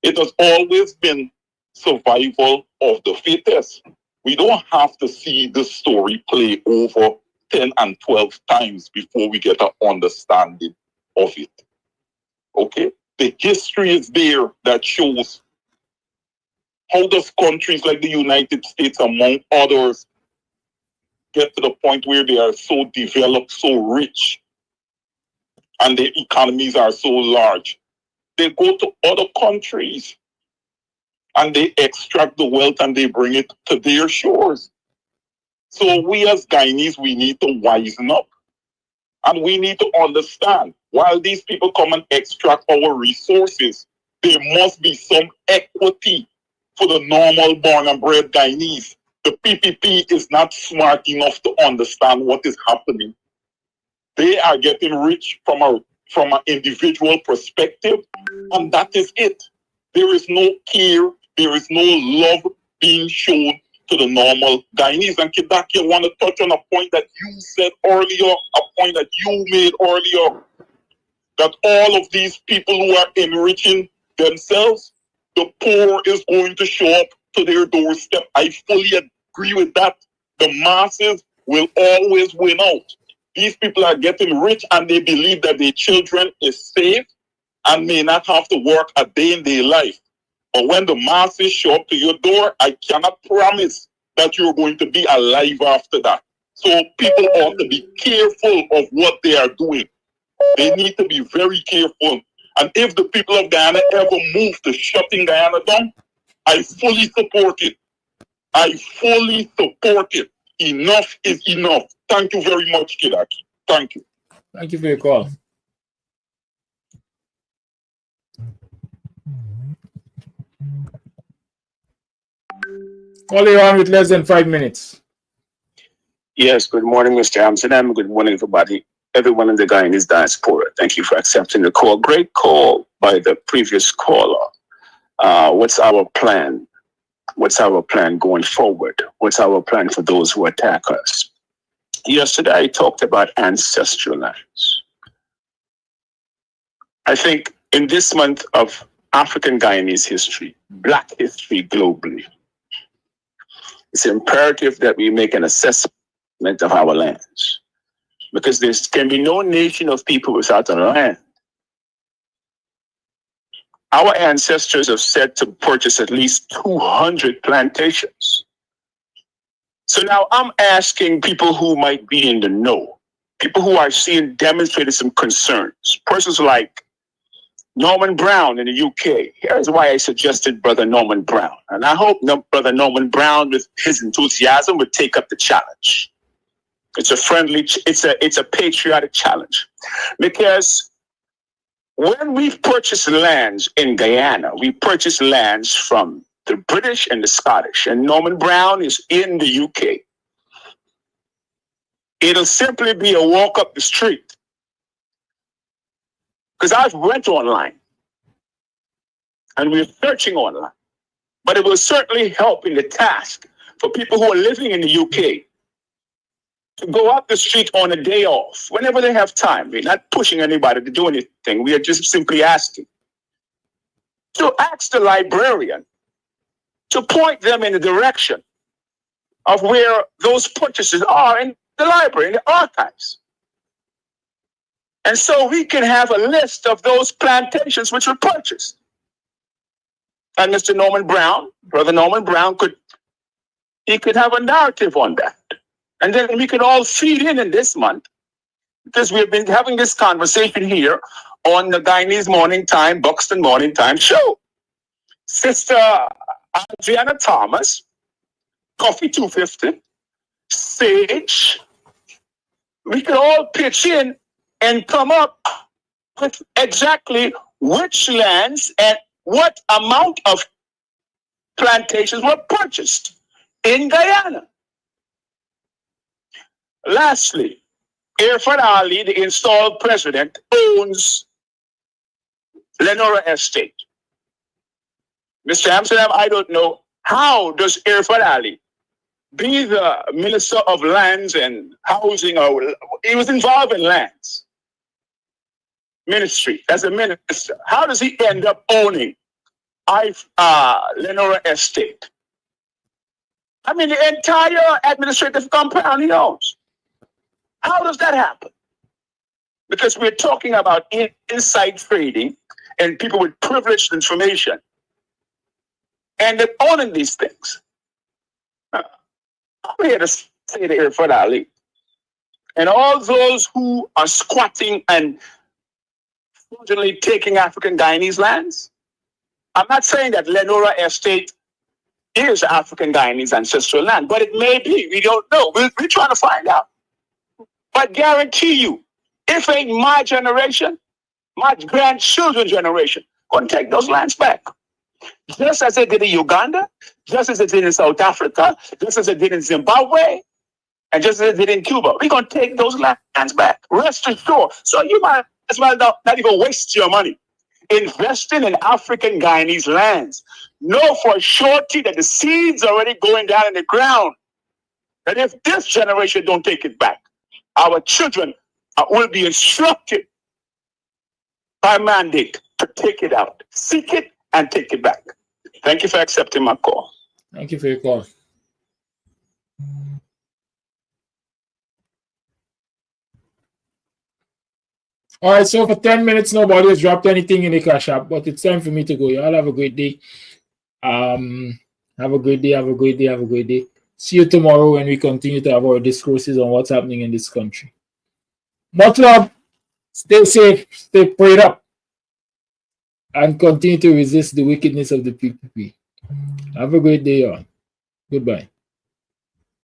It has always been survival of the fittest. We don't have to see the story play over 10 and 12 times before we get an understanding of it. Okay? The history is there that shows how does countries like the United States, among others, get to the point where they are so developed, so rich, and their economies are so large. They go to other countries and they extract the wealth and they bring it to their shores. So we as Guyanese, we need to wisen up. And we need to understand, while these people come and extract our resources, there must be some equity for the normal born and bred Guyanese. The PPP is not smart enough to understand what is happening. They are getting rich from an individual perspective, and that is it. There is no care, there is no love being shown to the normal Guyanese. And Kidaki, I want to touch on a point that you said earlier, a point that you made earlier, that all of these people who are enriching themselves, the poor is going to show up to their doorstep. I fully agree with that. The masses will always win out. These people are getting rich and they believe that their children is safe and may not have to work a day in their life. But when the masses show up to your door, I cannot promise that you're going to be alive after that. So people ought to be careful of what they are doing. They need to be very careful. And if the people of Guyana ever move to shutting Guyana down, I fully support it. I fully support it. Enough is enough. Thank you very much, Kidaki. Thank you. Thank you for your call. Call you on with less than 5 minutes. Yes, good morning, Mr. Amsterdam. Good morning, everybody. Everyone in the Guyanese diaspora. Thank you for accepting the call. Great call by the previous caller. What's our plan? What's our plan going forward? What's our plan for those who attack us? Yesterday, I talked about ancestral lands. I think in this month of African Guyanese history, Black history globally, it's imperative that we make an assessment of our lands, because there can be no nation of people without a land. Our ancestors have said to purchase at least 200 plantations. So now I'm asking people who might be in the know, people who are seeing demonstrated some concerns, persons like Norman Brown in the UK. Here's why I suggested Brother Norman Brown. And I hope Brother Norman Brown, with his enthusiasm, would take up the challenge. It's a friendly, it's a patriotic challenge. Because when we purchase lands in Guyana, we purchase lands from the British and the Scottish, and Norman Brown is in the UK. It'll simply be a walk up the street. Because I've went online and we're searching online. But it will certainly help in the task for people who are living in the UK to go up the street on a day off, whenever they have time. We're not pushing anybody to do anything. We are just simply asking to ask the librarian to point them in the direction of where those purchases are in the library, in the archives. And so we can have a list of those plantations which were purchased. And Mr. Norman Brown, Brother Norman Brown, could have a narrative on that. And then we could all feed in this month, because we have been having this conversation here on the Guyanese Morning Time, Buxton Morning Time show. Sister Adriana Thomas, Coffee 250, Sage, we could all pitch in and come up with exactly which lands and what amount of plantations were purchased in Guyana. Lastly, Irfan Ali, the installed president, owns Lenora Estate. Mr. Amsterdam, I don't know, how does Irfan Ali be the Minister of Lands and Housing? He was involved in lands ministry as a minister. How does he end up owning Lenora Estate? I mean, the entire administrative compound he owns. How does that happen? Because we're talking about inside trading and people with privileged information, and they're owning these things. I'm here to say to Irfan Ali and all those who are squatting and fraudulently taking African Guyanese lands. I'm not saying that Lenora Estate is African Guyanese ancestral land, but it may be. We don't know. We're trying to find out. But guarantee you, if ain't my generation, my grandchildren's generation, going to take those lands back. Just as they did in Uganda, just as they did in South Africa, just as they did in Zimbabwe, and just as they did in Cuba. We're going to take those lands back. Rest assured. So you might as well not even waste your money investing in African Guyanese lands. Know for surety that the seeds are already going down in the ground. And if this generation don't take it back, our children will be instructed by mandate to take it out, seek it, and take it back. Thank you for accepting my call. Thank you for your call. All right, so for 10 minutes, nobody has dropped anything in the cash app, but it's time for me to go. Y'all have a great day. Have a great day, have a great day, have a great day. See you tomorrow when we continue to have our discourses on what's happening in this country. Much love. Stay safe, stay prayed up, and continue to resist the wickedness of the PPP. Have a great day, y'all. Goodbye.